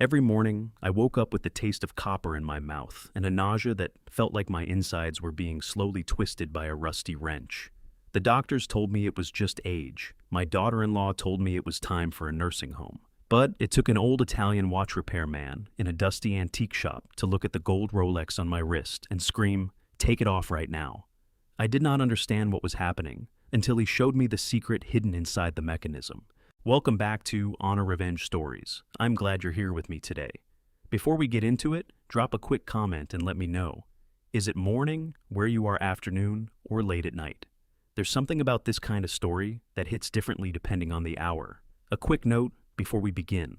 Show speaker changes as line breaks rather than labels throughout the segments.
Every morning, I woke up with the taste of copper in my mouth and a nausea that felt like my insides were being slowly twisted by a rusty wrench. The doctors told me it was just age. My daughter-in-law told me it was time for a nursing home. But it took an old Italian watch repairman in a dusty antique shop to look at the gold Rolex on my wrist and scream, "Take it off right now." I did not understand what was happening until he showed me the secret hidden inside the mechanism. Welcome back to Honor Revenge Stories. I'm glad you're here with me today. Before we get into it, drop a quick comment and let me know. Is it morning, where you are afternoon, or late at night? There's something about this kind of story that hits differently depending on the hour. A quick note before we begin.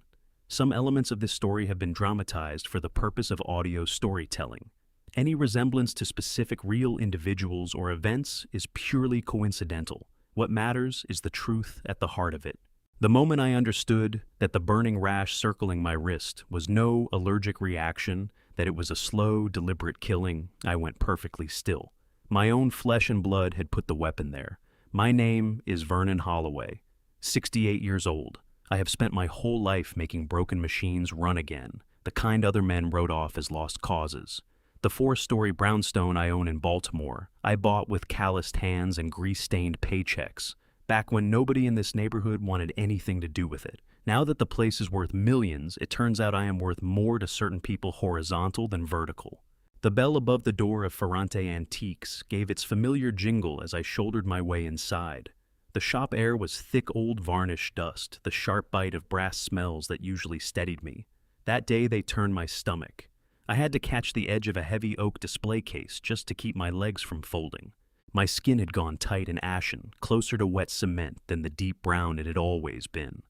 Some elements of this story have been dramatized for the purpose of audio storytelling. Any resemblance to specific real individuals or events is purely coincidental. What matters is the truth at the heart of it. The moment I understood that the burning rash circling my wrist was no allergic reaction, that it was a slow, deliberate killing, I went perfectly still. My own flesh and blood had put the weapon there. My name is Vernon Holloway, 68 years old. I have spent my whole life making broken machines run again, the kind other men wrote off as lost causes. The 4-story brownstone I own in Baltimore, I bought with calloused hands and grease-stained paychecks, back when nobody in this neighborhood wanted anything to do with it. Now that the place is worth millions, it turns out I am worth more to certain people horizontal than vertical. The bell above the door of Ferrante Antiques gave its familiar jingle as I shouldered my way inside. The shop air was thick old varnish dust, the sharp bite of brass smells that usually steadied me. That day they turned my stomach. I had to catch the edge of a heavy oak display case just to keep my legs from folding. My skin had gone tight and ashen, closer to wet cement than the deep brown it had always been.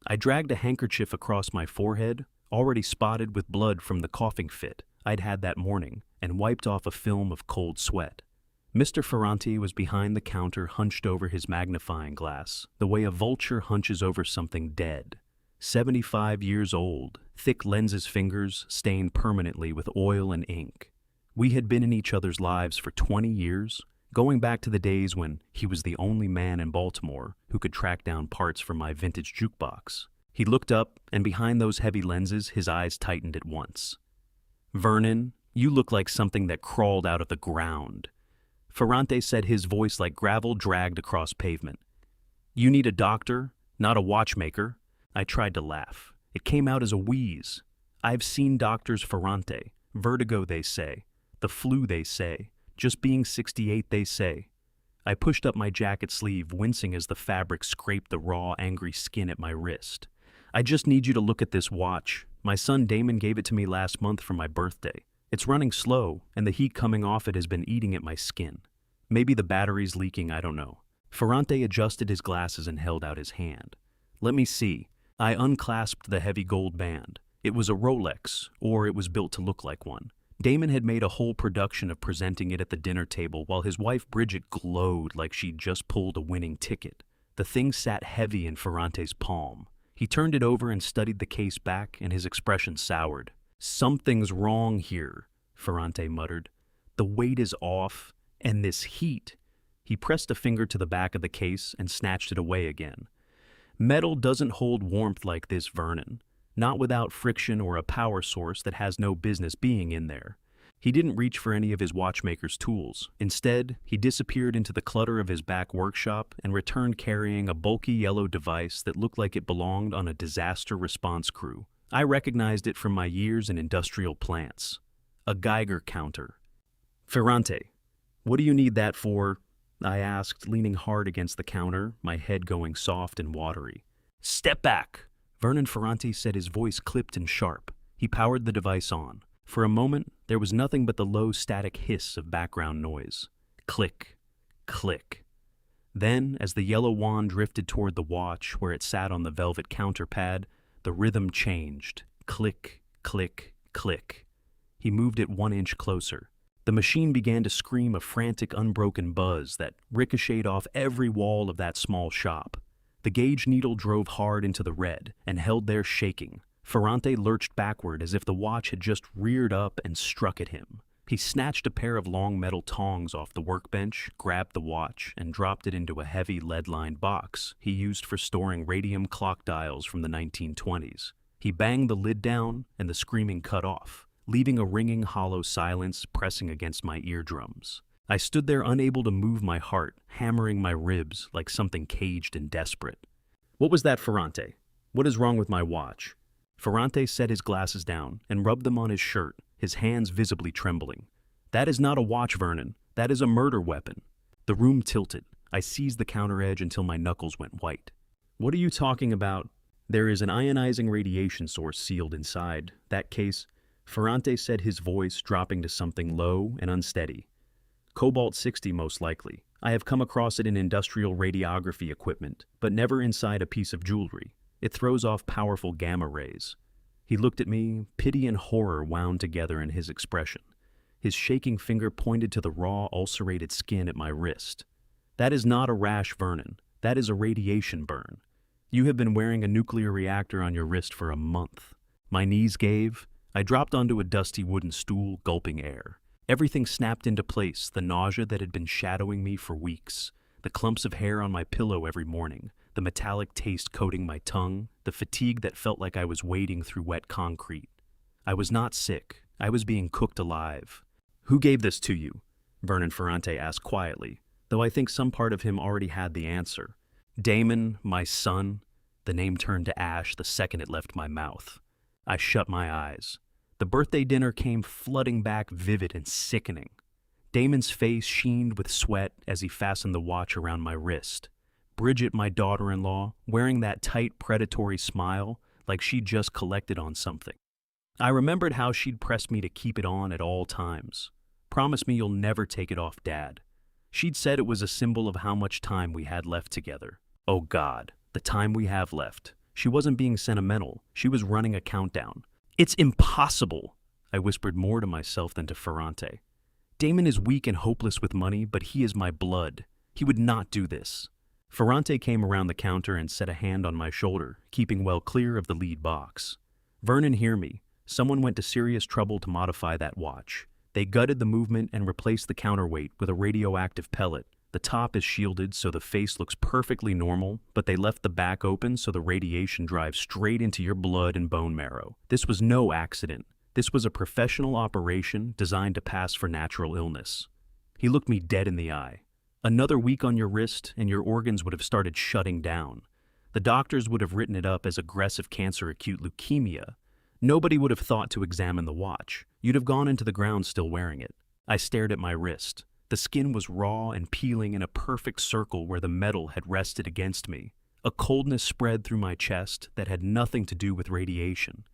I dragged a handkerchief across my forehead, already spotted with blood from the coughing fit I'd had that morning, and wiped off a film of cold sweat. Mr. Ferrante was behind the counter, hunched over his magnifying glass, the way a vulture hunches over something dead. 75 years old, thick lenses fingers stained permanently with oil and ink. We had been in each other's lives for 20 years, going back to the days when he was the only man in Baltimore who could track down parts for my vintage jukebox. He looked up, and behind those heavy lenses, his eyes tightened at once. "Vernon, you look like something that crawled out of the ground." Ferrante said, his voice like gravel dragged across pavement. "You need a doctor, not a watchmaker." I tried to laugh. It came out as a wheeze. "I've seen doctors, Ferrante. Vertigo, they say. The flu, they say. Just being 68, they say." I pushed up my jacket sleeve, wincing as the fabric scraped the raw, angry skin at my wrist. "I just need you to look at this watch. My son Damon gave it to me last month for my birthday. It's running slow, and the heat coming off it has been eating at my skin. Maybe the battery's leaking, I don't know." Ferrante adjusted his glasses and held out his hand. "Let me see." I unclasped the heavy gold band. It was a Rolex, or it was built to look like one. Damon had made a whole production of presenting it at the dinner table while his wife Bridget glowed like she'd just pulled a winning ticket. The thing sat heavy in Ferrante's palm. He turned it over and studied the case back, and his expression soured. "Something's wrong here," Ferrante muttered. "The weight is off, and this heat." He pressed a finger to the back of the case and snatched it away again. "Metal doesn't hold warmth like this, Vernon. Not without friction or a power source that has no business being in there." He didn't reach for any of his watchmaker's tools. Instead, he disappeared into the clutter of his back workshop and returned carrying a bulky yellow device that looked like it belonged on a disaster response crew. I recognized it from my years in industrial plants. A Geiger counter. "Ferrante, what do you need that for?" I asked, leaning hard against the counter, my head going soft and watery. "Step back!" Vernon Ferrante said, his voice clipped and sharp. He powered the device on. For a moment, there was nothing but the low static hiss of background noise. Click, click. Then, as the yellow wand drifted toward the watch where it sat on the velvet counter pad, the rhythm changed. Click, click, click. He moved it 1 inch closer. The machine began to scream a frantic, unbroken buzz that ricocheted off every wall of that small shop. The gauge needle drove hard into the red and held there shaking. Ferrante lurched backward as if the watch had just reared up and struck at him. He snatched a pair of long metal tongs off the workbench, grabbed the watch, and dropped it into a heavy lead-lined box he used for storing radium clock dials from the 1920s. He He banged the lid down, and the screaming cut off, leaving a ringing, hollow silence pressing against my eardrums. I stood there unable to move my heart, hammering my ribs like something caged and desperate. "What was that, Ferrante? What is wrong with my watch?" Ferrante set his glasses down and rubbed them on his shirt, his hands visibly trembling. "That is not a watch, Vernon. That is a murder weapon." The room tilted. I seized the counter edge until my knuckles went white. "What are you talking about?" "There is an ionizing radiation source sealed inside that case," Ferrante said, his voice dropping to something low and unsteady. "Cobalt-60 most likely. I have come across it in industrial radiography equipment, but never inside a piece of jewelry. It throws off powerful gamma rays." He looked at me, pity and horror wound together in his expression. His shaking finger pointed to the raw, ulcerated skin at my wrist. "That is not a rash, Vernon. That is a radiation burn. You have been wearing a nuclear reactor on your wrist for a month." My knees gave. I dropped onto a dusty wooden stool, gulping air. Everything snapped into place, the nausea that had been shadowing me for weeks, the clumps of hair on my pillow every morning, the metallic taste coating my tongue, the fatigue that felt like I was wading through wet concrete. I was not sick. I was being cooked alive. "Who gave this to you?" Vernon Ferrante asked quietly, though I think some part of him already had the answer. "Damon, my son." The name turned to ash the second it left my mouth. I shut my eyes. The birthday dinner came flooding back, vivid and sickening. Damon's face sheened with sweat as he fastened the watch around my wrist. Bridget, my daughter-in-law, wearing that tight, predatory smile like she'd just collected on something. I remembered how she'd pressed me to keep it on at all times. "Promise me you'll never take it off, Dad." She'd said it was a symbol of how much time we had left together. Oh God, the time we have left. She wasn't being sentimental. She was running a countdown. "It's impossible," I whispered more to myself than to Ferrante. "Damon is weak and hopeless with money, but he is my blood. He would not do this." Ferrante came around the counter and set a hand on my shoulder, keeping well clear of the lead box. "Vernon, hear me. Someone went to serious trouble to modify that watch. They gutted the movement and replaced the counterweight with a radioactive pellet. The top is shielded so the face looks perfectly normal, but they left the back open so the radiation drives straight into your blood and bone marrow. This was no accident. This was a professional operation designed to pass for natural illness." He looked me dead in the eye. "Another week on your wrist and your organs would have started shutting down. The doctors would have written it up as aggressive cancer acute leukemia. Nobody would have thought to examine the watch. You'd have gone into the ground still wearing it." I stared at my wrist. The skin was raw and peeling in a perfect circle where the metal had rested against me. A coldness spread through my chest that had nothing to do with radiation.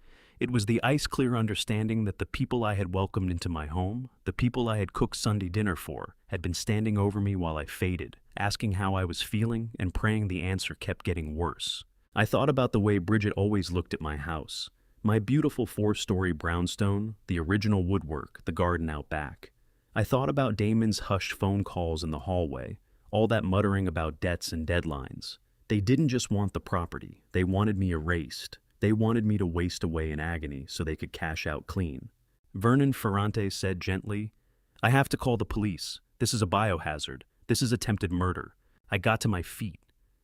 It was the ice-clear understanding that the people I had welcomed into my home, the people I had cooked Sunday dinner for, had been standing over me while I faded, asking how I was feeling and praying the answer kept getting worse. I thought about the way Bridget always looked at my house. My beautiful 4-story brownstone, the original woodwork, the garden out back. I thought about Damon's hushed phone calls in the hallway, all that muttering about debts and deadlines. They didn't just want the property, they wanted me erased. They wanted me to waste away in agony so they could cash out clean. Vernon Ferrante said gently, "I have to call the police. This is a biohazard. This is attempted murder." I got to my feet.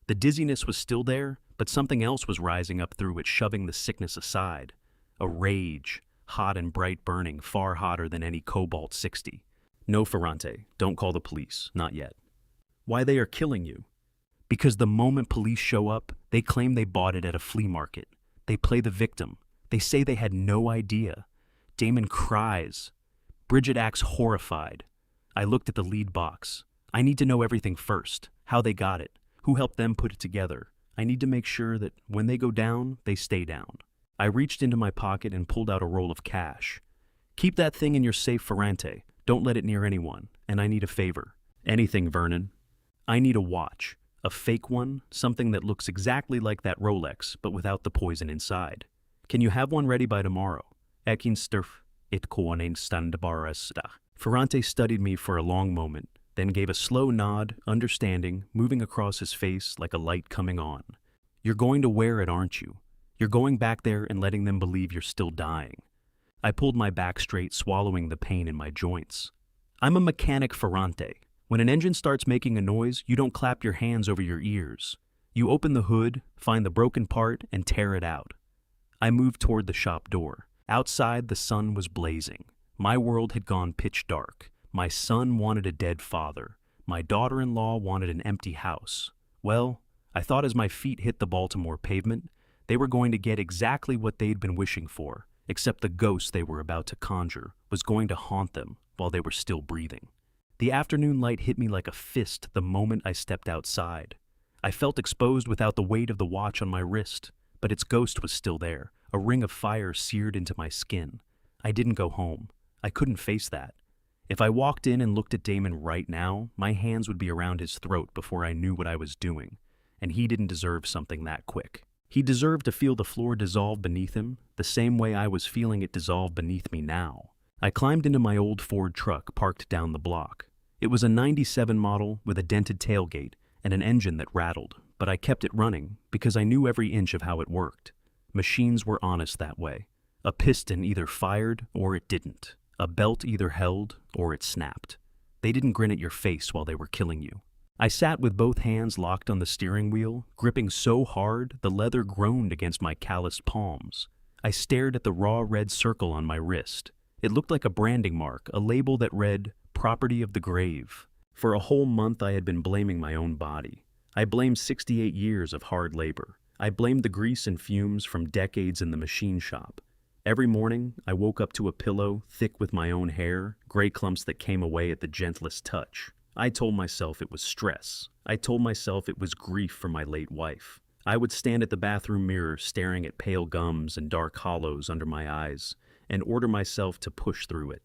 The dizziness was still there, but something else was rising up through it, shoving the sickness aside. A rage, hot and bright burning, far hotter than any Cobalt-60. "No, Ferrante, don't call the police, not yet." "Why, they are killing you." "Because the moment police show up, they claim they bought it at a flea market. They play the victim. They say they had no idea. Damon cries. Bridget acts horrified. I looked at the lead box. I need to know everything first, how they got it, who helped them put it together. I need to make sure that when they go down, they stay down." I reached into my pocket and pulled out a roll of cash. "Keep that thing in your safe, Ferrante. Don't let it near anyone, and I need a favor." "Anything, Vernon." "I need a watch. A fake one, something that looks exactly like that Rolex, but without the poison inside. Can you have one ready by tomorrow?" "Ekin sturf it koanen standbarasta." Ferrante studied me for a long moment, then gave a slow nod, understanding, moving across his face like a light coming on. "You're going to wear it, aren't you? You're going back there and letting them believe you're still dying." I pulled my back straight, swallowing the pain in my joints. "I'm a mechanic, Ferrante. When an engine starts making a noise, you don't clap your hands over your ears. You open the hood, find the broken part, and tear it out. I moved toward the shop door. Outside, the sun was blazing. My world had gone pitch dark. My son wanted a dead father. My daughter-in-law wanted an empty house. Well, I thought as my feet hit the Baltimore pavement, they were going to get exactly what they'd been wishing for, except the ghost they were about to conjure was going to haunt them while they were still breathing. The afternoon light hit me like a fist the moment I stepped outside. I felt exposed without the weight of the watch on my wrist, but its ghost was still there, a ring of fire seared into my skin. I didn't go home. I couldn't face that. If I walked in and looked at Damon right now, my hands would be around his throat before I knew what I was doing, and he didn't deserve something that quick. He deserved to feel the floor dissolve beneath him, the same way I was feeling it dissolve beneath me now. I climbed into my old Ford truck parked down the block. It was a '97 model with a dented tailgate and an engine that rattled, but I kept it running because I knew every inch of how it worked. Machines were honest that way. A piston either fired or it didn't. A belt either held or it snapped. They didn't grin at your face while they were killing you. I sat with both hands locked on the steering wheel, gripping so hard the leather groaned against my calloused palms. I stared at the raw red circle on my wrist. It looked like a branding mark, a label that read, "Property of the Grave." For a whole month I had been blaming my own body. I blamed 68 years of hard labor. I blamed the grease and fumes from decades in the machine shop. Every morning, I woke up to a pillow thick with my own hair, gray clumps that came away at the gentlest touch. I told myself it was stress. I told myself it was grief for my late wife. I would stand at the bathroom mirror staring at pale gums and dark hollows under my eyes and order myself to push through it.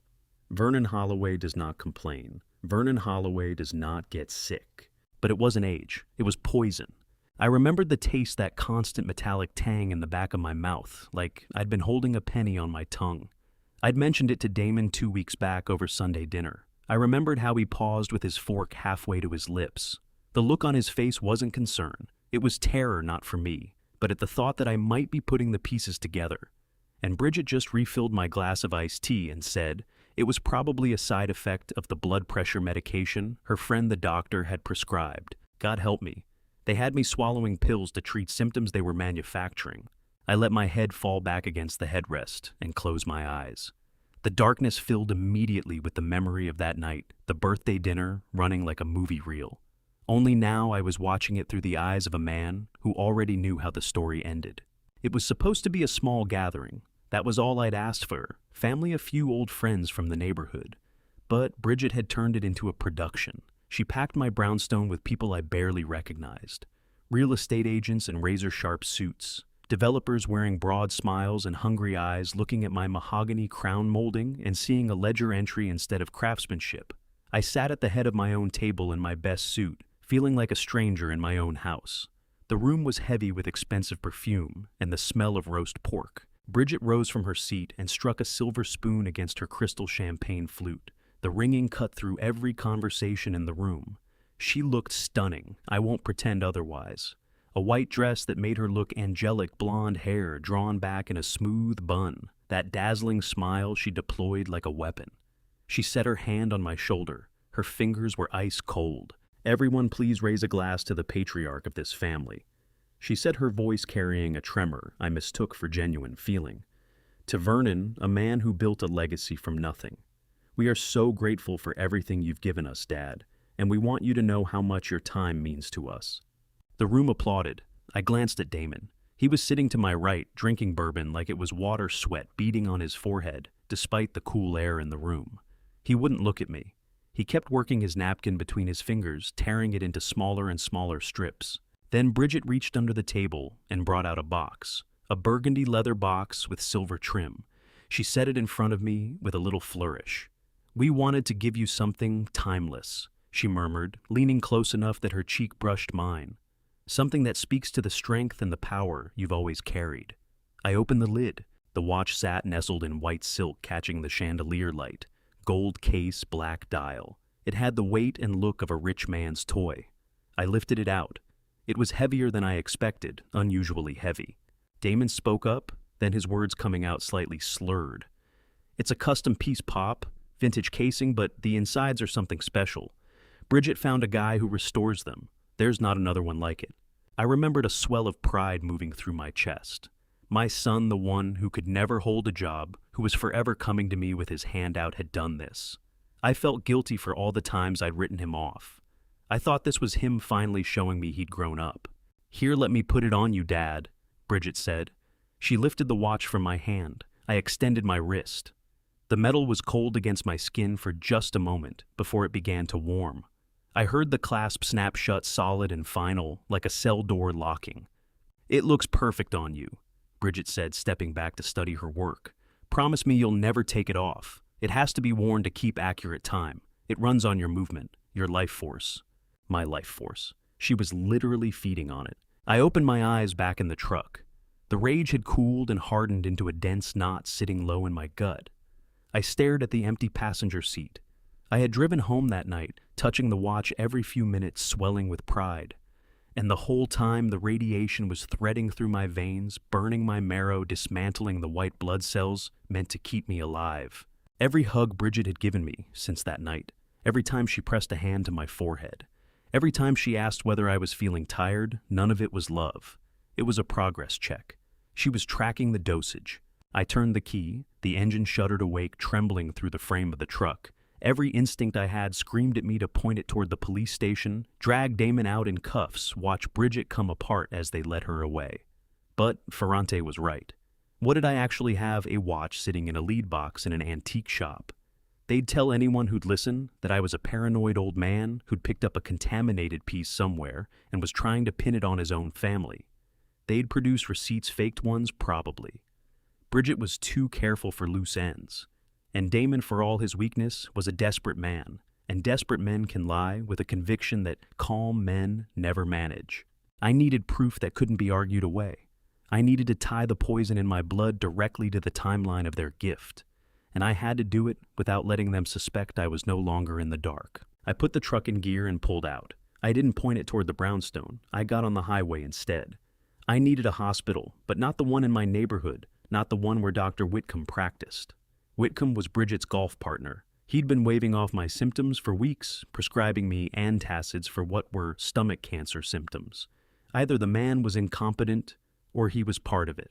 Vernon Holloway does not complain. Vernon Holloway does not get sick. But it wasn't age. It was poison. I remembered the taste, that constant metallic tang in the back of my mouth, like I'd been holding a penny on my tongue. I'd mentioned it to Damon 2 weeks back over Sunday dinner. I remembered how he paused with his fork halfway to his lips. The look on his face wasn't concern. It was terror, not for me, but at the thought that I might be putting the pieces together. And Bridget just refilled my glass of iced tea and said it was probably a side effect of the blood pressure medication her friend the doctor had prescribed. God help me. They had me swallowing pills to treat symptoms they were manufacturing. I let my head fall back against the headrest and closed my eyes. The darkness filled immediately with the memory of that night, the birthday dinner running like a movie reel. Only now I was watching it through the eyes of a man who already knew how the story ended. It was supposed to be a small gathering. That was all I'd asked for, family, a few old friends from the neighborhood. But Bridget had turned it into a production. She packed my brownstone with people I barely recognized. Real estate agents in razor-sharp suits. Developers wearing broad smiles and hungry eyes looking at my mahogany crown molding and seeing a ledger entry instead of craftsmanship. I sat at the head of my own table in my best suit, feeling like a stranger in my own house. The room was heavy with expensive perfume and the smell of roast pork. Bridget rose from her seat and struck a silver spoon against her crystal champagne flute. The ringing cut through every conversation in the room. She looked stunning, I won't pretend otherwise. A white dress that made her look angelic, blonde hair drawn back in a smooth bun. That dazzling smile she deployed like a weapon. She set her hand on my shoulder. Her fingers were ice cold. "Everyone please raise a glass to the patriarch of this family." She said, her voice carrying a tremor I mistook for genuine feeling. "To Vernon, a man who built a legacy from nothing. We are so grateful for everything you've given us, Dad, and we want you to know how much your time means to us." The room applauded. I glanced at Damon. He was sitting to my right, drinking bourbon like it was water sweat beading on his forehead, despite the cool air in the room. He wouldn't look at me. He kept working his napkin between his fingers, tearing it into smaller and smaller strips. Then Bridget reached under the table and brought out a box, a burgundy leather box with silver trim. She set it in front of me with a little flourish. "We wanted to give you something timeless," she murmured, leaning close enough that her cheek brushed mine. "Something that speaks to the strength and the power you've always carried." I opened the lid. The watch sat nestled in white silk catching the chandelier light. Gold case, black dial. It had the weight and look of a rich man's toy. I lifted it out. It was heavier than I expected, unusually heavy. Damon spoke up, then his words coming out slightly slurred. "It's a custom piece, Pop. Vintage casing, but the insides are something special. Bridget found a guy who restores them. There's not another one like it." I remembered a swell of pride moving through my chest. My son, the one who could never hold a job, who was forever coming to me with his hand out, had done this. I felt guilty for all the times I'd written him off. I thought this was him finally showing me he'd grown up. "Here, let me put it on you, Dad," Bridget said. She lifted the watch from my hand. I extended my wrist. The metal was cold against my skin for just a moment before it began to warm. I heard the clasp snap shut solid and final, like a cell door locking. "It looks perfect on you," Bridget said, stepping back to study her work. "Promise me you'll never take it off. It has to be worn to keep accurate time. It runs on your movement, your life force." My life force. She was literally feeding on it. I opened my eyes back in the truck. The rage had cooled and hardened into a dense knot sitting low in my gut. I stared at the empty passenger seat. I had driven home that night, touching the watch every few minutes, swelling with pride. And the whole time the radiation was threading through my veins, burning my marrow, dismantling the white blood cells meant to keep me alive. Every hug Bridget had given me since that night, every time she pressed a hand to my forehead, every time she asked whether I was feeling tired, none of it was love. It was a progress check. She was tracking the dosage. I turned the key, the engine shuddered awake, trembling through the frame of the truck. Every instinct I had screamed at me to point it toward the police station, drag Damon out in cuffs, watch Bridget come apart as they led her away. But Ferrante was right. What did I actually have? A watch sitting in a lead box in an antique shop. They'd tell anyone who'd listen that I was a paranoid old man who'd picked up a contaminated piece somewhere and was trying to pin it on his own family. They'd produce receipts, faked ones, probably. Bridget was too careful for loose ends. And Damon, for all his weakness, was a desperate man, and desperate men can lie with a conviction that calm men never manage. I needed proof that couldn't be argued away. I needed to tie the poison in my blood directly to the timeline of their gift. And I had to do it without letting them suspect I was no longer in the dark. I put the truck in gear and pulled out. I didn't point it toward the brownstone. I got on the highway instead. I needed a hospital, but not the one in my neighborhood, not the one where Dr. Whitcomb practiced. Whitcomb was Bridget's golf partner. He'd been waving off my symptoms for weeks, prescribing me antacids for what were stomach cancer symptoms. Either the man was incompetent, or he was part of it.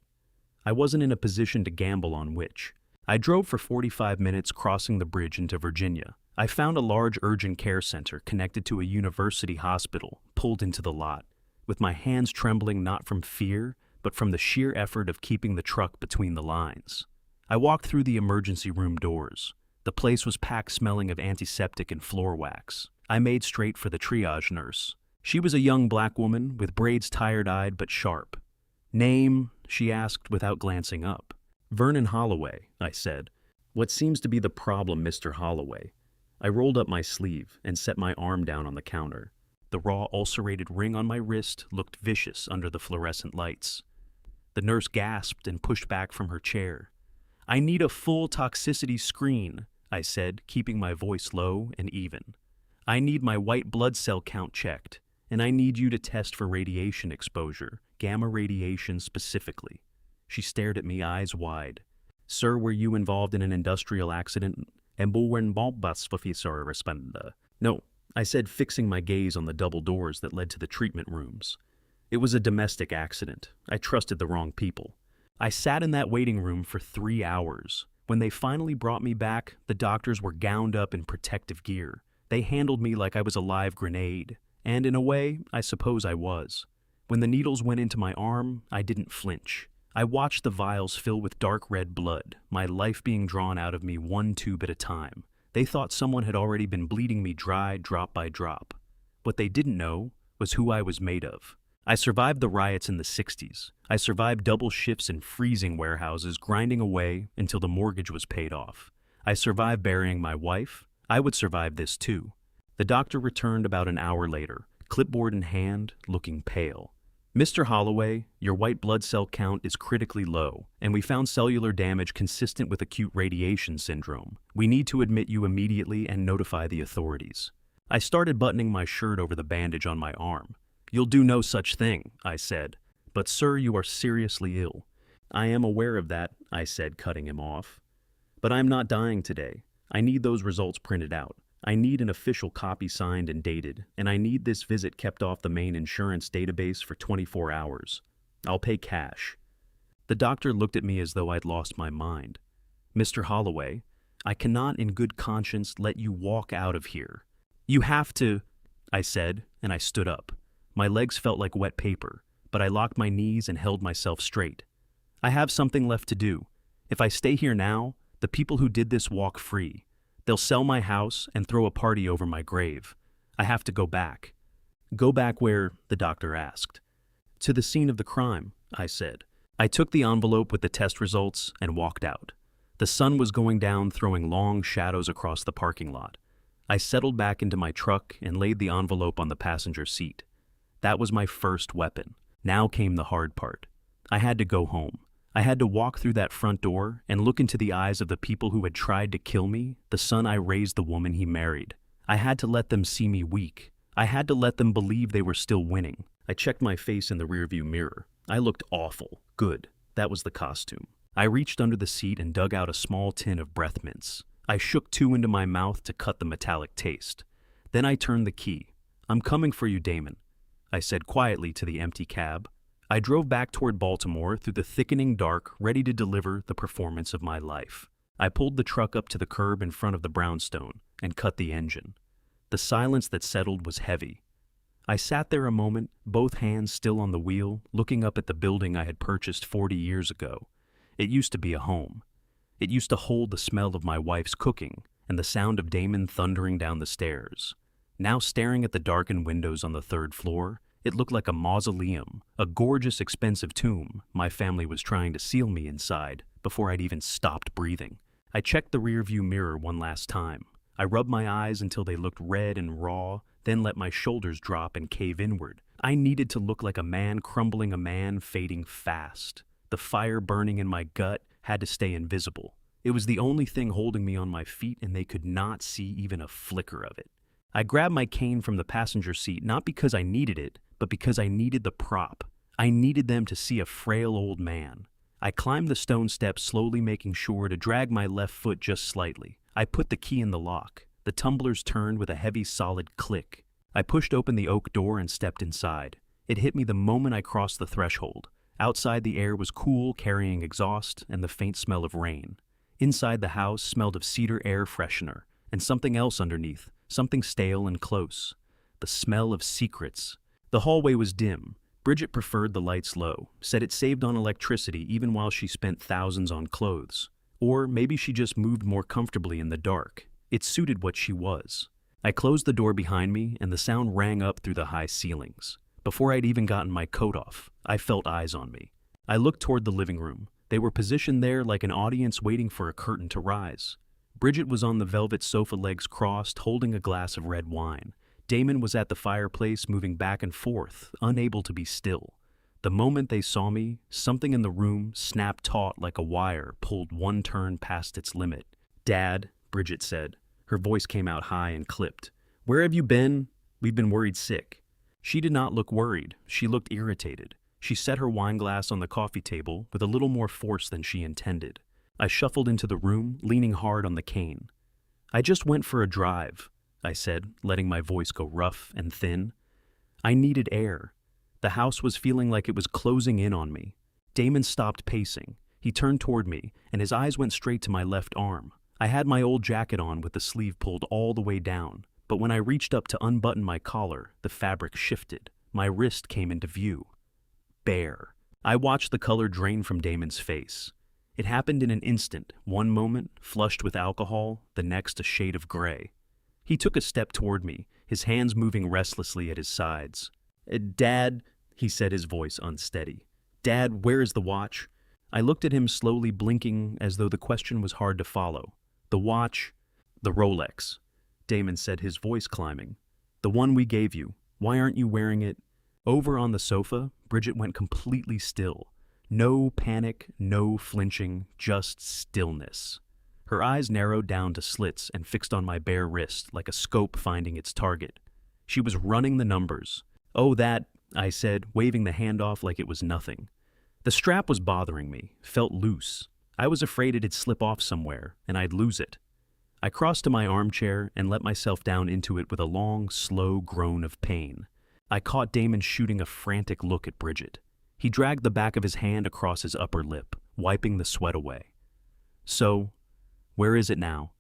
I wasn't in a position to gamble on which. I drove for 45 minutes, crossing the bridge into Virginia. I found a large urgent care center connected to a university hospital, pulled into the lot, with my hands trembling not from fear, but from the sheer effort of keeping the truck between the lines. I walked through the emergency room doors. The place was packed, smelling of antiseptic and floor wax. I made straight for the triage nurse. She was a young black woman with braids, tired-eyed but sharp. "Name?" she asked without glancing up. "Vernon Holloway," I said. "What seems to be the problem, Mr. Holloway?" I rolled up my sleeve and set my arm down on the counter. The raw, ulcerated ring on my wrist looked vicious under the fluorescent lights. The nurse gasped and pushed back from her chair. "I need a full toxicity screen," I said, keeping my voice low and even. "I need my white blood cell count checked, and I need you to test for radiation exposure, gamma radiation specifically." She stared at me, eyes wide. "Sir, were you involved in an industrial accident?" "No," I said, fixing my gaze on the double doors that led to the treatment rooms. "It was a domestic accident. I trusted the wrong people." I sat in that waiting room for 3 hours. When they finally brought me back, the doctors were gowned up in protective gear. They handled me like I was a live grenade. And in a way, I suppose I was. When the needles went into my arm, I didn't flinch. I watched the vials fill with dark red blood, my life being drawn out of me one tube at a time. They thought someone had already been bleeding me dry, drop by drop. What they didn't know was who I was made of. I survived the riots in the 60s. I survived double shifts in freezing warehouses, grinding away until the mortgage was paid off. I survived burying my wife. I would survive this too. The doctor returned about an hour later, clipboard in hand, looking pale. "Mr. Holloway, your white blood cell count is critically low, and we found cellular damage consistent with acute radiation syndrome. We need to admit you immediately and notify the authorities." I started buttoning my shirt over the bandage on my arm. "You'll do no such thing," I said. "But sir, you are seriously ill." "I am aware of that," I said, cutting him off. "But I'm not dying today. I need those results printed out. I need an official copy signed and dated, and I need this visit kept off the main insurance database for 24 hours. I'll pay cash." The The doctor looked at me as though I'd lost my mind. "Mr. Holloway, I cannot in good conscience let you walk out of here. You have to," I said, and I stood up. My legs felt like wet paper, but I locked my knees and held myself straight. "I have something left to do. If I stay here now, the people who did this walk free. They'll sell my house and throw a party over my grave. I have to go back." "Go back where?" the doctor asked. "To the scene of the crime," I said. I took the envelope with the test results and walked out. The sun was going down, throwing long shadows across the parking lot. I settled back into my truck and laid the envelope on the passenger seat. That was my first weapon. Now came the hard part. I had to go home. I had to walk through that front door and look into the eyes of the people who had tried to kill me, the son I raised, the woman he married. I had to let them see me weak. I had to let them believe they were still winning. I checked my face in the rearview mirror. I looked awful. Good. That was the costume. I reached under the seat and dug out a small tin of breath mints. I shook 2 into my mouth to cut the metallic taste. Then I turned the key. "I'm coming for you, Damon," I said quietly to the empty cab. I drove back toward Baltimore through the thickening dark, ready to deliver the performance of my life. I pulled the truck up to the curb in front of the brownstone and cut the engine. The silence that settled was heavy. I sat there a moment, both hands still on the wheel, looking up at the building I had purchased 40 years ago. It used to be a home. It used to hold the smell of my wife's cooking and the sound of Damon thundering down the stairs. Now, staring at the darkened windows on the 3rd floor, it looked like a mausoleum, a gorgeous, expensive tomb my family was trying to seal me inside before I'd even stopped breathing. I checked the rearview mirror one last time. I rubbed my eyes until they looked red and raw, then let my shoulders drop and cave inward. I needed to look like a man crumbling, a man fading fast. The fire burning in my gut had to stay invisible. It was the only thing holding me on my feet, and they could not see even a flicker of it. I grabbed my cane from the passenger seat, not because I needed it, but because I needed the prop. I needed them to see a frail old man. I climbed the stone steps, slowly making sure to drag my left foot just slightly. I put the key in the lock. The tumblers turned with a heavy, solid click. I pushed open the oak door and stepped inside. It hit me the moment I crossed the threshold. Outside, the air was cool, carrying exhaust and the faint smell of rain. Inside, the house smelled of cedar air freshener and something else underneath, something stale and close. The smell of secrets. The hallway was dim. Bridget preferred the lights low, said it saved on electricity even while she spent thousands on clothes. Or maybe she just moved more comfortably in the dark. It suited what she was. I closed the door behind me, and the sound rang up through the high ceilings. Before I'd even gotten my coat off, I felt eyes on me. I looked toward the living room. They were positioned there like an audience waiting for a curtain to rise. Bridget was on the velvet sofa, legs crossed, holding a glass of red wine. Damon was at the fireplace, moving back and forth, unable to be still. The moment they saw me, something in the room snapped taut like a wire pulled one turn past its limit. "Dad," Bridget said. Her voice came out high and clipped. "Where have you been? We've been worried sick." She did not look worried. She looked irritated. She set her wine glass on the coffee table with a little more force than she intended. I shuffled into the room, leaning hard on the cane. "I just went for a drive," I said, letting my voice go rough and thin. I needed air. The house was feeling like it was closing in on me. Damon stopped pacing. He turned toward me, and his eyes went straight to my left arm. I had my old jacket on with the sleeve pulled all the way down, but when I reached up to unbutton my collar, the fabric shifted. My wrist came into view. Bare. I watched the color drain from Damon's face. It happened in an instant, one moment flushed with alcohol, the next a shade of gray. He took a step toward me, his hands moving restlessly at his sides. "Dad," he said, his voice unsteady. "Dad, where is the watch?" I looked at him, slowly blinking as though the question was hard to follow. "The watch?" "The Rolex," Damon said, his voice climbing. "The one we gave you. Why aren't you wearing it?" Over on the sofa, Bridget went completely still. No panic, no flinching, just stillness. Her eyes narrowed down to slits and fixed on my bare wrist like a scope finding its target. She was running the numbers. "Oh, that," I said, waving the hand off like it was nothing. The strap was bothering me, felt loose. I was afraid it'd slip off somewhere, and I'd lose it. I crossed to my armchair and let myself down into it with a long, slow groan of pain. I caught Damon shooting a frantic look at Bridget. He dragged the back of his hand across his upper lip, wiping the sweat away. "So, where is it now?"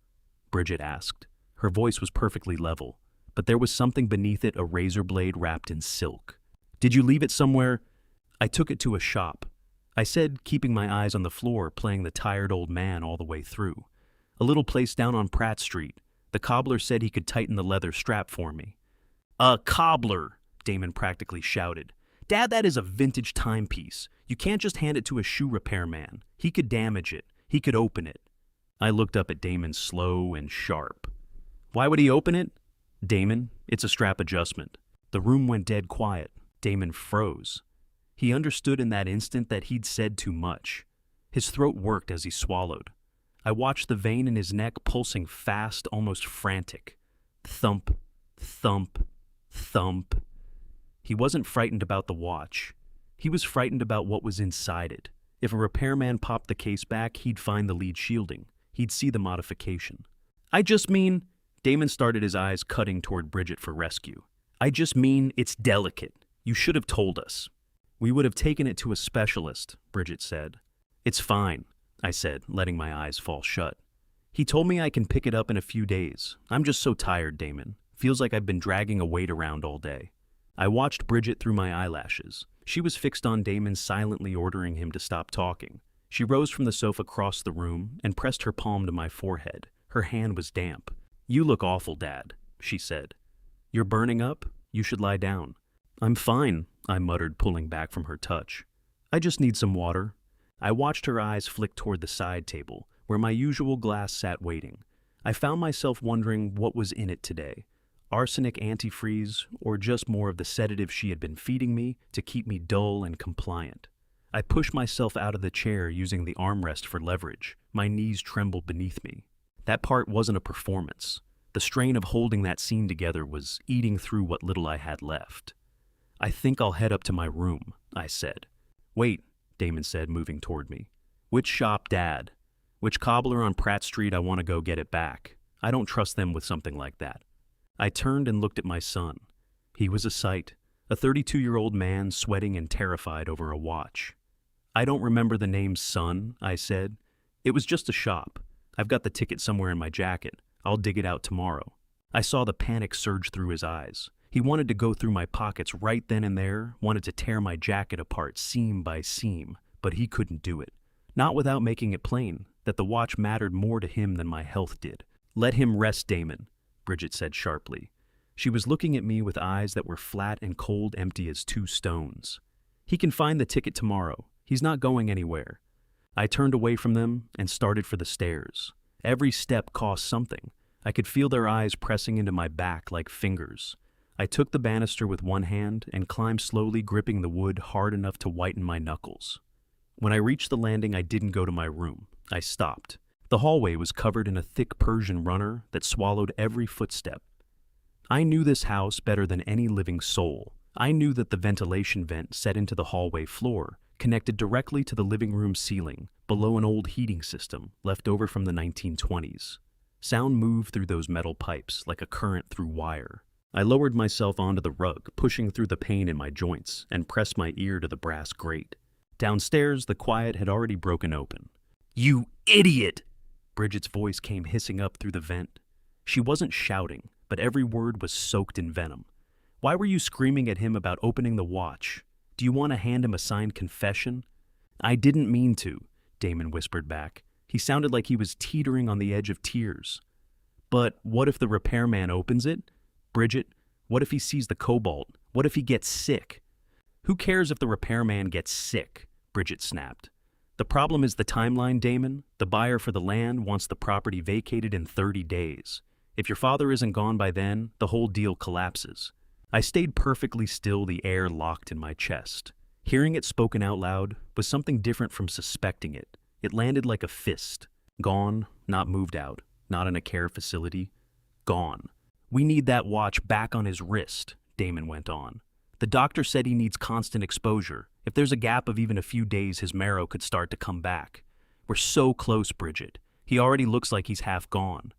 Bridget asked. Her voice was perfectly level, but there was something beneath it, a razor blade wrapped in silk. "Did you leave it somewhere?" "I took it to a shop," I said, keeping my eyes on the floor, playing the tired old man all the way through. "A little place down on Pratt Street. The cobbler said he could tighten the leather strap for me." "A cobbler!" Damon practically shouted. "Dad, that is a vintage timepiece. You can't just hand it to a shoe repairman. He could damage it. He could open it." I looked up at Damon slow and sharp. "Why would he open it?" "Damon, it's a strap adjustment." The room went dead quiet. Damon froze. He understood in that instant that he'd said too much. His throat worked as he swallowed. I watched the vein in his neck pulsing fast, almost frantic. Thump, thump, thump. He wasn't frightened about the watch. He was frightened about what was inside it. If a repairman popped the case back, he'd find the lead shielding. He'd see the modification. "I just mean," Damon started, his eyes cutting toward Bridget for rescue. "I just mean it's delicate. You should have told us." "We would have taken it to a specialist," Bridget said. "It's fine," I said, letting my eyes fall shut. "He told me I can pick it up in a few days. I'm just so tired, Damon. Feels like I've been dragging a weight around all day." I watched Bridget through my eyelashes. She was fixed on Damon, silently ordering him to stop talking. She rose from the sofa across the room and pressed her palm to my forehead. Her hand was damp. "You look awful, Dad," she said. "You're burning up? You should lie down." "I'm fine," I muttered, pulling back from her touch. "I just need some water." I watched her eyes flick toward the side table, where my usual glass sat waiting. I found myself wondering what was in it today. Arsenic antifreeze, or just more of the sedative she had been feeding me to keep me dull and compliant. I pushed myself out of the chair, using the armrest for leverage. My knees trembled beneath me. That part wasn't a performance. The strain of holding that scene together was eating through what little I had left. "I think I'll head up to my room," I said. "Wait," Damon said, moving toward me. "Which shop, Dad? Which cobbler on Pratt Street? I want to go get it back. I don't trust them with something like that." I turned and looked at my son. He was a sight, a 32-year-old man sweating and terrified over a watch. "I don't remember the name, son," I said. "It was just a shop. I've got the ticket somewhere in my jacket. I'll dig it out tomorrow." I saw the panic surge through his eyes. He wanted to go through my pockets right then and there, wanted to tear my jacket apart seam by seam, but he couldn't do it. Not without making it plain that the watch mattered more to him than my health did. "Let him rest, Damon," Bridget said sharply. She was looking at me with eyes that were flat and cold, empty as two stones. "He can find the ticket tomorrow. He's not going anywhere." I turned away from them and started for the stairs. Every step cost something. I could feel their eyes pressing into my back like fingers. I took the banister with one hand and climbed slowly, gripping the wood hard enough to whiten my knuckles. When I reached the landing, I didn't go to my room. I stopped. The hallway was covered in a thick Persian runner that swallowed every footstep. I knew this house better than any living soul. I knew that the ventilation vent set into the hallway floor connected directly to the living room ceiling, below an old heating system left over from the 1920s. Sound moved through those metal pipes like a current through wire. I lowered myself onto the rug, pushing through the pain in my joints, and pressed my ear to the brass grate. Downstairs, the quiet had already broken open. "You idiot!" Bridget's voice came hissing up through the vent. She wasn't shouting, but every word was soaked in venom. "Why were you screaming at him about opening the watch? Do you want to hand him a signed confession?" "I didn't mean to," Damon whispered back. He sounded like he was teetering on the edge of tears. "But what if the repairman opens it? Bridget, what if he sees the cobalt? What if he gets sick?" "Who cares if the repairman gets sick?" Bridget snapped. "The problem is the timeline, Damon. The buyer for the land wants the property vacated in 30 days. If your father isn't gone by then, the whole deal collapses." I stayed perfectly still, the air locked in my chest. Hearing it spoken out loud was something different from suspecting it. It landed like a fist. Gone, not moved out, not in a care facility. Gone. "We need that watch back on his wrist," Damon went on. "The doctor said he needs constant exposure. If there's a gap of even a few days, his marrow could start to come back. We're so close, Bridget. He already looks like he's half gone."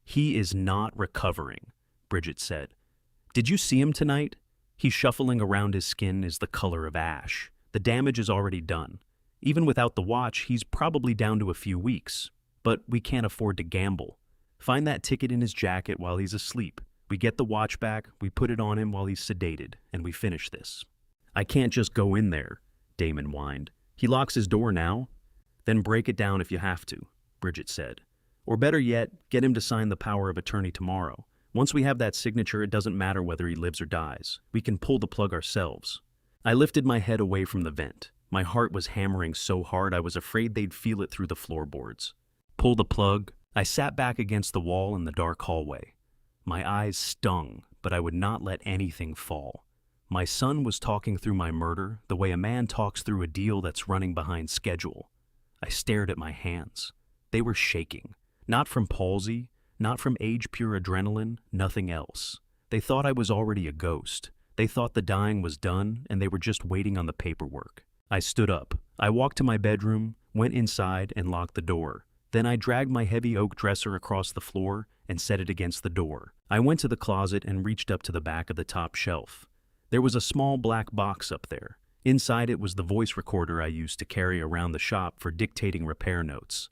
"He is not recovering," Bridget said. "Did you see him tonight? He's shuffling around, his skin is the color of ash. The damage is already done. Even without the watch, he's probably down to a few weeks. But we can't afford to gamble. Find that ticket in his jacket while he's asleep. We get the watch back, we put it on him while he's sedated, and we finish this. I can't just go in there, Damon whined. He locks his door now? Then break it down if you have to, Bridget said. Or better yet, get him to sign the power of attorney tomorrow. Once we have that signature, it doesn't matter whether he lives or dies. We can pull the plug ourselves. I lifted my head away from the vent. My heart was hammering so hard I was afraid they'd feel it through the floorboards. Pull the plug. I sat back against the wall in the dark hallway. My eyes stung, but I would not let anything fall. My son was talking through my murder the way a man talks through a deal that's running behind schedule. I stared at my hands. They were shaking. Not from palsy, not from age-pure adrenaline, nothing else. They thought I was already a ghost. They thought the dying was done, and they were just waiting on the paperwork. I stood up. I walked to my bedroom, went inside, and locked the door. Then I dragged my heavy oak dresser across the floor and set it against the door. I went to the closet and reached up to the back of the top shelf. There was a small black box up there. Inside it was the voice recorder I used to carry around the shop for dictating repair notes.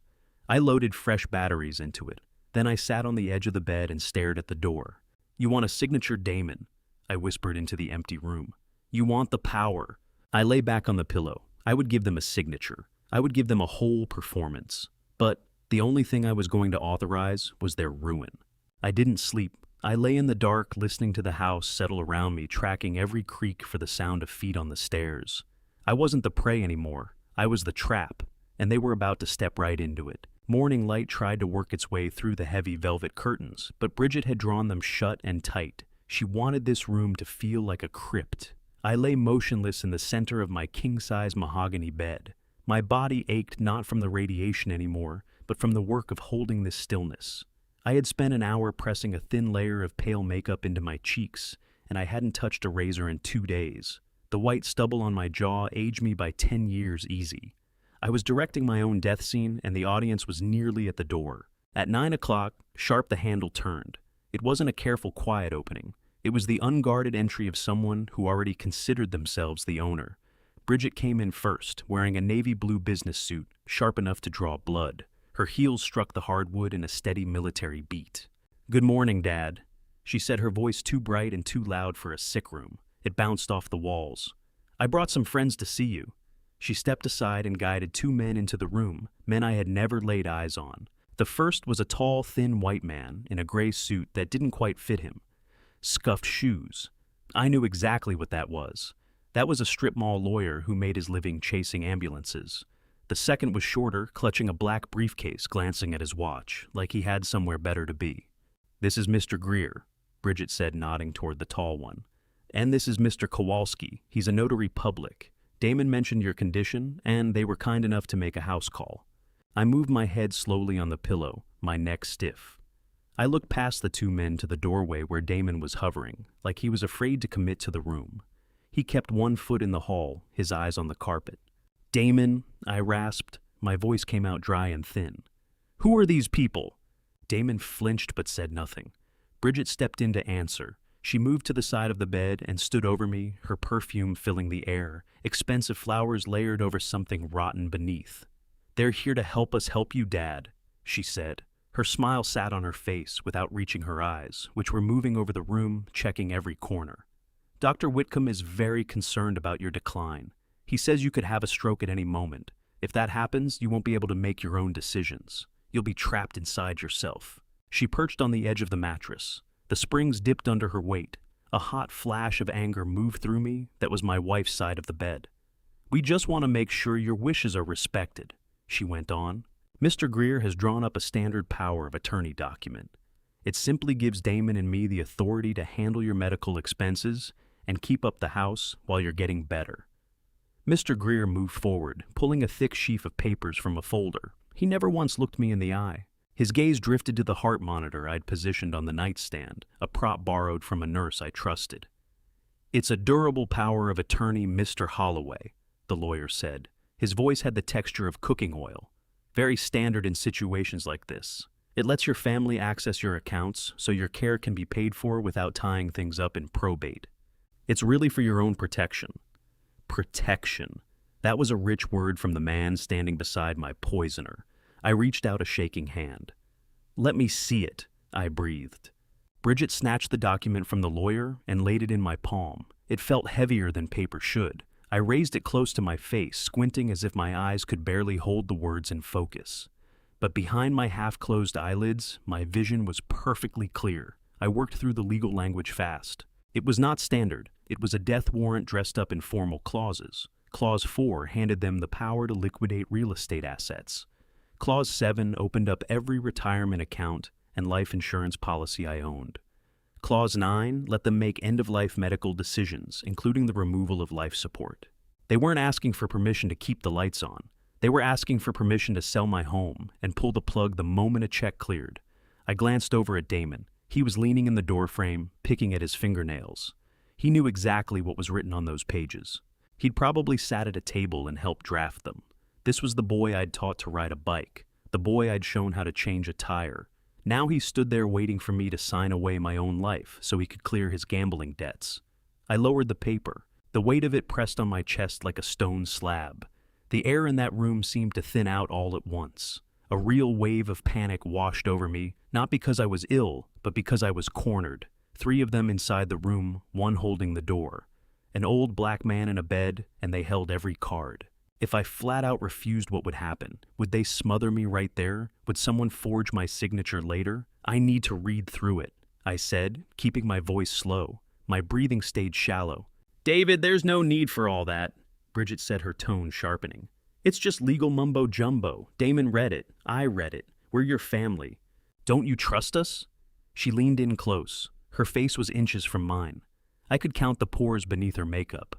I loaded fresh batteries into it. Then I sat on the edge of the bed and stared at the door. "You want a signature, Damon?" I whispered into the empty room. "You want the power." I lay back on the pillow. I would give them a signature. I would give them a whole performance. But the only thing I was going to authorize was their ruin. I didn't sleep. I lay in the dark, listening to the house settle around me, tracking every creak for the sound of feet on the stairs. I wasn't the prey anymore. I was the trap, and they were about to step right into it. Morning light tried to work its way through the heavy velvet curtains, but Bridget had drawn them shut and tight. She wanted this room to feel like a crypt. I lay motionless in the center of my king-size mahogany bed. My body ached not from the radiation anymore, but from the work of holding this stillness. I had spent an hour pressing a thin layer of pale makeup into my cheeks, and I hadn't touched a razor in 2 days. The white stubble on my jaw aged me by 10 years easy. I was directing my own death scene, and the audience was nearly at the door. At 9 o'clock, sharp the handle turned. It wasn't a careful, quiet opening. It was the unguarded entry of someone who already considered themselves the owner. Bridget came in first, wearing a navy blue business suit, sharp enough to draw blood. Her heels struck the hardwood in a steady military beat. "Good morning, Dad," she said, her voice too bright and too loud for a sick room. It bounced off the walls. "I brought some friends to see you." She stepped aside and guided 2 men into the room, men I had never laid eyes on. The first was a tall, thin white man in a gray suit that didn't quite fit him. Scuffed shoes. I knew exactly what that was. That was a strip mall lawyer who made his living chasing ambulances. The second was shorter, clutching a black briefcase, glancing at his watch, like he had somewhere better to be. "This is Mr. Greer," Bridget said, nodding toward the tall one. "And this is Mr. Kowalski. He's a notary public. Damon mentioned your condition, and they were kind enough to make a house call." I moved my head slowly on the pillow, my neck stiff. I looked past the 2 men to the doorway where Damon was hovering, like he was afraid to commit to the room. He kept 1 foot in the hall, his eyes on the carpet. "Damon," I rasped. My voice came out dry and thin. "Who are these people?" Damon flinched but said nothing. Bridget stepped in to answer. She moved to the side of the bed and stood over me, her perfume filling the air, expensive flowers layered over something rotten beneath. "They're here to help us help you, Dad," she said. Her smile sat on her face without reaching her eyes, which were moving over the room, checking every corner. "Dr. Whitcomb is very concerned about your decline. He says you could have a stroke at any moment. If that happens, you won't be able to make your own decisions. You'll be trapped inside yourself." She perched on the edge of the mattress. The springs dipped under her weight. A hot flash of anger moved through me that was my wife's side of the bed. "We just want to make sure your wishes are respected," she went on. "Mr. Greer has drawn up a standard power of attorney document. It simply gives Damon and me the authority to handle your medical expenses and keep up the house while you're getting better." Mr. Greer moved forward, pulling a thick sheaf of papers from a folder. He never once looked me in the eye. His gaze drifted to the heart monitor I'd positioned on the nightstand, a prop borrowed from a nurse I trusted. "It's a durable power of attorney, Mr. Holloway," the lawyer said. His voice had the texture of cooking oil. "Very standard in situations like this. It lets your family access your accounts so your care can be paid for without tying things up in probate. It's really for your own protection." Protection. That was a rich word from the man standing beside my poisoner. I reached out a shaking hand. "Let me see it," I breathed. Bridget snatched the document from the lawyer and laid it in my palm. It felt heavier than paper should. I raised it close to my face, squinting as if my eyes could barely hold the words in focus. But behind my half-closed eyelids, my vision was perfectly clear. I worked through the legal language fast. It was not standard. It was a death warrant dressed up in formal clauses. Clause 4 handed them the power to liquidate real estate assets. Clause 7 opened up every retirement account and life insurance policy I owned. Clause 9 let them make end-of-life medical decisions, including the removal of life support. They weren't asking for permission to keep the lights on. They were asking for permission to sell my home and pull the plug the moment a check cleared. I glanced over at Damon. He was leaning in the doorframe, picking at his fingernails. He knew exactly what was written on those pages. He'd probably sat at a table and helped draft them. This was the boy I'd taught to ride a bike, the boy I'd shown how to change a tire. Now he stood there waiting for me to sign away my own life so he could clear his gambling debts. I lowered the paper. The weight of it pressed on my chest like a stone slab. The air in that room seemed to thin out all at once. A real wave of panic washed over me, not because I was ill, but because I was cornered. 3 of them inside the room, 1 holding the door. An old black man in a bed, and they held every card. If I flat out refused, what would happen? Would they smother me right there? Would someone forge my signature later? "I need to read through it," I said, keeping my voice slow. My breathing stayed shallow. "David, there's no need for all that," Bridget said, her tone sharpening. "It's just legal mumbo-jumbo. Damon read it. I read it. We're your family. Don't you trust us?" She leaned in close. Her face was inches from mine. I could count the pores beneath her makeup.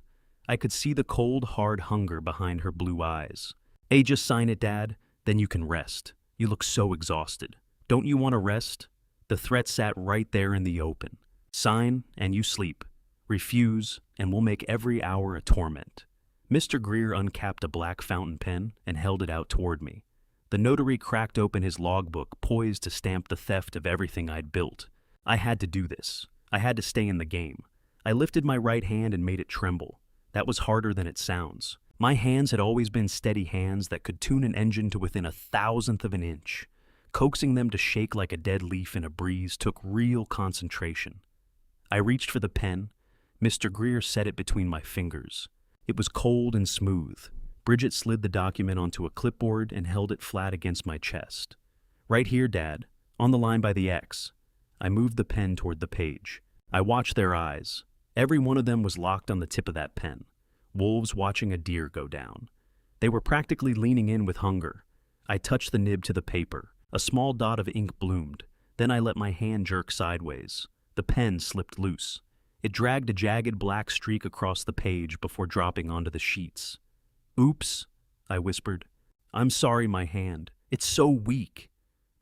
I could see the cold, hard hunger behind her blue eyes. "Hey, just sign it, Dad. Then you can rest. You look so exhausted. Don't you want to rest?" The threat sat right there in the open. "Sign, and you sleep. Refuse, and we'll make every hour a torment." Mr. Greer uncapped a black fountain pen and held it out toward me. The notary cracked open his logbook, poised to stamp the theft of everything I'd built. I had to do this. I had to stay in the game. I lifted my right hand and made it tremble. That was harder than it sounds. My hands had always been steady hands that could tune an engine to within 1,000th of an inch. Coaxing them to shake like a dead leaf in a breeze took real concentration. I reached for the pen. Mr. Greer set it between my fingers. It was cold and smooth. Bridget slid the document onto a clipboard and held it flat against my chest. "Right here, Dad, on the line by the X." I moved the pen toward the page. I watched their eyes. Every one of them was locked on the tip of that pen. Wolves watching a deer go down. They were practically leaning in with hunger. I touched the nib to the paper. A small dot of ink bloomed. Then I let my hand jerk sideways. The pen slipped loose. It dragged a jagged black streak across the page before dropping onto the sheets. "Oops," I whispered. "I'm sorry, my hand. It's so weak."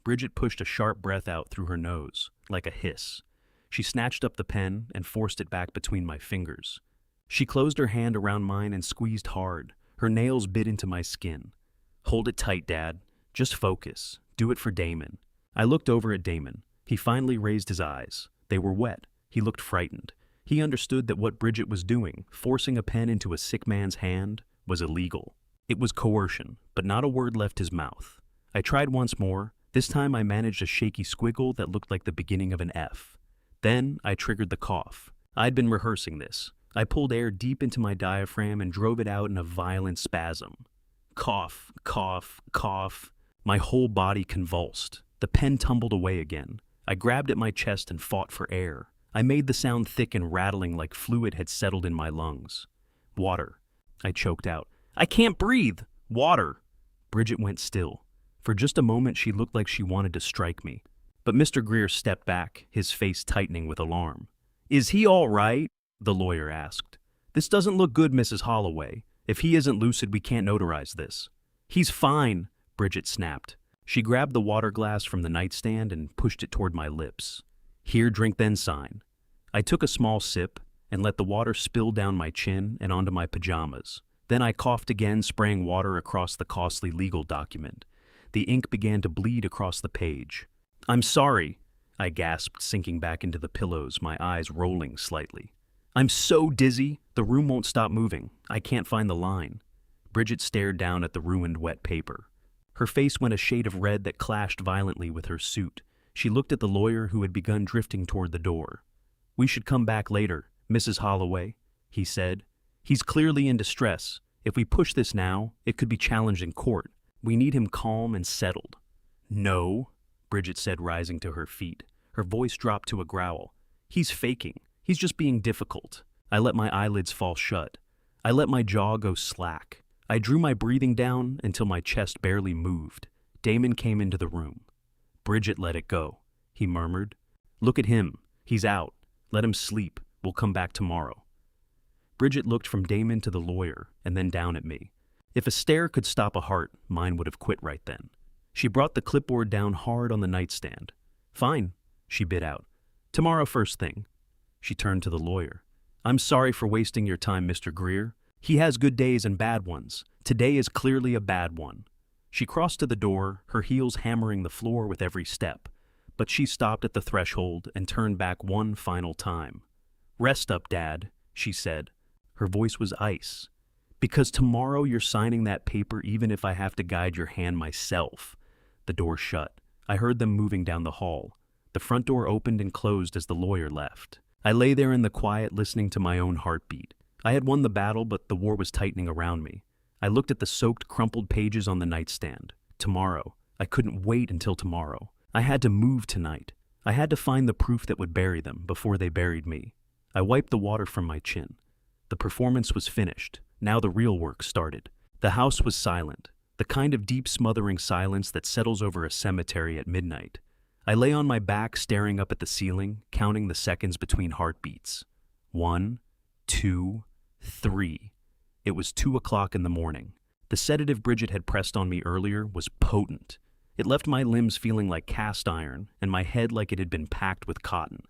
Bridget pushed a sharp breath out through her nose, like a hiss. She snatched up the pen and forced it back between my fingers. She closed her hand around mine and squeezed hard. Her nails bit into my skin. "Hold it tight, Dad. Just focus. Do it for Damon." I looked over at Damon. He finally raised his eyes. They were wet. He looked frightened. He understood that what Bridget was doing, forcing a pen into a sick man's hand, was illegal. It was coercion, but not a word left his mouth. I tried once more. This time I managed a shaky squiggle that looked like the beginning of an F. Then I triggered the cough. I'd been rehearsing this. I pulled air deep into my diaphragm and drove it out in a violent spasm. Cough, cough, cough. My whole body convulsed. The pen tumbled away again. I grabbed at my chest and fought for air. I made the sound thick and rattling like fluid had settled in my lungs. "Water," I choked out. "I can't breathe! Water!" Bridget went still. For just a moment she looked like she wanted to strike me. But Mr. Greer stepped back, his face tightening with alarm. "Is he all right?" the lawyer asked. "This doesn't look good, Mrs. Holloway. If he isn't lucid, we can't notarize this." "He's fine," Bridget snapped. She grabbed the water glass from the nightstand and pushed it toward my lips. "Here, drink, then sign." I took a small sip and let the water spill down my chin and onto my pajamas. Then I coughed again, spraying water across the costly legal document. The ink began to bleed across the page. "I'm sorry," I gasped, sinking back into the pillows, my eyes rolling slightly. "I'm so dizzy, the room won't stop moving. I can't find the line." Bridget stared down at the ruined wet paper. Her face went a shade of red that clashed violently with her suit. She looked at the lawyer who had begun drifting toward the door. "We should come back later, Mrs. Holloway," he said. "He's clearly in distress. If we push this now, it could be challenged in court. We need him calm and settled." "No," Bridget said, rising to her feet. Her voice dropped to a growl. "He's faking. He's just being difficult." I let my eyelids fall shut. I let my jaw go slack. I drew my breathing down until my chest barely moved. Damon came into the room. "Bridget let it go," he murmured. "Look at him. He's out. Let him sleep. We'll come back tomorrow." Bridget looked from Damon to the lawyer and then down at me. If a stare could stop a heart, mine would have quit right then. She brought the clipboard down hard on the nightstand. "Fine," she bit out. "Tomorrow first thing." She turned to the lawyer. "I'm sorry for wasting your time, Mr. Greer. He has good days and bad ones. Today is clearly a bad one." She crossed to the door, her heels hammering the floor with every step. But she stopped at the threshold and turned back one final time. "Rest up, Dad," she said. Her voice was ice. "Because tomorrow you're signing that paper even if I have to guide your hand myself." The door shut. I heard them moving down the hall. The front door opened and closed as the lawyer left. I lay there in the quiet listening to my own heartbeat. I had won the battle, but the war was tightening around me. I looked at the soaked, crumpled pages on the nightstand. Tomorrow. I couldn't wait until tomorrow. I had to move tonight. I had to find the proof that would bury them before they buried me. I wiped the water from my chin. The performance was finished. Now the real work started. The house was silent, the kind of deep smothering silence that settles over a cemetery at midnight. I lay on my back staring up at the ceiling, counting the seconds between heartbeats. 1, 2, 3. It was 2 o'clock in the morning. The sedative Bridget had pressed on me earlier was potent. It left my limbs feeling like cast iron and my head like it had been packed with cotton.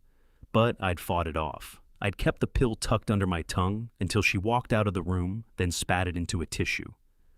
But I'd fought it off. I'd kept the pill tucked under my tongue until she walked out of the room, then spat it into a tissue.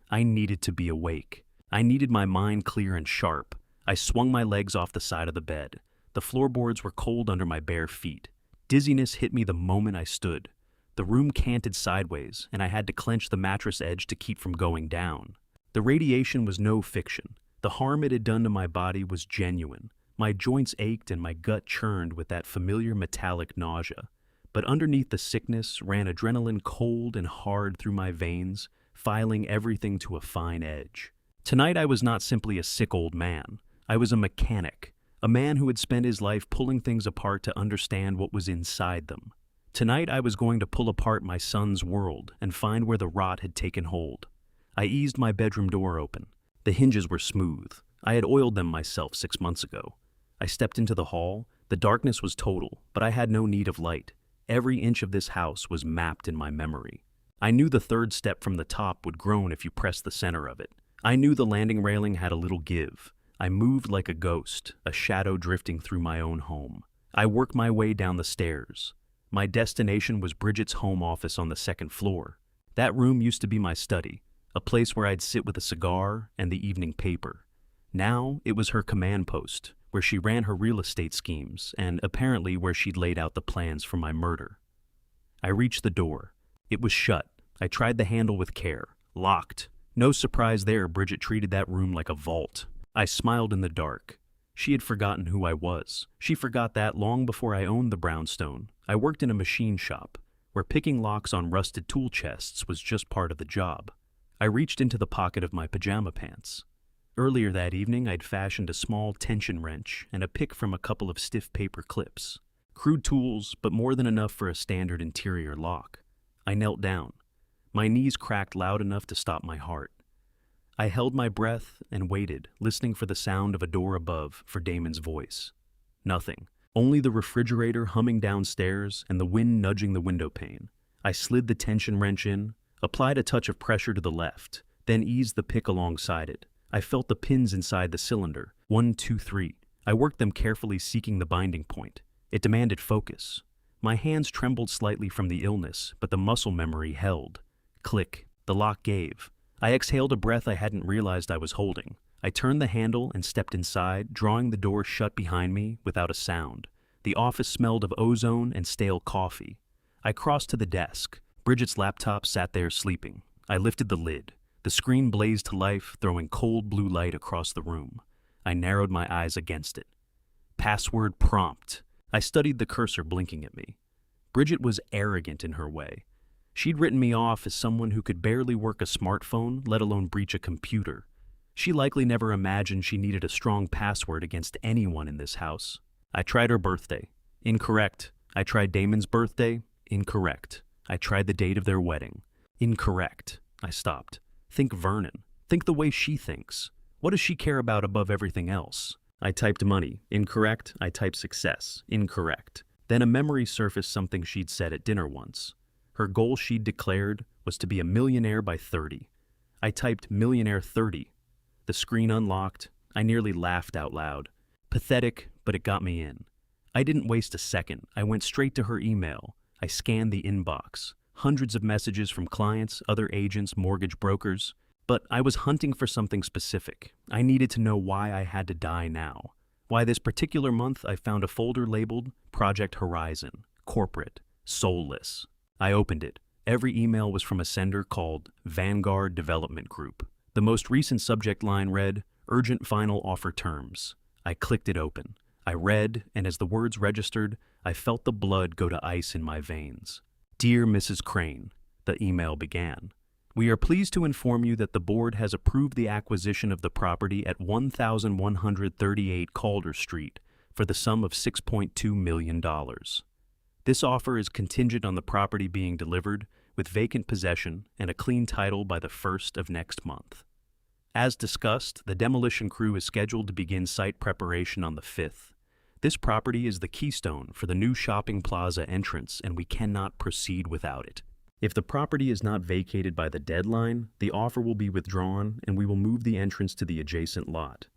I needed to be awake. I needed my mind clear and sharp. I swung my legs off the side of the bed. The floorboards were cold under my bare feet. Dizziness hit me the moment I stood. The room canted sideways, and I had to clench the mattress edge to keep from going down. The radiation was no fiction. The harm it had done to my body was genuine. My joints ached and my gut churned with that familiar metallic nausea. But underneath the sickness ran adrenaline cold and hard through my veins, filing everything to a fine edge. Tonight I was not simply a sick old man. I was a mechanic, a man who had spent his life pulling things apart to understand what was inside them. Tonight I was going to pull apart my son's world and find where the rot had taken hold. I eased my bedroom door open. The hinges were smooth. I had oiled them myself 6 months ago. I stepped into the hall. The darkness was total, but I had no need of light. Every inch of this house was mapped in my memory. I knew the third step from the top would groan if you pressed the center of it. I knew the landing railing had a little give. I moved like a ghost, a shadow drifting through my own home. I worked my way down the stairs. My destination was Bridget's home office on the second floor. That room used to be my study, a place where I'd sit with a cigar and the evening paper. Now it was her command post, where she ran her real estate schemes, and apparently where she'd laid out the plans for my murder. I reached the door. It was shut. I tried the handle with care. Locked. No surprise there, Bridget treated that room like a vault. I smiled in the dark. She had forgotten who I was. She forgot that long before I owned the brownstone. I worked in a machine shop, where picking locks on rusted tool chests was just part of the job. I reached into the pocket of my pajama pants. Earlier that evening, I'd fashioned a small tension wrench and a pick from a couple of stiff paper clips. Crude tools, but more than enough for a standard interior lock. I knelt down. My knees cracked loud enough to stop my heart. I held my breath and waited, listening for the sound of a door above for Damon's voice. Nothing. Only the refrigerator humming downstairs and the wind nudging the window pane. I slid the tension wrench in, applied a touch of pressure to the left, then eased the pick alongside it. I felt the pins inside the cylinder. 1, 2, 3. I worked them carefully, seeking the binding point. It demanded focus. My hands trembled slightly from the illness, but the muscle memory held. Click. The lock gave. I exhaled a breath I hadn't realized I was holding. I turned the handle and stepped inside, drawing the door shut behind me without a sound. The office smelled of ozone and stale coffee. I crossed to the desk. Bridget's laptop sat there sleeping. I lifted the lid. The screen blazed to life, throwing cold blue light across the room. I narrowed my eyes against it. Password prompt. I studied the cursor blinking at me. Bridget was arrogant in her way. She'd written me off as someone who could barely work a smartphone, let alone breach a computer. She likely never imagined she needed a strong password against anyone in this house. I tried her birthday. Incorrect. I tried Damon's birthday. Incorrect. I tried the date of their wedding. Incorrect. I stopped. Think Vernon. Think the way she thinks. What does she care about above everything else? I typed money. Incorrect. I typed success. Incorrect. Then a memory surfaced something she'd said at dinner once. Her goal she'd declared was to be a millionaire by 30. I typed millionaire 30. The screen unlocked. I nearly laughed out loud. Pathetic, but it got me in. I didn't waste a second. I went straight to her email. I scanned the inbox. Hundreds of messages from clients, other agents, mortgage brokers. But I was hunting for something specific. I needed to know why I had to die now. Why this particular month I found a folder labeled Project Horizon, Corporate, Soulless. I opened it. Every email was from a sender called Vanguard Development Group. The most recent subject line read, Urgent Final Offer Terms. I clicked it open. I read, and as the words registered, I felt the blood go to ice in my veins. Dear Mrs. Crane, the email began. We are pleased to inform you that the board has approved the acquisition of the property at 1138 Calder Street for the sum of $6.2 million. This offer is contingent on the property being delivered with vacant possession and a clean title by the 1st of next month. As discussed, the demolition crew is scheduled to begin site preparation on the 5th. This property is the keystone for the new shopping plaza entrance, and we cannot proceed without it. If the property is not vacated by the deadline, the offer will be withdrawn and we will move the entrance to the adjacent lot.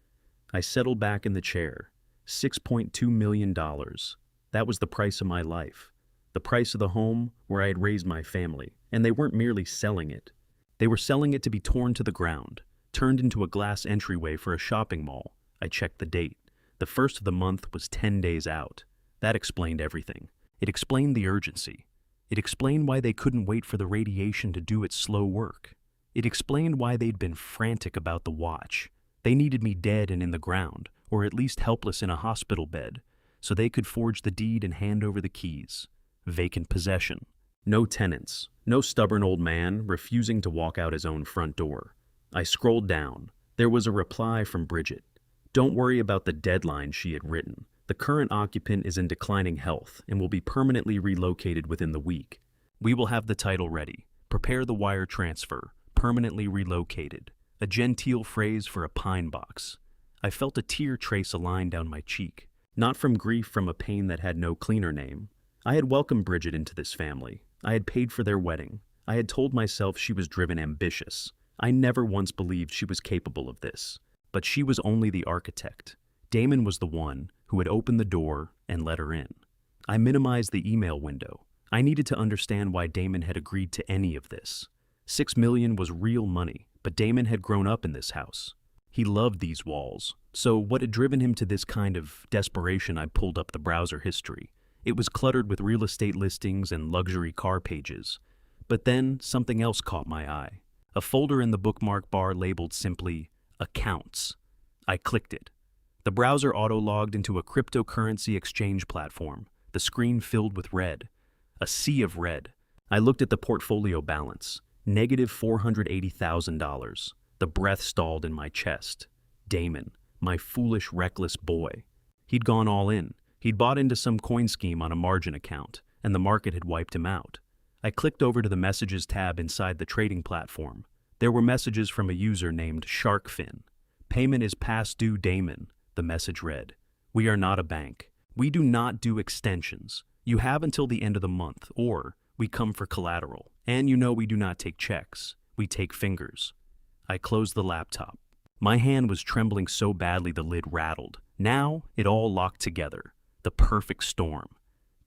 I settled back in the chair. $6.2 million. That was the price of my life. The price of the home where I had raised my family. And they weren't merely selling it. They were selling it to be torn to the ground, turned into a glass entryway for a shopping mall. I checked the date. The 1st of the month was 10 days out. That explained everything. It explained the urgency. It explained why they couldn't wait for the radiation to do its slow work. It explained why they'd been frantic about the watch. They needed me dead and in the ground, or at least helpless in a hospital bed, so they could forge the deed and hand over the keys. Vacant possession. No tenants. No stubborn old man refusing to walk out his own front door. I scrolled down. There was a reply from Bridget. Don't worry about the deadline she had written. The current occupant is in declining health and will be permanently relocated within the week. We will have the title ready. Prepare the wire transfer. Permanently relocated. A genteel phrase for a pine box. I felt a tear trace a line down my cheek. Not from grief from a pain that had no cleaner name. I had welcomed Bridget into this family. I had paid for their wedding. I had told myself she was driven ambitious. I never once believed she was capable of this. But she was only the architect. Damon was the one who had opened the door and let her in. I minimized the email window. I needed to understand why Damon had agreed to any of this. $6 million was real money, but Damon had grown up in this house. He loved these walls. So what had driven him to this kind of desperation? I pulled up the browser history. It was cluttered with real estate listings and luxury car pages. But then something else caught my eye. A folder in the bookmark bar labeled simply, Accounts. I clicked it. The browser auto-logged into a cryptocurrency exchange platform, the screen filled with red. A sea of red. I looked at the portfolio balance. Negative $480,000. The breath stalled in my chest. Damon, my foolish, reckless boy. He'd gone all in. He'd bought into some coin scheme on a margin account, and the market had wiped him out. I clicked over to the Messages tab inside the trading platform. There were messages from a user named Sharkfin. Payment is past due, Damon, the message read. We are not a bank. We do not do extensions. You have until the end of the month, or we come for collateral. And you know we do not take checks. We take fingers. I closed the laptop. My hand was trembling so badly the lid rattled. Now it all locked together. The perfect storm.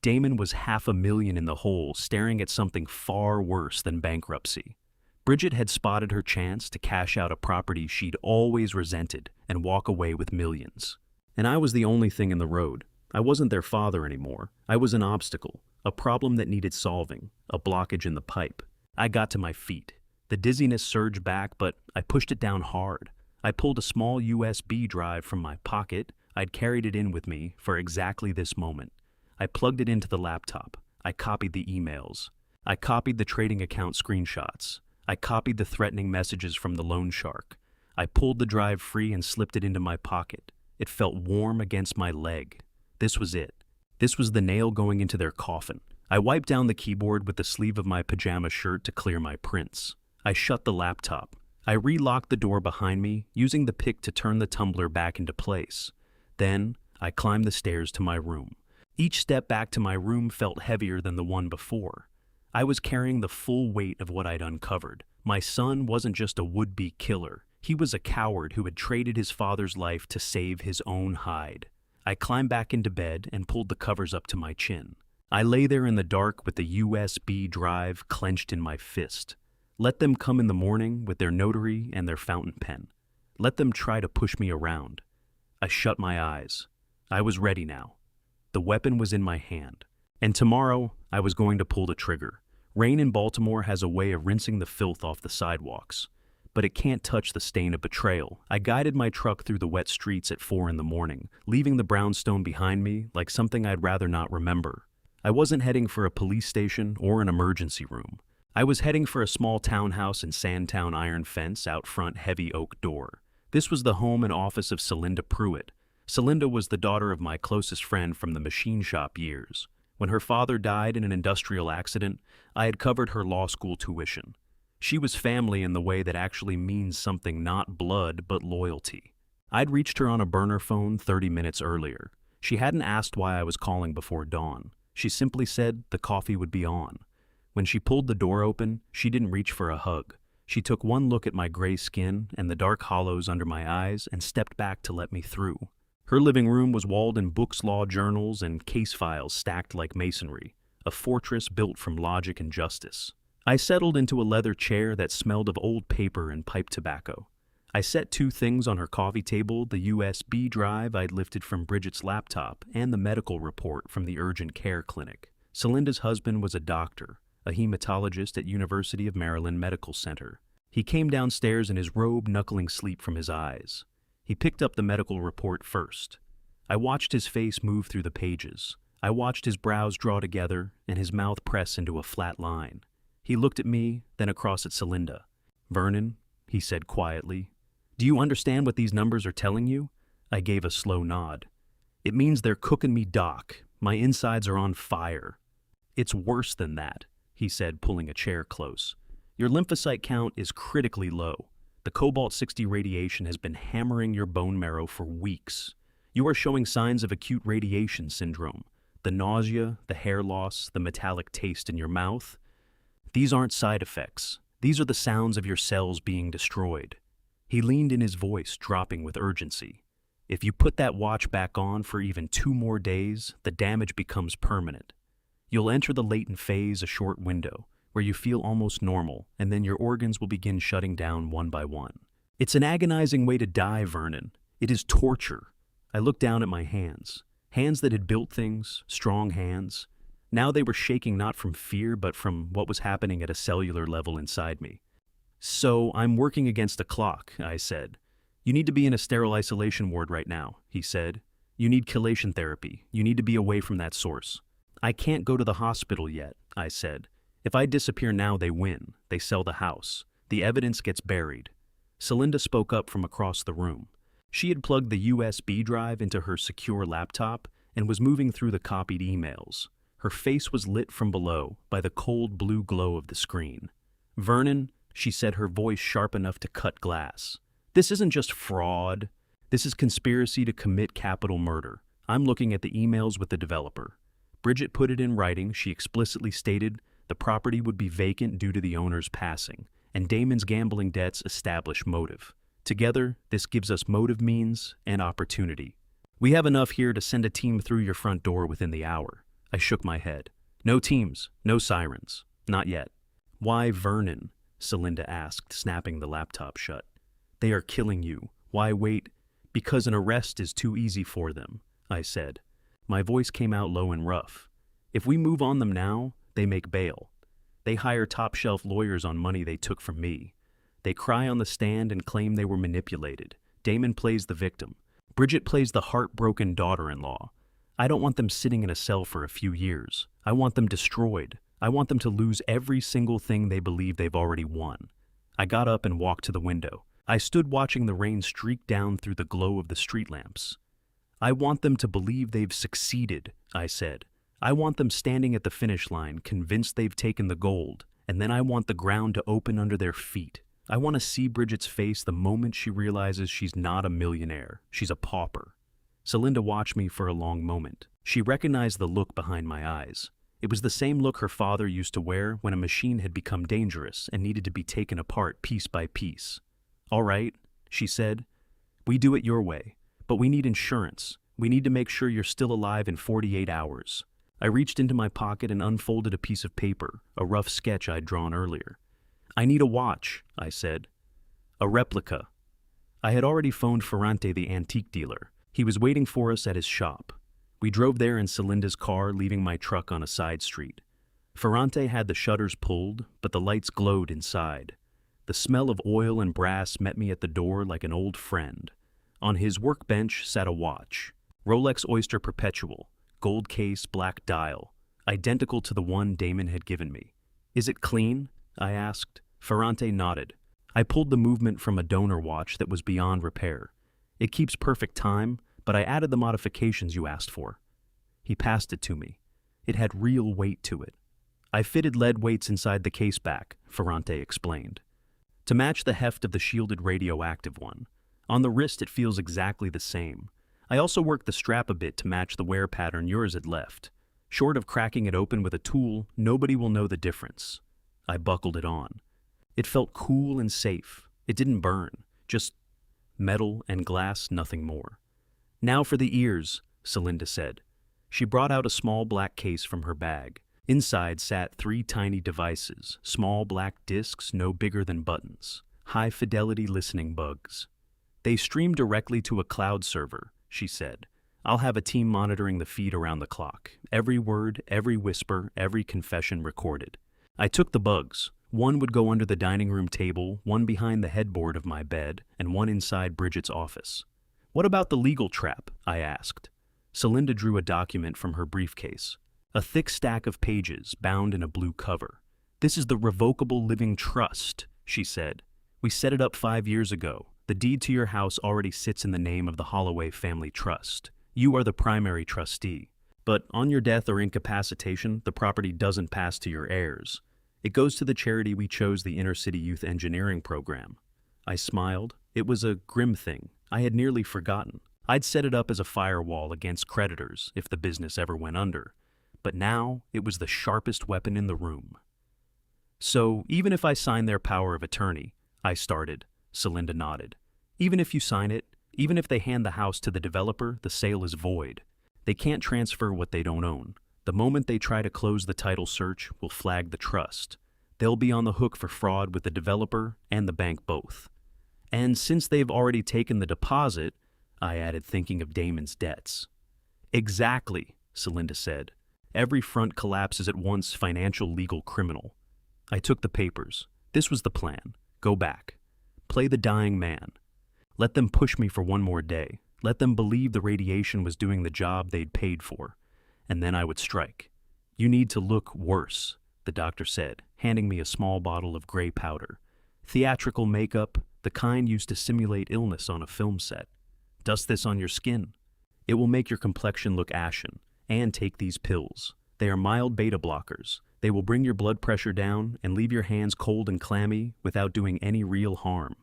Damon was $500,000 in the hole, staring at something far worse than bankruptcy. Bridget had spotted her chance to cash out a property she'd always resented and walk away with millions. And I was the only thing in the road. I wasn't their father anymore. I was an obstacle, a problem that needed solving, a blockage in the pipe. I got to my feet. The dizziness surged back, but I pushed it down hard. I pulled a small USB drive from my pocket. I'd carried it in with me for exactly this moment. I plugged it into the laptop. I copied the emails. I copied the trading account screenshots. I copied the threatening messages from the loan shark. I pulled the drive free and slipped it into my pocket. It felt warm against my leg. This was it. This was the nail going into their coffin. I wiped down the keyboard with the sleeve of my pajama shirt to clear my prints. I shut the laptop. I relocked the door behind me, using the pick to turn the tumbler back into place. Then, I climbed the stairs to my room. Each step back to my room felt heavier than the one before. I was carrying the full weight of what I'd uncovered. My son wasn't just a would-be killer. He was a coward who had traded his father's life to save his own hide. I climbed back into bed and pulled the covers up to my chin. I lay there in the dark with the USB drive clenched in my fist. Let them come in the morning with their notary and their fountain pen. Let them try to push me around. I shut my eyes. I was ready now. The weapon was in my hand. And tomorrow, I was going to pull the trigger. Rain in Baltimore has a way of rinsing the filth off the sidewalks, but it can't touch the stain of betrayal. I guided my truck through the wet streets at 4 a.m, leaving the brownstone behind me like something I'd rather not remember. I wasn't heading for a police station or an emergency room. I was heading for a small townhouse in Sandtown, iron fence, out front, heavy oak door. This was the home and office of Celinda Pruitt. Celinda was the daughter of my closest friend from the machine shop years. When her father died in an industrial accident, I had covered her law school tuition. She was family in the way that actually means something not blood but loyalty. I'd reached her on a burner phone 30 minutes earlier. She hadn't asked why I was calling before dawn. She simply said the coffee would be on. When she pulled the door open, she didn't reach for a hug. She took one look at my gray skin and the dark hollows under my eyes and stepped back to let me through. Her living room was walled in books, law journals, and case files stacked like masonry, a fortress built from logic and justice. I settled into a leather chair that smelled of old paper and pipe tobacco. I set 2 things on her coffee table, the USB drive I'd lifted from Bridget's laptop and the medical report from the urgent care clinic. Celinda's husband was a doctor, a hematologist at University of Maryland Medical Center. He came downstairs in his robe, knuckling sleep from his eyes. He picked up the medical report first. I watched his face move through the pages. I watched his brows draw together and his mouth press into a flat line. He looked at me, then across at Celinda. "Vernon," he said quietly, "do you understand what these numbers are telling you?" I gave a slow nod. "It means they're cooking me, Doc. My insides are on fire." "It's worse than that," he said, pulling a chair close. "Your lymphocyte count is critically low. The cobalt-60 radiation has been hammering your bone marrow for weeks. You are showing signs of acute radiation syndrome. The nausea, the hair loss, the metallic taste in your mouth. These aren't side effects. These are the sounds of your cells being destroyed." He leaned in, his voice dropping with urgency. "If you put that watch back on for even 2 more days, the damage becomes permanent. You'll enter the latent phase, a short window, where you feel almost normal, and then your organs will begin shutting down one by one. It's an agonizing way to die, Vernon. It is torture." I looked down at my hands. Hands that had built things, strong hands. Now they were shaking not from fear, but from what was happening at a cellular level inside me. "So I'm working against the clock," I said. "You need to be in a sterile isolation ward right now," he said. "You need chelation therapy. You need to be away from that source." "I can't go to the hospital yet," I said. "If I disappear now, they win. They sell the house. The evidence gets buried." Celinda spoke up from across the room. She had plugged the USB drive into her secure laptop and was moving through the copied emails. Her face was lit from below by the cold blue glow of the screen. "Vernon," she said, her voice sharp enough to cut glass, "this isn't just fraud. This is conspiracy to commit capital murder. I'm looking at the emails with the developer. Bridget put it in writing. She explicitly stated the property would be vacant due to the owner's passing, and Damon's gambling debts establish motive. Together, this gives us motive, means, and opportunity. We have enough here to send a team through your front door within the hour." I shook my head. "No teams, no sirens. Not yet." "Why Vernon?" Celinda asked, snapping the laptop shut. "They are killing you. Why wait?" "Because an arrest is too easy for them," I said. My voice came out low and rough. "If we move on them now, they make bail. They hire top-shelf lawyers on money they took from me. They cry on the stand and claim they were manipulated. Damon plays the victim. Bridget plays the heartbroken daughter-in-law. I don't want them sitting in a cell for a few years. I want them destroyed. I want them to lose every single thing they believe they've already won. I got up and walked to the window. I stood watching the rain streak down through the glow of the street lamps. I want them to believe they've succeeded, I said. I want them standing at the finish line, convinced they've taken the gold, and then I want the ground to open under their feet. I want to see Bridget's face the moment she realizes she's not a millionaire. She's a pauper. Celinda watched me for a long moment. She recognized the look behind my eyes. It was the same look her father used to wear when a machine had become dangerous and needed to be taken apart piece by piece. "All right," she said. "We do it your way, but we need insurance. We need to make sure you're still alive in 48 hours. I reached into my pocket and unfolded a piece of paper, a rough sketch I'd drawn earlier. "I need a watch," I said. "A replica." I had already phoned Ferrante, the antique dealer. He was waiting for us at his shop. We drove there in Celinda's car, leaving my truck on a side street. Ferrante had the shutters pulled, but the lights glowed inside. The smell of oil and brass met me at the door like an old friend. On his workbench sat a watch. Rolex Oyster Perpetual, gold case, black dial, identical to the one Damon had given me. "Is it clean?" I asked. Ferrante nodded. I pulled the movement from a donor watch that was beyond repair. "It keeps perfect time, but I added the modifications you asked for." He passed it to me. It had real weight to it. "I fitted lead weights inside the case back," Ferrante explained, "to match the heft of the shielded radioactive one. On the wrist it feels exactly the same. I also worked the strap a bit to match the wear pattern yours had left. Short of cracking it open with a tool, nobody will know the difference." I buckled it on. It felt cool and safe. It didn't burn, just metal and glass, nothing more. "Now for the ears," Celinda said. She brought out a small black case from her bag. Inside sat 3 tiny devices, small black discs no bigger than buttons, high-fidelity listening bugs. "They stream directly to a cloud server," she said. "I'll have a team monitoring the feed around the clock. Every word, every whisper, every confession recorded." I took the bugs. One would go under the dining room table, one behind the headboard of my bed, and one inside Bridget's office. "What about the legal trap?" I asked. Celinda drew a document from her briefcase. A thick stack of pages, bound in a blue cover. "This is the Revocable Living Trust," she said. "We set it up 5 years ago. The deed to your house already sits in the name of the Holloway Family Trust. You are the primary trustee. But on your death or incapacitation, the property doesn't pass to your heirs. It goes to the charity we chose, the Inner City Youth Engineering Program." I smiled. It was a grim thing. I had nearly forgotten. I'd set it up as a firewall against creditors if the business ever went under. But now it was the sharpest weapon in the room. "So, even if I sign their power of attorney," I started. Celinda nodded. "Even if you sign it, even if they hand the house to the developer, the sale is void. They can't transfer what they don't own. The moment they try to close the title search, we'll flag the trust. They'll be on the hook for fraud with the developer and the bank both. And since they've already taken the deposit," I added, thinking of Damon's debts. "Exactly," Celinda said. "Every front collapses at once, financial, legal, criminal." I took the papers. This was the plan. Go back. Play the dying man. Let them push me for one more day. Let them believe the radiation was doing the job they'd paid for. And then I would strike. "You need to look worse," the doctor said, handing me a small bottle of gray powder. "Theatrical makeup, the kind used to simulate illness on a film set. Dust this on your skin. It will make your complexion look ashen. And take these pills. They are mild beta blockers. They will bring your blood pressure down and leave your hands cold and clammy without doing any real harm.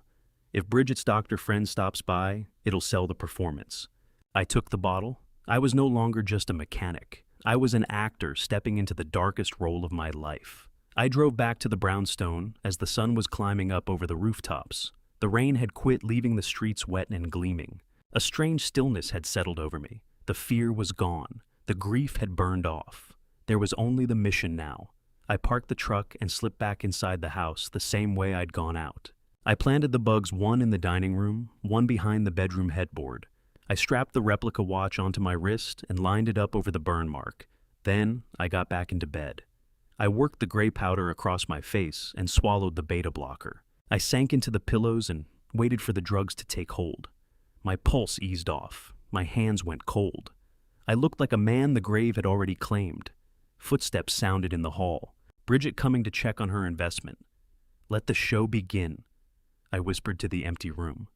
If Bridget's doctor friend stops by, it'll sell the performance." I took the bottle. I was no longer just a mechanic. I was an actor stepping into the darkest role of my life. I drove back to the brownstone as the sun was climbing up over the rooftops. The rain had quit, leaving the streets wet and gleaming. A strange stillness had settled over me. The fear was gone. The grief had burned off. There was only the mission now. I parked the truck and slipped back inside the house the same way I'd gone out. I planted the bugs, one in the dining room, one behind the bedroom headboard. I strapped the replica watch onto my wrist and lined it up over the burn mark. Then I got back into bed. I worked the gray powder across my face and swallowed the beta blocker. I sank into the pillows and waited for the drugs to take hold. My pulse eased off. My hands went cold. I looked like a man the grave had already claimed. Footsteps sounded in the hall. Bridget coming to check on her investment. "Let the show begin," I whispered to the empty room.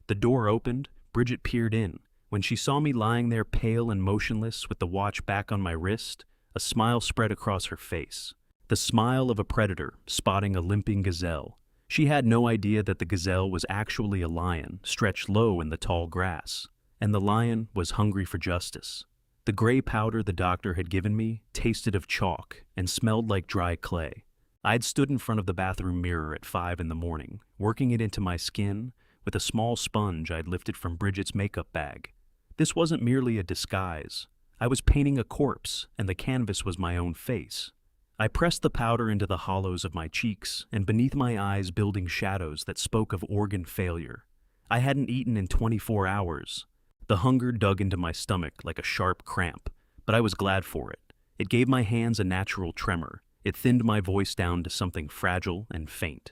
The door opened. Bridget peered in. When she saw me lying there pale and motionless with the watch back on my wrist, a smile spread across her face. The smile of a predator spotting a limping gazelle. She had no idea that the gazelle was actually a lion stretched low in the tall grass, and the lion was hungry for justice. The gray powder the doctor had given me tasted of chalk and smelled like dry clay. I'd stood in front of the bathroom mirror at 5 in the morning, working it into my skin with a small sponge I'd lifted from Bridget's makeup bag. This wasn't merely a disguise. I was painting a corpse, and the canvas was my own face. I pressed the powder into the hollows of my cheeks, and beneath my eyes building shadows that spoke of organ failure. I hadn't eaten in 24 hours. The hunger dug into my stomach like a sharp cramp, but I was glad for it. It gave my hands a natural tremor. It thinned my voice down to something fragile and faint.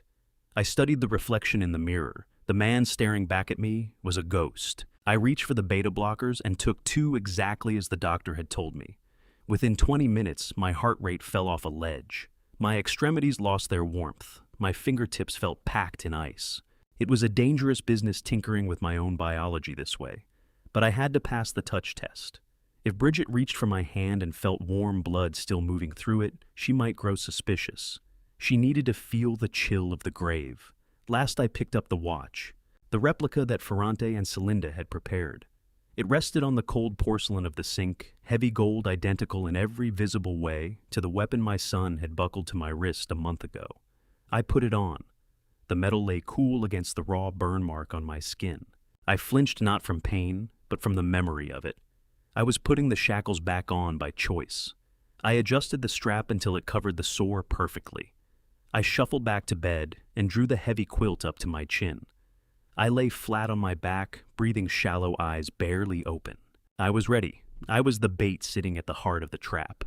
I studied the reflection in the mirror. The man staring back at me was a ghost. I reached for the beta blockers and took 2 exactly as the doctor had told me. Within 20 minutes, my heart rate fell off a ledge. My extremities lost their warmth. My fingertips felt packed in ice. It was a dangerous business tinkering with my own biology this way. But I had to pass the touch test. If Bridget reached for my hand and felt warm blood still moving through it, she might grow suspicious. She needed to feel the chill of the grave. Last I picked up the watch, the replica that Ferrante and Celinda had prepared. It rested on the cold porcelain of the sink, heavy gold identical in every visible way to the weapon my son had buckled to my wrist a month ago. I put it on. The metal lay cool against the raw burn mark on my skin. I flinched not from pain, but from the memory of it. I was putting the shackles back on by choice. I adjusted the strap until it covered the sore perfectly. I shuffled back to bed and drew the heavy quilt up to my chin. I lay flat on my back, breathing shallow, eyes barely open. I was ready. I was the bait sitting at the heart of the trap.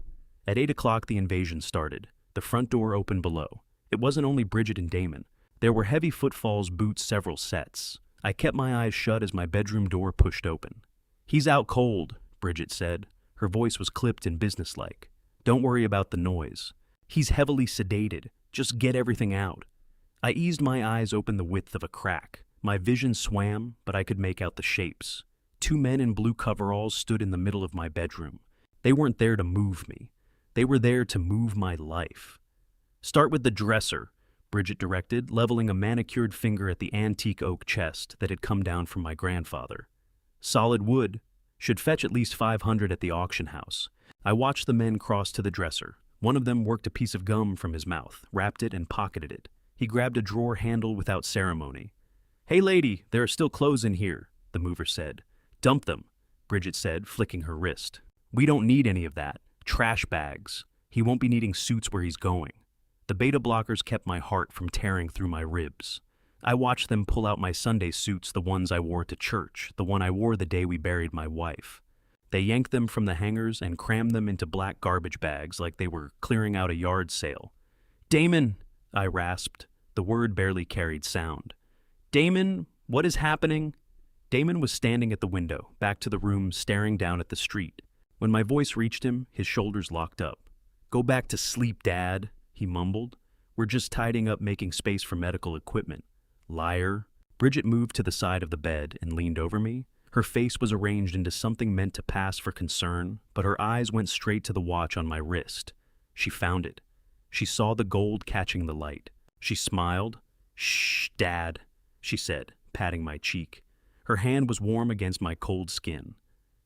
At 8 o'clock, the invasion started. The front door opened below. It wasn't only Bridget and Damon. There were heavy footfalls, boots, several sets. I kept my eyes shut as my bedroom door pushed open. "He's out cold," Bridget said. Her voice was clipped and businesslike. "Don't worry about the noise. He's heavily sedated. Just get everything out." I eased my eyes open the width of a crack. My vision swam, but I could make out the shapes. 2 men in blue coveralls stood in the middle of my bedroom. They weren't there to move me. They were there to move my life. "Start with the dresser," Bridget directed, leveling a manicured finger at the antique oak chest that had come down from my grandfather. "Solid wood. Should fetch at least 500 at the auction house." I watched the men cross to the dresser. One of them worked a piece of gum from his mouth, wrapped it, and pocketed it. He grabbed a drawer handle without ceremony. "Hey lady, there are still clothes in here," the mover said. "Dump them," Bridget said, flicking her wrist. "We don't need any of that. Trash bags. He won't be needing suits where he's going." The beta blockers kept my heart from tearing through my ribs. I watched them pull out my Sunday suits, the ones I wore to church, the one I wore the day we buried my wife. They yanked them from the hangers and crammed them into black garbage bags like they were clearing out a yard sale. "Damon," I rasped. The word barely carried sound. "Damon, what is happening?" Damon was standing at the window, back to the room, staring down at the street. When my voice reached him, his shoulders locked up. "Go back to sleep, Dad," he mumbled. "We're just tidying up, making space for medical equipment." "Liar." Bridget moved to the side of the bed and leaned over me. Her face was arranged into something meant to pass for concern, but her eyes went straight to the watch on my wrist. She found it. She saw the gold catching the light. She smiled. "Shh, Dad," she said, patting my cheek. Her hand was warm against my cold skin.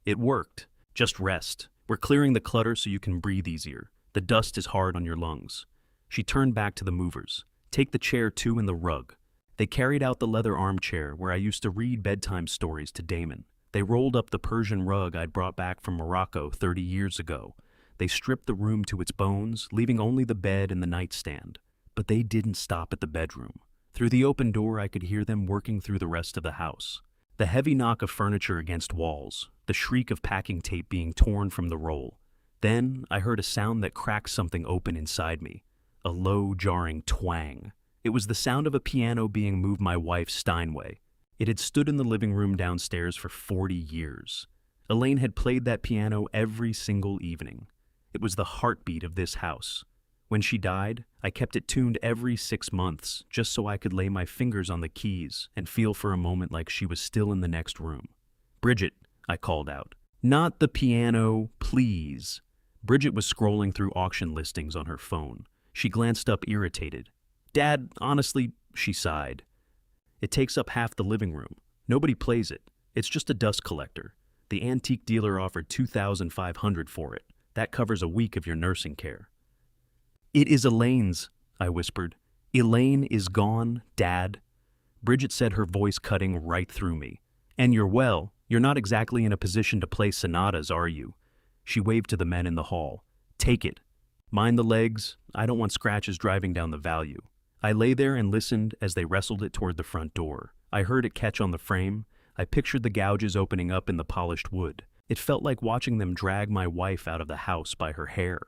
"It worked. Just rest. We're clearing the clutter so you can breathe easier. The dust is hard on your lungs." She turned back to the movers. "Take the chair too and the rug." They carried out the leather armchair where I used to read bedtime stories to Damon. They rolled up the Persian rug I'd brought back from Morocco 30 years ago. They stripped the room to its bones, leaving only the bed and the nightstand. But they didn't stop at the bedroom. Through the open door, I could hear them working through the rest of the house. The heavy knock of furniture against walls, the shriek of packing tape being torn from the roll. Then I heard a sound that cracked something open inside me, a low, jarring twang. It was the sound of a piano being moved my wife's Steinway. It had stood in the living room downstairs for 40 years. Elaine had played that piano every single evening. It was the heartbeat of this house. When she died, I kept it tuned every 6 months just so I could lay my fingers on the keys and feel for a moment like she was still in the next room. "Bridget," I called out. "Not the piano, please." Bridget was scrolling through auction listings on her phone. She glanced up irritated. "Dad, honestly," she sighed. "It takes up half the living room. Nobody plays it. It's just a dust collector. The antique dealer offered $2,500 for it. That covers a week of your nursing care." "It is Elaine's," I whispered. "Elaine is gone, Dad." Bridget said, her voice cutting right through me. "And you're not exactly in a position to play sonatas, are you?" She waved to the men in the hall. "Take it. Mind the legs. I don't want scratches driving down the value." I lay there and listened as they wrestled it toward the front door. I heard it catch on the frame. I pictured the gouges opening up in the polished wood. It felt like watching them drag my wife out of the house by her hair.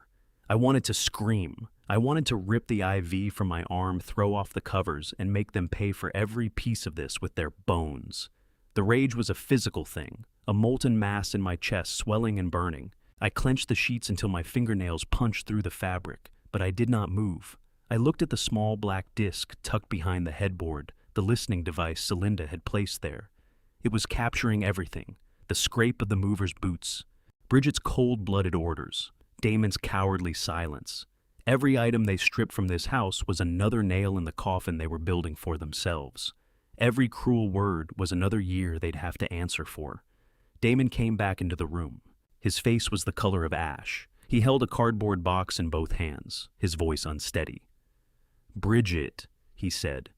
I wanted to scream. I wanted to rip the IV from my arm, throw off the covers, and make them pay for every piece of this with their bones. The rage was a physical thing, a molten mass in my chest, swelling and burning. I clenched the sheets until my fingernails punched through the fabric, but I did not move. I looked at the small black disc tucked behind the headboard, the listening device Celinda had placed there. It was capturing everything, the scrape of the mover's boots, Bridget's cold-blooded orders, Damon's cowardly silence. Every item they stripped from this house was another nail in the coffin they were building for themselves. Every cruel word was another year they'd have to answer for. Damon came back into the room. His face was the color of ash. He held a cardboard box in both hands, his voice unsteady. "Bridget," he said,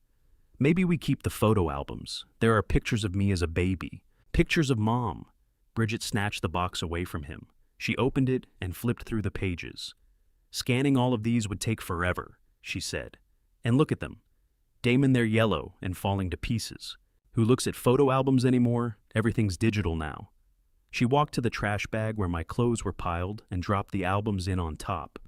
"maybe we keep the photo albums. There are pictures of me as a baby, pictures of Mom." Bridget snatched the box away from him. She opened it and flipped through the pages. "Scanning all of these would take forever," she said. "And look at them. Damon, they're yellow and falling to pieces. Who looks at photo albums anymore? Everything's digital now." She walked to the trash bag where my clothes were piled and dropped the albums in on top.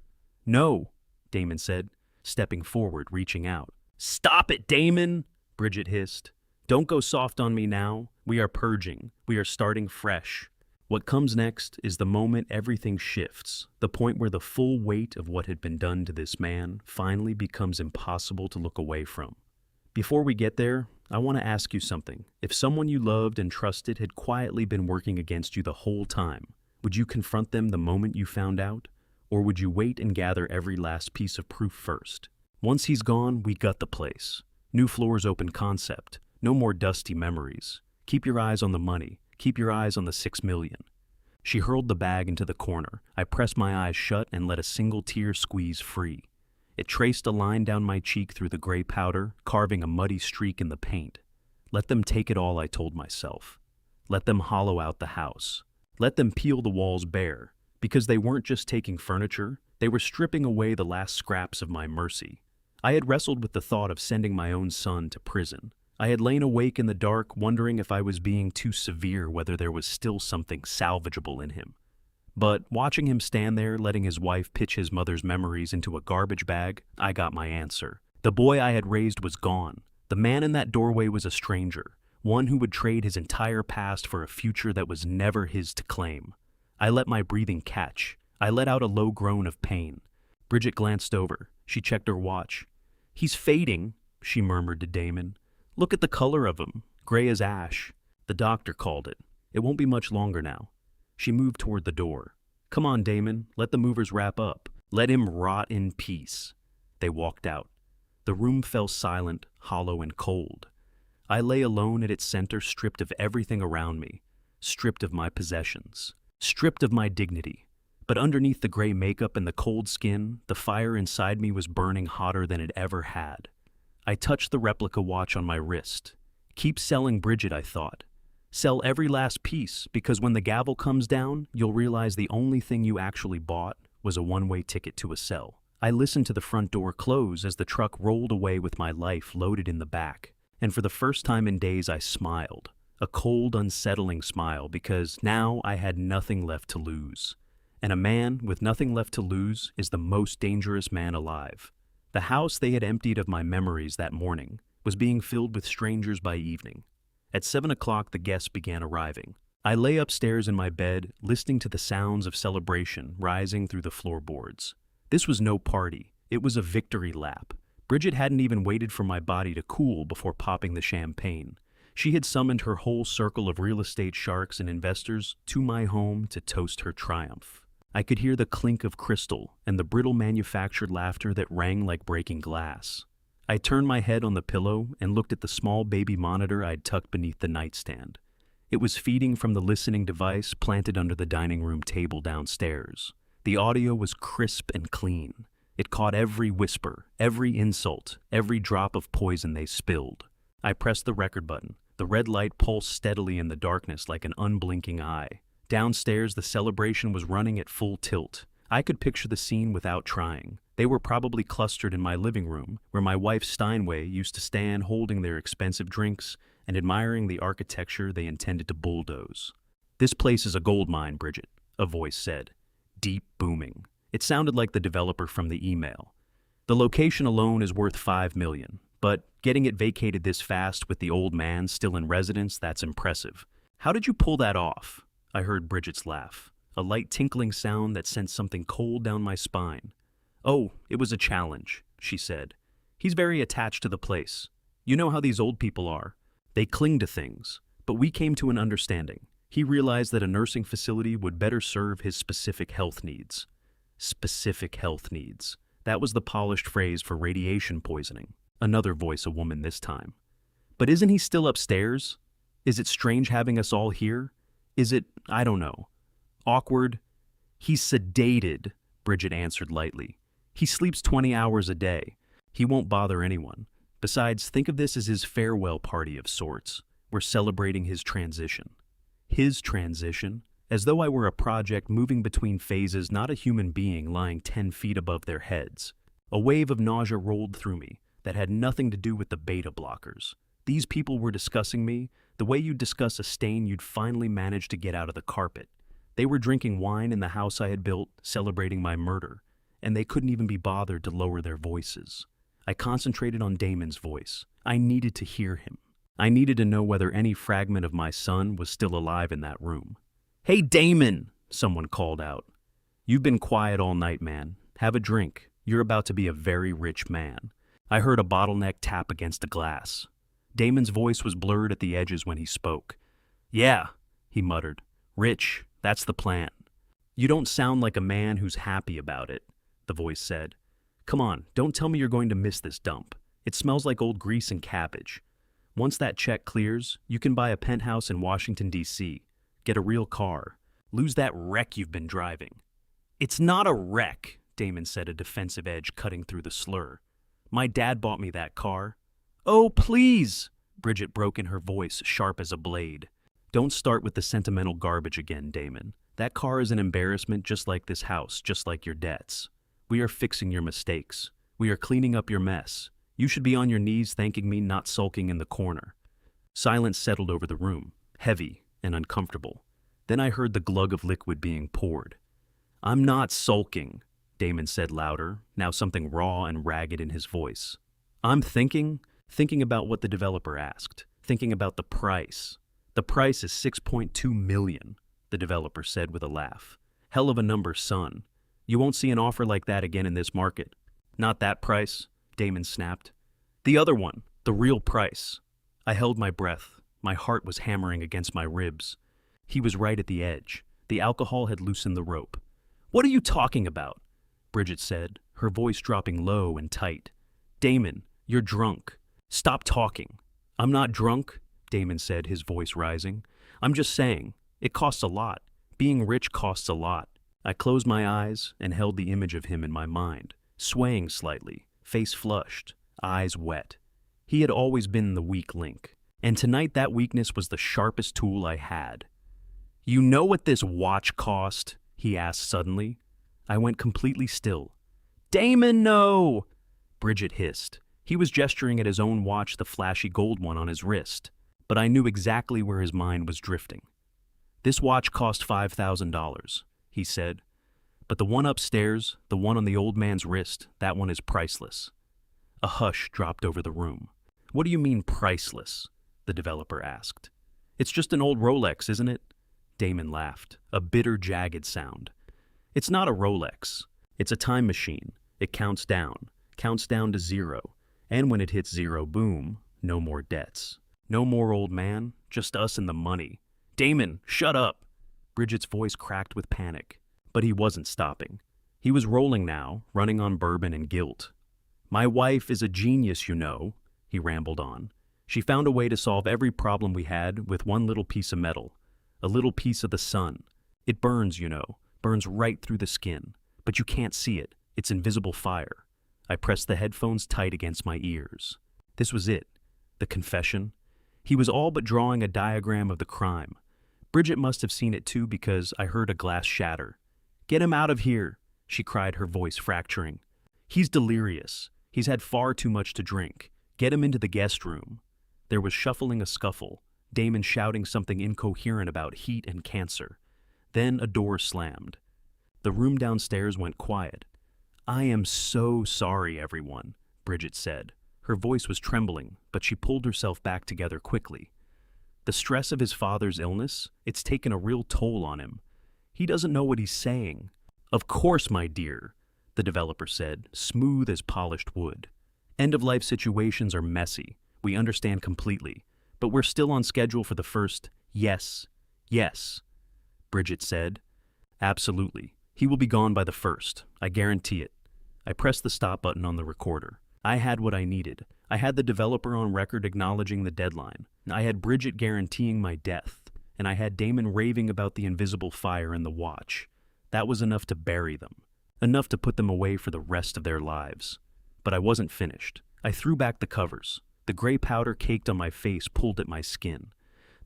"No," Damon said, stepping forward, reaching out. "Stop it, Damon!" Bridget hissed. "Don't go soft on me now. We are purging. We are starting fresh." What comes next is the moment everything shifts, the point where the full weight of what had been done to this man finally becomes impossible to look away from. Before we get there, I want to ask you something. If someone you loved and trusted had quietly been working against you the whole time, would you confront them the moment you found out? Or would you wait and gather every last piece of proof first? Once he's gone, we gut the place. New floors open concept. No more dusty memories. Keep your eyes on the money. Keep your eyes on the $6 million. She hurled the bag into the corner. I pressed my eyes shut and let a single tear squeeze free. It traced a line down my cheek through the gray powder, carving a muddy streak in the paint. Let them take it all, I told myself. Let them hollow out the house. Let them peel the walls bare. Because they weren't just taking furniture, they were stripping away the last scraps of my mercy. I had wrestled with the thought of sending my own son to prison. I had lain awake in the dark, wondering if I was being too severe, whether there was still something salvageable in him. But watching him stand there, letting his wife pitch his mother's memories into a garbage bag, I got my answer. The boy I had raised was gone. The man in that doorway was a stranger, one who would trade his entire past for a future that was never his to claim. I let my breathing catch. I let out a low groan of pain. Bridget glanced over. She checked her watch. "He's fading," she murmured to Damon. "Look at the color of him, gray as ash. The doctor called it. It won't be much longer now." She moved toward the door. "Come on, Damon, let the movers wrap up. Let him rot in peace." They walked out. The room fell silent, hollow, and cold. I lay alone at its center, stripped of everything around me, stripped of my possessions, stripped of my dignity. But underneath the gray makeup and the cold skin, the fire inside me was burning hotter than it ever had. I touched the replica watch on my wrist. Keep selling Bridget, I thought. Sell every last piece, because when the gavel comes down, you'll realize the only thing you actually bought was a one-way ticket to a cell. I listened to the front door close as the truck rolled away with my life loaded in the back, and for the first time in days I smiled. A cold, unsettling smile, because now I had nothing left to lose. And a man with nothing left to lose is the most dangerous man alive. The house they had emptied of my memories that morning was being filled with strangers by evening. At 7 o'clock, the guests began arriving. I lay upstairs in my bed, listening to the sounds of celebration rising through the floorboards. This was no party. It was a victory lap. Bridget hadn't even waited for my body to cool before popping the champagne. She had summoned her whole circle of real estate sharks and investors to my home to toast her triumph. I could hear the clink of crystal and the brittle manufactured laughter that rang like breaking glass. I turned my head on the pillow and looked at the small baby monitor I'd tucked beneath the nightstand. It was feeding from the listening device planted under the dining room table downstairs. The audio was crisp and clean. It caught every whisper, every insult, every drop of poison they spilled. I pressed the record button. The red light pulsed steadily in the darkness like an unblinking eye. Downstairs, the celebration was running at full tilt. I could picture the scene without trying. They were probably clustered in my living room, where my wife Steinway used to stand holding their expensive drinks and admiring the architecture they intended to bulldoze. "This place is a gold mine, Bridget," a voice said, deep booming. It sounded like the developer from the email. "The location alone is worth $5 million, but getting it vacated this fast with the old man still in residence, that's impressive. How did you pull that off?" I heard Bridget's laugh, a light tinkling sound that sent something cold down my spine. "Oh, it was a challenge," she said. "He's very attached to the place. You know how these old people are. They cling to things, but we came to an understanding. He realized that a nursing facility would better serve his specific health needs." Specific health needs. That was the polished phrase for radiation poisoning. Another voice, a woman this time. "But isn't he still upstairs? Is it strange having us all here? Is it, I don't know, awkward?" "He's sedated," Bridget answered lightly. "He sleeps 20 hours a day. He won't bother anyone. Besides, think of this as his farewell party of sorts. We're celebrating his transition." His transition? As though I were a project moving between phases, not a human being lying 10 feet above their heads. A wave of nausea rolled through me that had nothing to do with the beta blockers. These people were discussing me the way you'd discuss a stain you'd finally managed to get out of the carpet. They were drinking wine in the house I had built, celebrating my murder, and they couldn't even be bothered to lower their voices. I concentrated on Damon's voice. I needed to hear him. I needed to know whether any fragment of my son was still alive in that room. "Hey, Damon," someone called out. "You've been quiet all night, man. Have a drink. You're about to be a very rich man." I heard a bottleneck tap against a glass. Damon's voice was blurred at the edges when he spoke. "Yeah," he muttered. "Rich, that's the plan." "You don't sound like a man who's happy about it," the voice said. "Come on, don't tell me you're going to miss this dump. It smells like old grease and cabbage. Once that check clears, you can buy a penthouse in Washington, D.C., get a real car, lose that wreck you've been driving." "It's not a wreck," Damon said, a defensive edge cutting through the slur. "My dad bought me that car." "Oh, please!" Bridget broke in, her voice sharp as a blade. "Don't start with the sentimental garbage again, Damon. That car is an embarrassment just like this house, just like your debts. We are fixing your mistakes. We are cleaning up your mess. You should be on your knees thanking me, not sulking in the corner." Silence settled over the room, heavy and uncomfortable. Then I heard the glug of liquid being poured. "I'm not sulking," Damon said louder, now something raw and ragged in his voice. "I'm thinking about what the developer asked, thinking about the price. The price is $6.2 million, the developer said with a laugh. "Hell of a number, son. You won't see an offer like that again in this market." "Not that price," Damon snapped. "The other one, the real price." I held my breath. My heart was hammering against my ribs. He was right at the edge. The alcohol had loosened the rope. "What are you talking about?" Bridget said, her voice dropping low and tight. "Damon, you're drunk. Stop talking." "I'm not drunk," Damon said, his voice rising. "I'm just saying, it costs a lot. Being rich costs a lot." I closed my eyes and held the image of him in my mind, swaying slightly, face flushed, eyes wet. He had always been the weak link, and tonight that weakness was the sharpest tool I had. "You know what this watch cost?" he asked suddenly. I went completely still. "Damon, no!" Bridget hissed. He was gesturing at his own watch, the flashy gold one on his wrist, but I knew exactly where his mind was drifting. "This watch cost $5,000, he said. But the one upstairs, the one on the old man's wrist, that one is priceless." A hush dropped over the room. "What do you mean priceless?" the developer asked. "It's just an old Rolex, isn't it?" Damon laughed, a bitter, jagged sound. "It's not a Rolex. It's a time machine. It counts down to zero. And when it hits zero, boom, no more debts. No more, old man, just us and the money." "Damon, shut up!" Bridget's voice cracked with panic. But he wasn't stopping. He was rolling now, running on bourbon and guilt. "My wife is a genius, you know," he rambled on. "She found a way to solve every problem we had with one little piece of metal. A little piece of the sun. It burns, you know, burns right through the skin. But you can't see it. It's invisible fire." I pressed the headphones tight against my ears. This was it. The confession. He was all but drawing a diagram of the crime. Bridget must have seen it too, because I heard a glass shatter. "Get him out of here," she cried, her voice fracturing. "He's delirious. He's had far too much to drink. Get him into the guest room." There was shuffling, a scuffle, Damon shouting something incoherent about heat and cancer. Then a door slammed. The room downstairs went quiet. "I am so sorry, everyone," Bridget said. Her voice was trembling, but she pulled herself back together quickly. "The stress of his father's illness, it's taken a real toll on him. He doesn't know what he's saying." "Of course, my dear," the developer said, smooth as polished wood. "End-of-life situations are messy. We understand completely. But we're still on schedule for the first." Yes, Bridget said. "Absolutely. He will be gone by the 1st. I guarantee it." I pressed the stop button on the recorder. I had what I needed. I had the developer on record acknowledging the deadline. I had Bridget guaranteeing my death. And I had Damon raving about the invisible fire in the watch. That was enough to bury them. Enough to put them away for the rest of their lives. But I wasn't finished. I threw back the covers. The gray powder caked on my face pulled at my skin.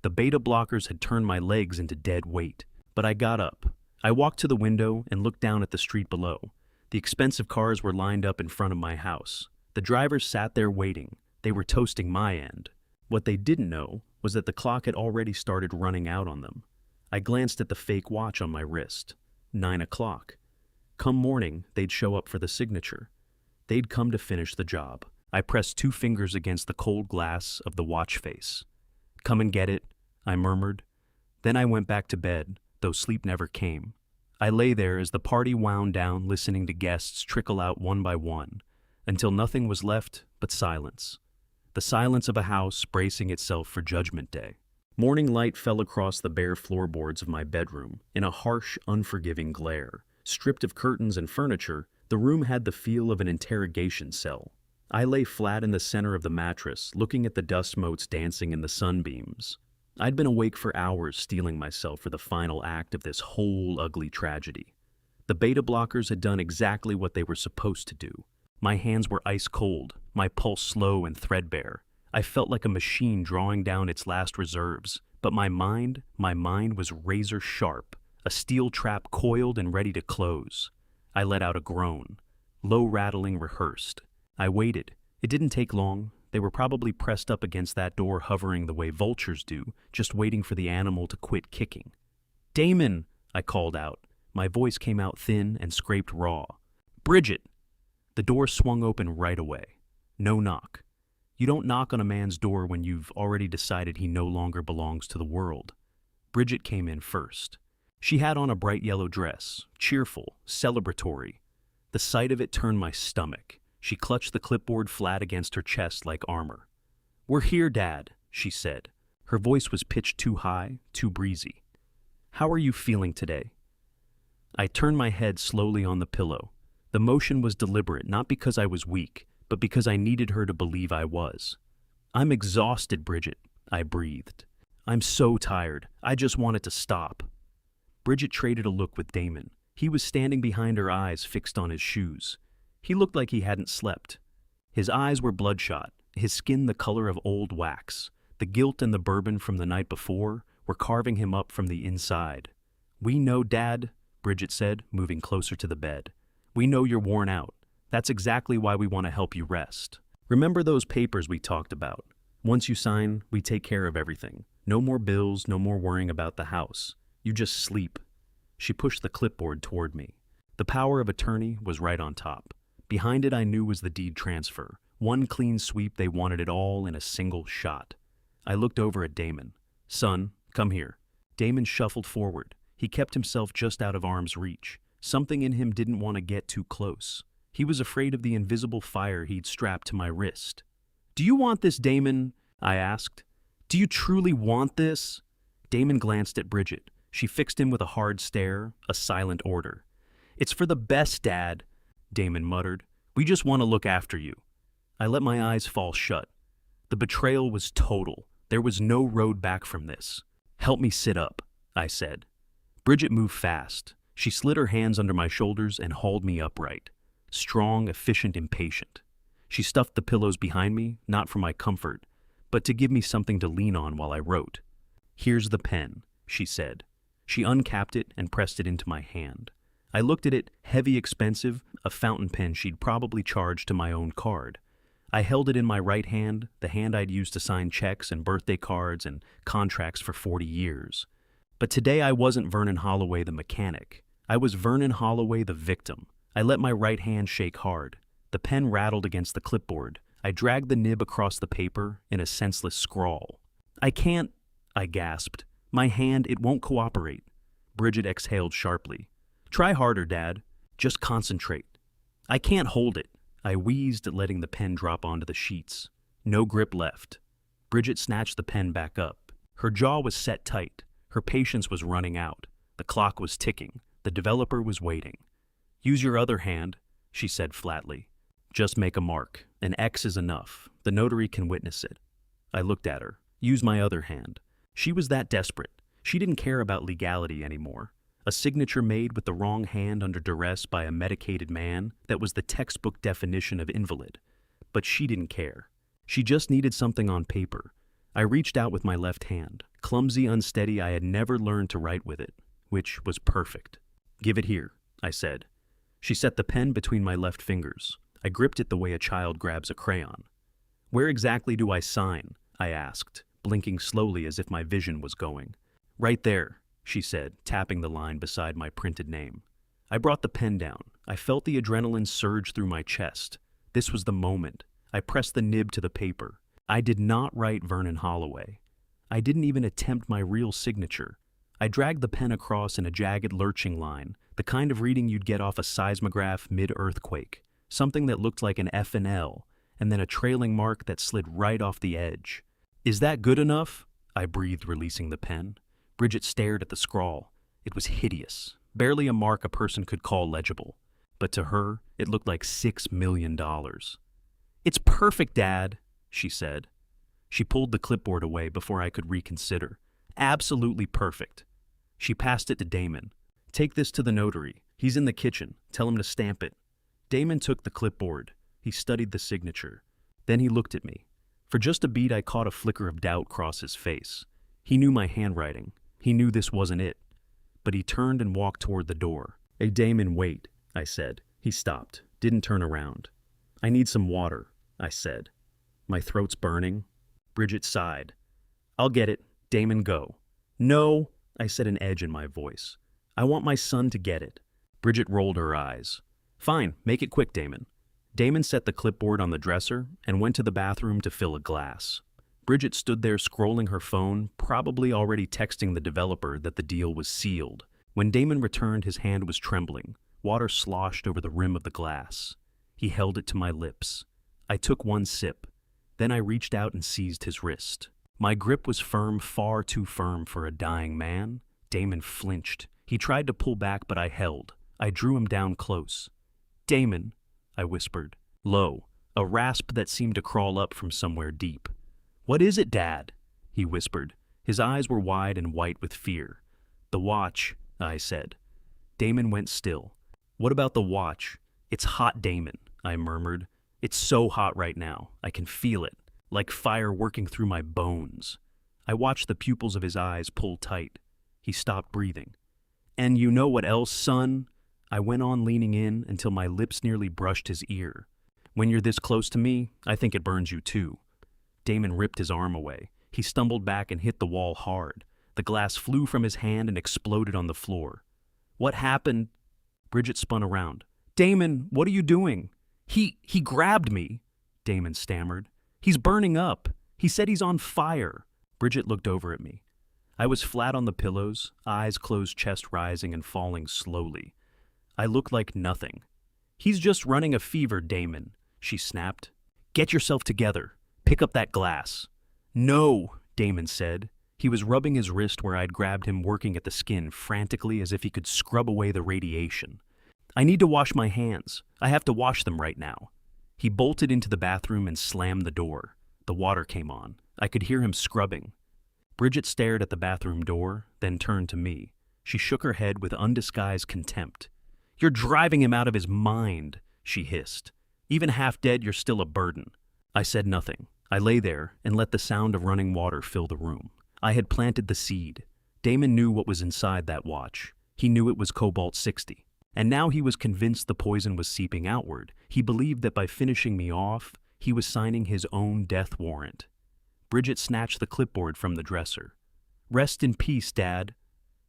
The beta blockers had turned my legs into dead weight. But I got up. I walked to the window and looked down at the street below. The expensive cars were lined up in front of my house. The drivers sat there waiting. They were toasting my end. What they didn't know was that the clock had already started running out on them. I glanced at the fake watch on my wrist. 9 o'clock. Come morning, they'd show up for the signature. They'd come to finish the job. I pressed 2 fingers against the cold glass of the watch face. "Come and get it," I murmured. Then I went back to bed, though sleep never came. I lay there as the party wound down, listening to guests trickle out one by one, until nothing was left but silence. The silence of a house bracing itself for Judgment Day. Morning light fell across the bare floorboards of my bedroom in a harsh, unforgiving glare. Stripped of curtains and furniture, the room had the feel of an interrogation cell. I lay flat in the center of the mattress, looking at the dust motes dancing in the sunbeams. I'd been awake for hours, steeling myself for the final act of this whole ugly tragedy. The beta blockers had done exactly what they were supposed to do. My hands were ice cold, my pulse slow and threadbare. I felt like a machine drawing down its last reserves, but my mind was razor sharp, a steel trap coiled and ready to close. I let out a groan. Low rattling rehearsed. I waited. It didn't take long. They were probably pressed up against that door, hovering the way vultures do, just waiting for the animal to quit kicking. "Damon!" I called out. My voice came out thin and scraped raw. "Bridget!" The door swung open right away. No knock. You don't knock on a man's door when you've already decided he no longer belongs to the world. Bridget came in first. She had on a bright yellow dress, cheerful, celebratory. The sight of it turned my stomach. She clutched the clipboard flat against her chest like armor. "We're here, Dad," she said. Her voice was pitched too high, too breezy. "How are you feeling today?" I turned my head slowly on the pillow. The motion was deliberate, not because I was weak, but because I needed her to believe I was. "I'm exhausted, Bridget," I breathed. "I'm so tired. I just want it to stop." Bridget traded a look with Damon. He was standing behind her, eyes fixed on his shoes. He looked like he hadn't slept. His eyes were bloodshot, his skin the color of old wax. The guilt and the bourbon from the night before were carving him up from the inside. "We know, Dad," Bridget said, moving closer to the bed. "We know you're worn out. That's exactly why we want to help you rest. Remember those papers we talked about? Once you sign, we take care of everything. No more bills, no more worrying about the house. You just sleep." She pushed the clipboard toward me. The power of attorney was right on top. Behind it I knew was the deed transfer. One clean sweep, they wanted it all in a single shot. I looked over at Damon. "Son, come here." Damon shuffled forward. He kept himself just out of arm's reach. Something in him didn't want to get too close. He was afraid of the invisible fire he'd strapped to my wrist. "Do you want this, Damon?" I asked. "Do you truly want this?" Damon glanced at Bridget. She fixed him with a hard stare, a silent order. "It's for the best, Dad," Damon muttered. "We just want to look after you." I let my eyes fall shut. The betrayal was total. There was no road back from this. "Help me sit up," I said. Bridget moved fast. She slid her hands under my shoulders and hauled me upright. Strong, efficient, impatient. She stuffed the pillows behind me, not for my comfort, but to give me something to lean on while I wrote. "Here's the pen," she said. She uncapped it and pressed it into my hand. I looked at it, heavy, expensive, a fountain pen she'd probably charged to my own card. I held it in my right hand, the hand I'd used to sign checks and birthday cards and contracts for 40 years. But today I wasn't Vernon Holloway the mechanic. I was Vernon Holloway the victim. I let my right hand shake hard. The pen rattled against the clipboard. I dragged the nib across the paper in a senseless scrawl. "I can't," I gasped. "My hand, it won't cooperate." Bridget exhaled sharply. "Try harder, Dad. Just concentrate." "I can't hold it." I wheezed, letting the pen drop onto the sheets. No grip left. Bridget snatched the pen back up. Her jaw was set tight. Her patience was running out. The clock was ticking. The developer was waiting. "Use your other hand," she said flatly. "Just make a mark. An X is enough. The notary can witness it." I looked at her. "Use my other hand." She was that desperate. She didn't care about legality anymore. A signature made with the wrong hand under duress by a medicated man, that was the textbook definition of invalid. But she didn't care. She just needed something on paper. I reached out with my left hand. Clumsy, unsteady, I had never learned to write with it, which was perfect. "Give it here," I said. She set the pen between my left fingers. I gripped it the way a child grabs a crayon. "Where exactly do I sign?" I asked, blinking slowly as if my vision was going. "Right there," she said, tapping the line beside my printed name. I brought the pen down. I felt the adrenaline surge through my chest. This was the moment. I pressed the nib to the paper. I did not write Vernon Holloway. I didn't even attempt my real signature. I dragged the pen across in a jagged, lurching line, the kind of reading you'd get off a seismograph mid-earthquake, something that looked like an F and L, and then a trailing mark that slid right off the edge. "Is that good enough?" I breathed, releasing the pen. Bridget stared at the scrawl. It was hideous, barely a mark a person could call legible. But to her, it looked like $6 million. "It's perfect, Dad," she said. She pulled the clipboard away before I could reconsider. "Absolutely perfect." She passed it to Damon. "Take this to the notary. He's in the kitchen. Tell him to stamp it." Damon took the clipboard. He studied the signature. Then he looked at me. For just a beat, I caught a flicker of doubt cross his face. He knew my handwriting. He knew this wasn't it. But he turned and walked toward the door. "Hey, Damon, wait," I said. He stopped, didn't turn around. "I need some water," I said. "My throat's burning." Bridget sighed. "I'll get it. Damon, go." "No," I said, an edge in my voice. "I want my son to get it." Bridget rolled her eyes. "Fine, make it quick, Damon." Damon set the clipboard on the dresser and went to the bathroom to fill a glass. Bridget stood there scrolling her phone, probably already texting the developer that the deal was sealed. When Damon returned, his hand was trembling. Water sloshed over the rim of the glass. He held it to my lips. I took one sip. Then I reached out and seized his wrist. My grip was firm, far too firm for a dying man. Damon flinched. He tried to pull back, but I held. I drew him down close. "Damon," I whispered, low, a rasp that seemed to crawl up from somewhere deep. "What is it, Dad?" he whispered. His eyes were wide and white with fear. "The watch," I said. Damon went still. "What about the watch?" "It's hot, Damon," I murmured. "It's so hot right now. I can feel it, like fire working through my bones." I watched the pupils of his eyes pull tight. He stopped breathing. "And you know what else, son?" I went on, leaning in until my lips nearly brushed his ear. "When you're this close to me, I think it burns you too." Damon ripped his arm away. He stumbled back and hit the wall hard. The glass flew from his hand and exploded on the floor. "What happened?" Bridget spun around. Damon, what are you doing? He grabbed me, Damon stammered. He's burning up. He said he's on fire. Bridget looked over at me. I was flat on the pillows, eyes closed, chest rising and falling slowly. I looked like nothing. He's just running a fever, Damon, she snapped. Get yourself together. Pick up that glass. No, Damon said. He was rubbing his wrist where I'd grabbed him, working at the skin frantically as if he could scrub away the radiation. I need to wash my hands. I have to wash them right now. He bolted into the bathroom and slammed the door. The water came on. I could hear him scrubbing. Bridget stared at the bathroom door, then turned to me. She shook her head with undisguised contempt. You're driving him out of his mind, she hissed. Even half dead, you're still a burden. I said nothing. I lay there and let the sound of running water fill the room. I had planted the seed. Damon knew what was inside that watch. He knew it was cobalt-60. And now he was convinced the poison was seeping outward. He believed that by finishing me off, he was signing his own death warrant. Bridget snatched the clipboard from the dresser. Rest in peace, Dad,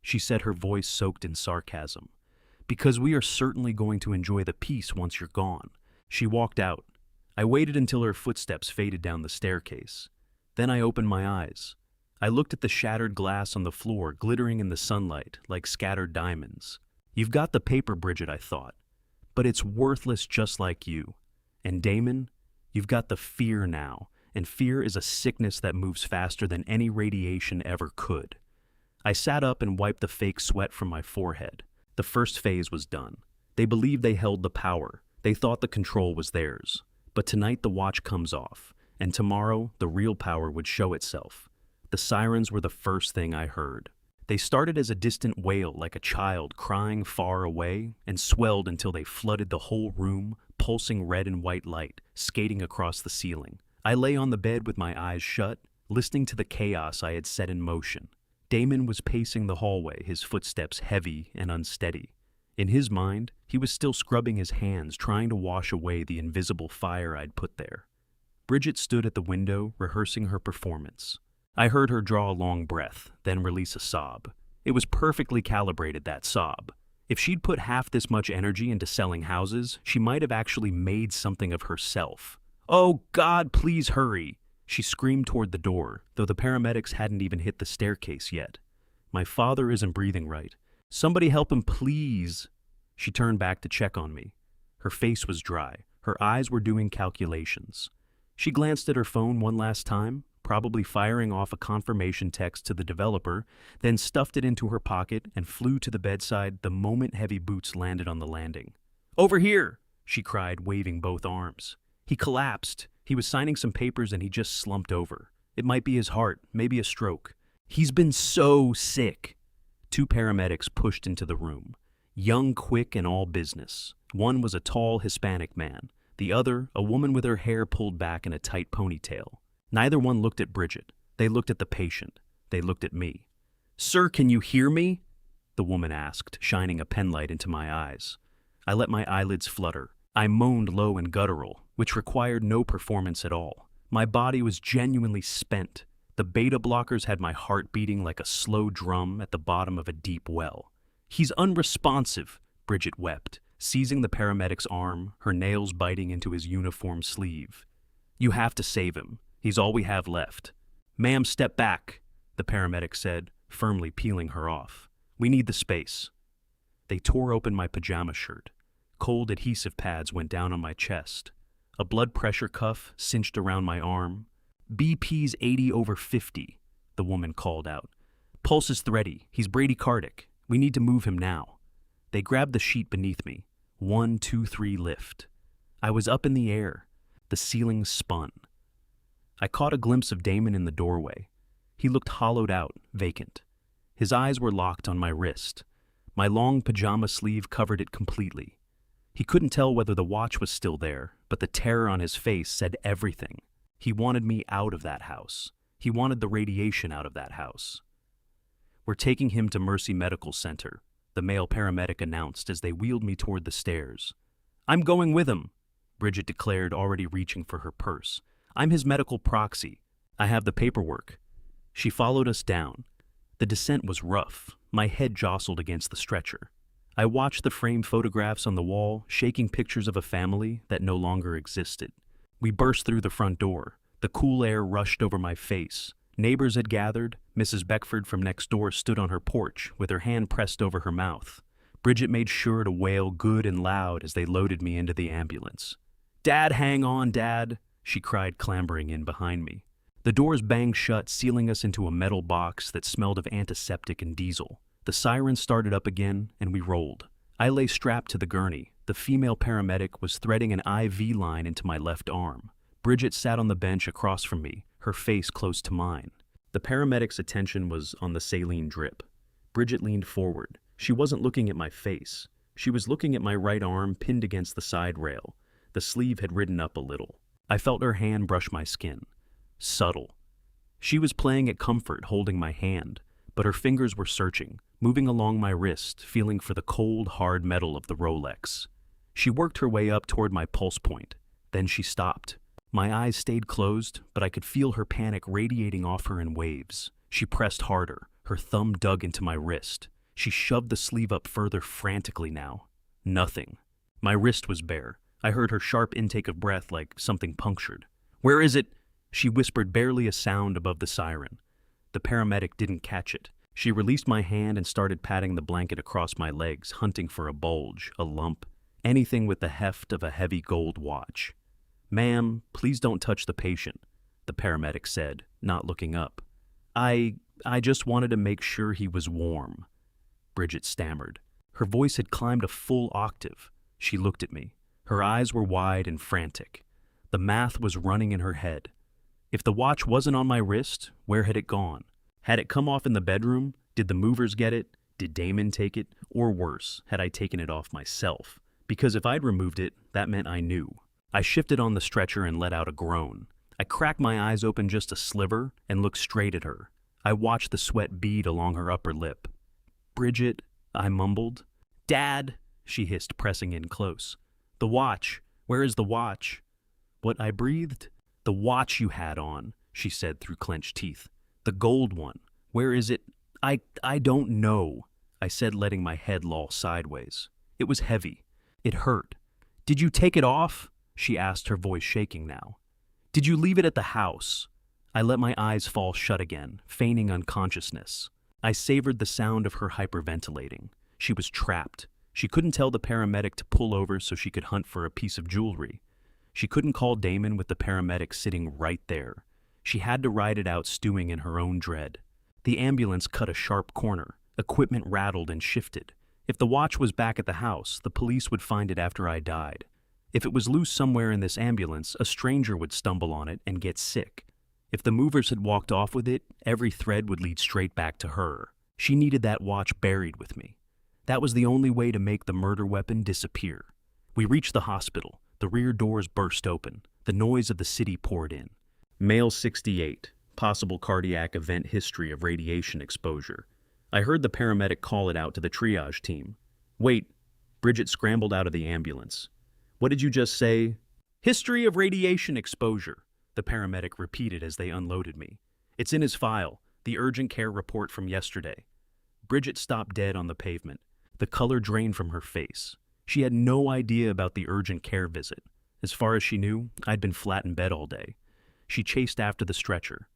she said, her voice soaked in sarcasm. Because we are certainly going to enjoy the peace once you're gone. She walked out. I waited until her footsteps faded down the staircase. Then I opened my eyes. I looked at the shattered glass on the floor, glittering in the sunlight like scattered diamonds. You've got the paper, Bridget, I thought. But it's worthless just like you. And Damon, you've got the fear now. And fear is a sickness that moves faster than any radiation ever could. I sat up and wiped the fake sweat from my forehead. The first phase was done. They believed they held the power. They thought the control was theirs. But tonight the watch comes off, and tomorrow the real power would show itself. The sirens were the first thing I heard. They started as a distant wail like a child crying far away and swelled until they flooded the whole room, pulsing red and white light, skating across the ceiling. I lay on the bed with my eyes shut, listening to the chaos I had set in motion. Damon was pacing the hallway, his footsteps heavy and unsteady. In his mind, he was still scrubbing his hands, trying to wash away the invisible fire I'd put there. Bridget stood at the window, rehearsing her performance. I heard her draw a long breath, then release a sob. It was perfectly calibrated, that sob. If she'd put half this much energy into selling houses, she might have actually made something of herself. Oh, God, please hurry! She screamed toward the door, though the paramedics hadn't even hit the staircase yet. My father isn't breathing right. Somebody help him, please. She turned back to check on me. Her face was dry. Her eyes were doing calculations. She glanced at her phone one last time, probably firing off a confirmation text to the developer, then stuffed it into her pocket and flew to the bedside the moment heavy boots landed on the landing. Over here, she cried, waving both arms. He collapsed. He was signing some papers and he just slumped over. It might be his heart, maybe a stroke. He's been so sick. Two paramedics pushed into the room. Young, quick, and all business. One was a tall Hispanic man. The other, a woman with her hair pulled back in a tight ponytail. Neither one looked at Bridget. They looked at the patient. They looked at me. Sir, can you hear me? The woman asked, shining a penlight into my eyes. I let my eyelids flutter. I moaned low and guttural, which required no performance at all. My body was genuinely spent. The beta blockers had my heart beating like a slow drum at the bottom of a deep well. He's unresponsive, Bridget wept, seizing the paramedic's arm, her nails biting into his uniform sleeve. You have to save him. He's all we have left. Ma'am, step back, the paramedic said, firmly peeling her off. We need the space. They tore open my pajama shirt. Cold adhesive pads went down on my chest. A blood pressure cuff cinched around my arm. BP's 80/50, the woman called out. Pulse is thready. He's bradycardic. We need to move him now. They grabbed the sheet beneath me. 1, 2, 3, lift. I was up in the air. The ceiling spun. I caught a glimpse of Damon in the doorway. He looked hollowed out, vacant. His eyes were locked on my wrist. My long pajama sleeve covered it completely. He couldn't tell whether the watch was still there, but the terror on his face said everything. He wanted me out of that house. He wanted the radiation out of that house. We're taking him to Mercy Medical Center, the male paramedic announced as they wheeled me toward the stairs. I'm going with him, Bridget declared, already reaching for her purse. I'm his medical proxy. I have the paperwork. She followed us down. The descent was rough. My head jostled against the stretcher. I watched the framed photographs on the wall, shaking pictures of a family that no longer existed. We burst through the front door. The cool air rushed over my face. Neighbors had gathered. Mrs. Beckford from next door stood on her porch with her hand pressed over her mouth. Bridget made sure to wail good and loud as they loaded me into the ambulance. "Dad, hang on, Dad," she cried, clambering in behind me. The doors banged shut, sealing us into a metal box that smelled of antiseptic and diesel. The siren started up again, and we rolled. I lay strapped to the gurney. The female paramedic was threading an IV line into my left arm. Bridget sat on the bench across from me, her face close to mine. The paramedic's attention was on the saline drip. Bridget leaned forward. She wasn't looking at my face. She was looking at my right arm pinned against the side rail. The sleeve had ridden up a little. I felt her hand brush my skin. Subtle. She was playing at comfort, holding my hand, but her fingers were searching, moving along my wrist, feeling for the cold, hard metal of the Rolex. She worked her way up toward my pulse point. Then she stopped. My eyes stayed closed, but I could feel her panic radiating off her in waves. She pressed harder. Her thumb dug into my wrist. She shoved the sleeve up further frantically now. Nothing. My wrist was bare. I heard her sharp intake of breath like something punctured. "Where is it?" She whispered, barely a sound above the siren. The paramedic didn't catch it. She released my hand and started patting the blanket across my legs, hunting for a bulge, a lump, anything with the heft of a heavy gold watch. "Ma'am, please don't touch the patient," the paramedic said, not looking up. I just wanted to make sure he was warm," Bridget stammered. Her voice had climbed a full octave. She looked at me. Her eyes were wide and frantic. The math was running in her head. If the watch wasn't on my wrist, where had it gone? Had it come off in the bedroom? Did the movers get it? Did Damon take it? Or worse, had I taken it off myself? Because if I'd removed it, that meant I knew. I shifted on the stretcher and let out a groan. I cracked my eyes open just a sliver and looked straight at her. I watched the sweat bead along her upper lip. "Bridget," I mumbled. "Dad," she hissed, pressing in close. "The watch. Where is the watch?" What I breathed? "The watch you had on," she said through clenched teeth. "The gold one. Where is it?" I don't know," I said, letting my head loll sideways. It was heavy. It hurt. "Did you take it off?" she asked, her voice shaking now. "Did you leave it at the house?" I let my eyes fall shut again, feigning unconsciousness. I savored the sound of her hyperventilating. She was trapped. She couldn't tell the paramedic to pull over so she could hunt for a piece of jewelry. She couldn't call Damon with the paramedic sitting right there. She had to ride it out stewing in her own dread. The ambulance cut a sharp corner. Equipment rattled and shifted. If the watch was back at the house, the police would find it after I died. If it was loose somewhere in this ambulance, a stranger would stumble on it and get sick. If the movers had walked off with it, every thread would lead straight back to her. She needed that watch buried with me. That was the only way to make the murder weapon disappear. We reached the hospital. The rear doors burst open. The noise of the city poured in. Male 68. Possible cardiac event history of radiation exposure. I heard the paramedic call it out to the triage team. "Wait." Bridget scrambled out of the ambulance. "What did you just say?" "History of radiation exposure," the paramedic repeated as they unloaded me. "It's in his file, the urgent care report from yesterday." Bridget stopped dead on the pavement. The color drained from her face. She had no idea about the urgent care visit. As far as she knew, I'd been flat in bed all day. She chased after the stretcher.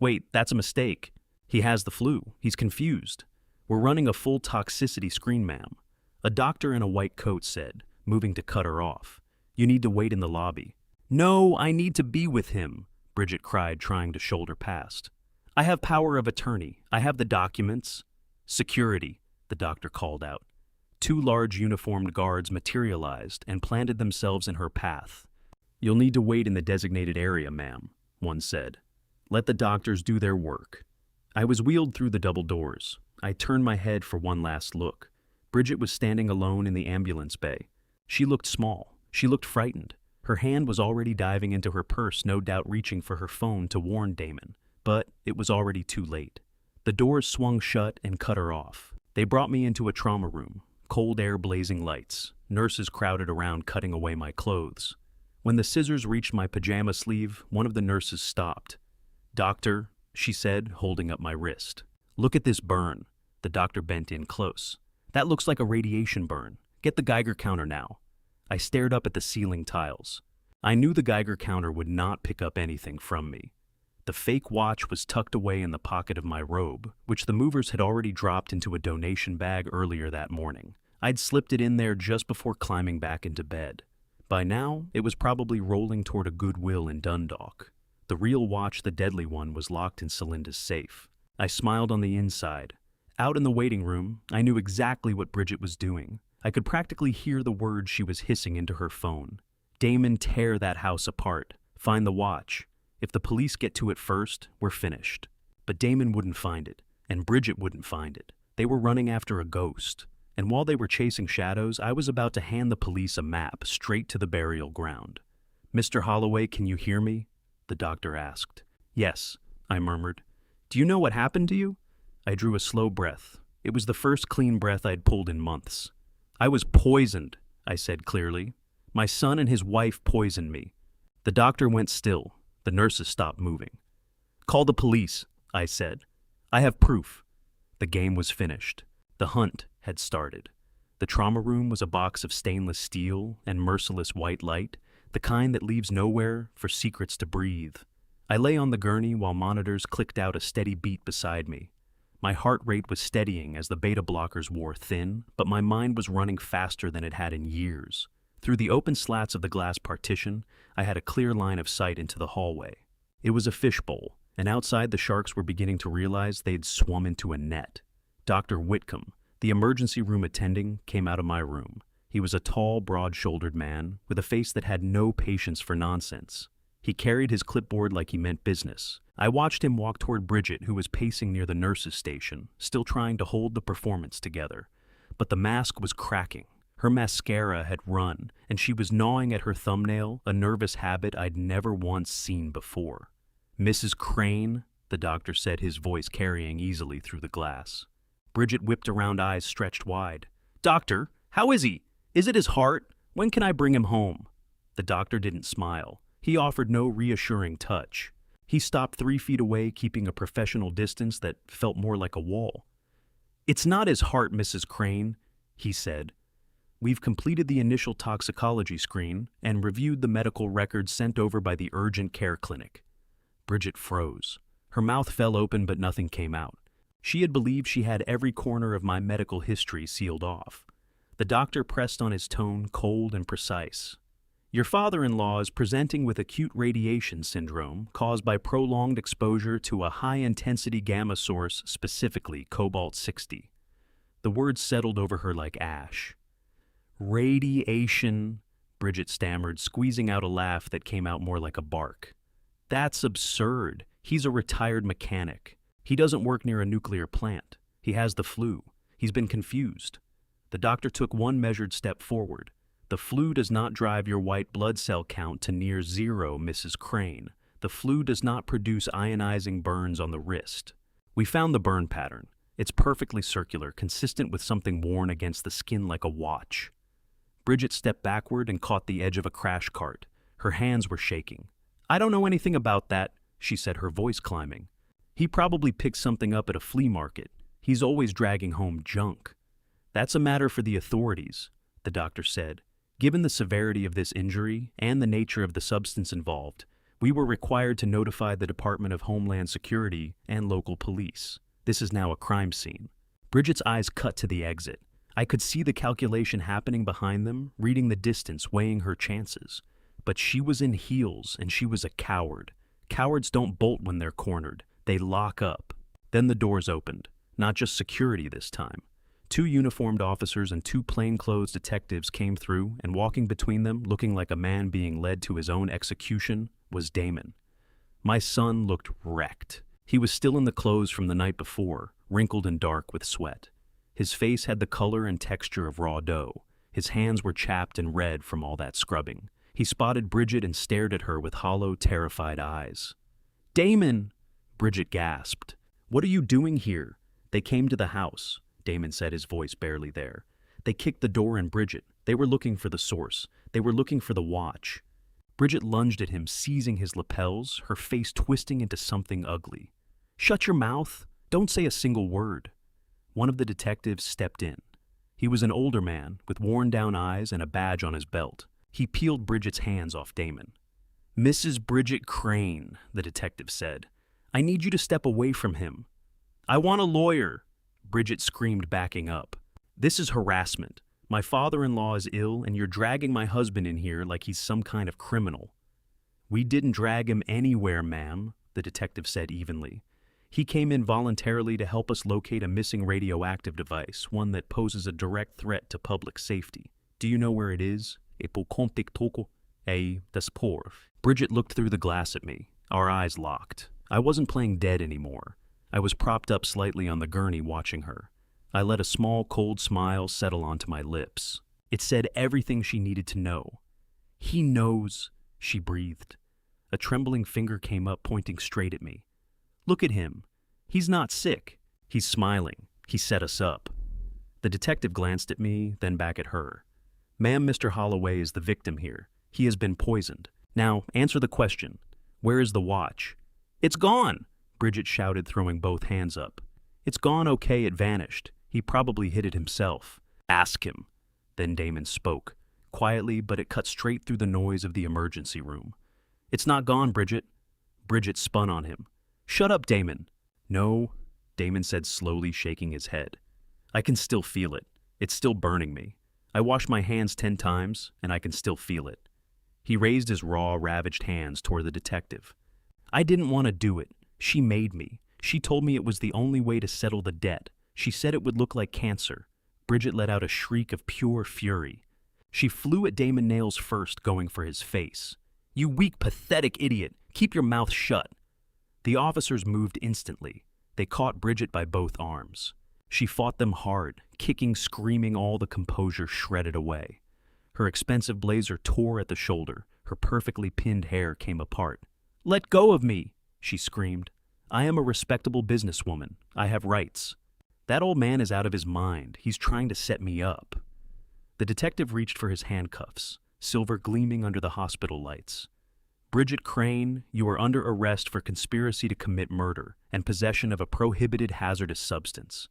"Wait, that's a mistake. He has the flu. He's confused. We're running a full toxicity screen, ma'am," a doctor in a white coat said, moving to cut her off. "You need to wait in the lobby." "No, I need to be with him," Bridget cried, trying to shoulder past. "I have power of attorney. I have the documents." "Security," the doctor called out. Two large uniformed guards materialized and planted themselves in her path. "You'll need to wait in the designated area, ma'am," one said. "Let the doctors do their work." I was wheeled through the double doors. I turned my head for one last look. Bridget was standing alone in the ambulance bay. She looked small. She looked frightened. Her hand was already diving into her purse, no doubt reaching for her phone to warn Damon. But it was already too late. The doors swung shut and cut her off. They brought me into a trauma room. Cold air, blazing lights. Nurses crowded around, cutting away my clothes. When the scissors reached my pajama sleeve, one of the nurses stopped. "Doctor," she said, holding up my wrist. "Look at this burn." The doctor bent in close. That looks like a radiation burn. Get the Geiger counter now. I stared up at the ceiling tiles. I knew the Geiger counter would not pick up anything from me. The fake watch was tucked away in the pocket of my robe, which the movers had already dropped into a donation bag earlier that morning. I'd slipped it in there just before climbing back into bed. By now, it was probably rolling toward a Goodwill in Dundalk. The real watch, the deadly one, was locked in Celinda's safe. I smiled on the inside. Out in the waiting room, I knew exactly what Bridget was doing. I could practically hear the words she was hissing into her phone. Damon, tear that house apart. Find the watch. If the police get to it first, we're finished. But Damon wouldn't find it, and Bridget wouldn't find it. They were running after a ghost. And while they were chasing shadows, I was about to hand the police a map straight to the burial ground. "Mr. Holloway, can you hear me?" the doctor asked. "Yes," I murmured. "Do you know what happened to you?" I drew a slow breath. It was the first clean breath I'd pulled in months. "I was poisoned," I said clearly. "My son and his wife poisoned me." The doctor went still. The nurses stopped moving. "Call the police," I said. "I have proof." The game was finished. The hunt had started. The trauma room was a box of stainless steel and merciless white light, the kind that leaves nowhere for secrets to breathe. I lay on the gurney while monitors clicked out a steady beat beside me. My heart rate was steadying as the beta blockers wore thin, but my mind was running faster than it had in years. Through the open slats of the glass partition, I had a clear line of sight into the hallway. It was a fishbowl, and outside the sharks were beginning to realize they'd swum into a net. Dr. Whitcomb, the emergency room attending, came out of my room. He was a tall, broad-shouldered man with a face that had no patience for nonsense. He carried his clipboard like he meant business. I watched him walk toward Bridget, who was pacing near the nurses' station, still trying to hold the performance together. But the mask was cracking. Her mascara had run, and she was gnawing at her thumbnail, a nervous habit I'd never once seen before. "Mrs. Crane," the doctor said, his voice carrying easily through the glass. Bridget whipped around, eyes stretched wide. "Doctor, how is he? Is it his heart? When can I bring him home?" The doctor didn't smile. He offered no reassuring touch. He stopped 3 feet away, keeping a professional distance that felt more like a wall. "It's not his heart, Mrs. Crane," he said. "We've completed the initial toxicology screen and reviewed the medical records sent over by the urgent care clinic." Bridget froze. Her mouth fell open, but nothing came out. She had believed she had every corner of my medical history sealed off. The doctor pressed on his tone, cold and precise. "Your father-in-law is presenting with acute radiation syndrome caused by prolonged exposure to a high-intensity gamma source, specifically cobalt-60. The words settled over her like ash. "Radiation," Bridget stammered, squeezing out a laugh that came out more like a bark. "That's absurd. He's a retired mechanic. He doesn't work near a nuclear plant. He has the flu. He's been confused." The doctor took one measured step forward. "The flu does not drive your white blood cell count to near zero, Mrs. Crane. The flu does not produce ionizing burns on the wrist. We found the burn pattern. It's perfectly circular, consistent with something worn against the skin like a watch." Bridget stepped backward and caught the edge of a crash cart. Her hands were shaking. "I don't know anything about that," she said, her voice climbing. "He probably picked something up at a flea market. He's always dragging home junk." "That's a matter for the authorities," the doctor said. "Given the severity of this injury and the nature of the substance involved, we were required to notify the Department of Homeland Security and local police. This is now a crime scene." Bridget's eyes cut to the exit. I could see the calculation happening behind them, reading the distance, weighing her chances. But she was in heels, and she was a coward. Cowards don't bolt when they're cornered. They lock up. Then the doors opened. Not just security this time. 2 uniformed officers and 2 plainclothes detectives came through, and walking between them, looking like a man being led to his own execution, was Damon. My son looked wrecked. He was still in the clothes from the night before, wrinkled and dark with sweat. His face had the color and texture of raw dough. His hands were chapped and red from all that scrubbing. He spotted Bridget and stared at her with hollow, terrified eyes. "Damon!" Bridget gasped. "What are you doing here?" "They came to the house," Damon said, his voice barely there. "They kicked the door in, Bridget. They were looking for the source. They were looking for the watch." Bridget lunged at him, seizing his lapels, her face twisting into something ugly. "Shut your mouth. Don't say a single word." One of the detectives stepped in. He was an older man with worn-down eyes and a badge on his belt. He peeled Bridget's hands off Damon. "Mrs. Bridget Crane," the detective said, "I need you to step away from him." "I want a lawyer," Bridget screamed, backing up. "This is harassment. My father-in-law is ill, and you're dragging my husband in here like he's some kind of criminal." "We didn't drag him anywhere, ma'am," the detective said evenly. "He came in voluntarily to help us locate a missing radioactive device, one that poses a direct threat to public safety. Do you know where it is? Bridget looked through the glass at me. Our eyes locked. I wasn't playing dead anymore. I was propped up slightly on the gurney watching her. I let a small, cold smile settle onto my lips. It said everything she needed to know. "He knows," she breathed. A trembling finger came up, pointing straight at me. "Look at him. He's not sick. He's smiling. He set us up." The detective glanced at me, then back at her. "Ma'am, Mr. Holloway is the victim here. He has been poisoned. Now, answer the question. Where is the watch?" "It's gone!" Bridget shouted, throwing both hands up. "It's gone, okay, it vanished. He probably hid it himself." "Ask him." Then Damon spoke, quietly, but it cut straight through the noise of the emergency room. "It's not gone, Bridget." Bridget spun on him. "Shut up, Damon." "No," Damon said slowly, shaking his head. "I can still feel it. It's still burning me. I washed my hands 10 times, and I can still feel it." He raised his raw, ravaged hands toward the detective. "I didn't want to do it. She made me. She told me it was the only way to settle the debt. She said it would look like cancer." Bridget let out a shriek of pure fury. She flew at Damon Nails first, going for his face. "You weak, pathetic idiot! Keep your mouth shut!" The officers moved instantly. They caught Bridget by both arms. She fought them hard, kicking, screaming, all the composure shredded away. Her expensive blazer tore at the shoulder. Her perfectly pinned hair came apart. "Let go of me!" she screamed. "I am a respectable businesswoman. I have rights." "That old man is out of his mind. He's trying to set me up." The detective reached for his handcuffs, silver gleaming under the hospital lights. "Bridget Crane, you are under arrest for conspiracy to commit murder and possession of a prohibited hazardous substance."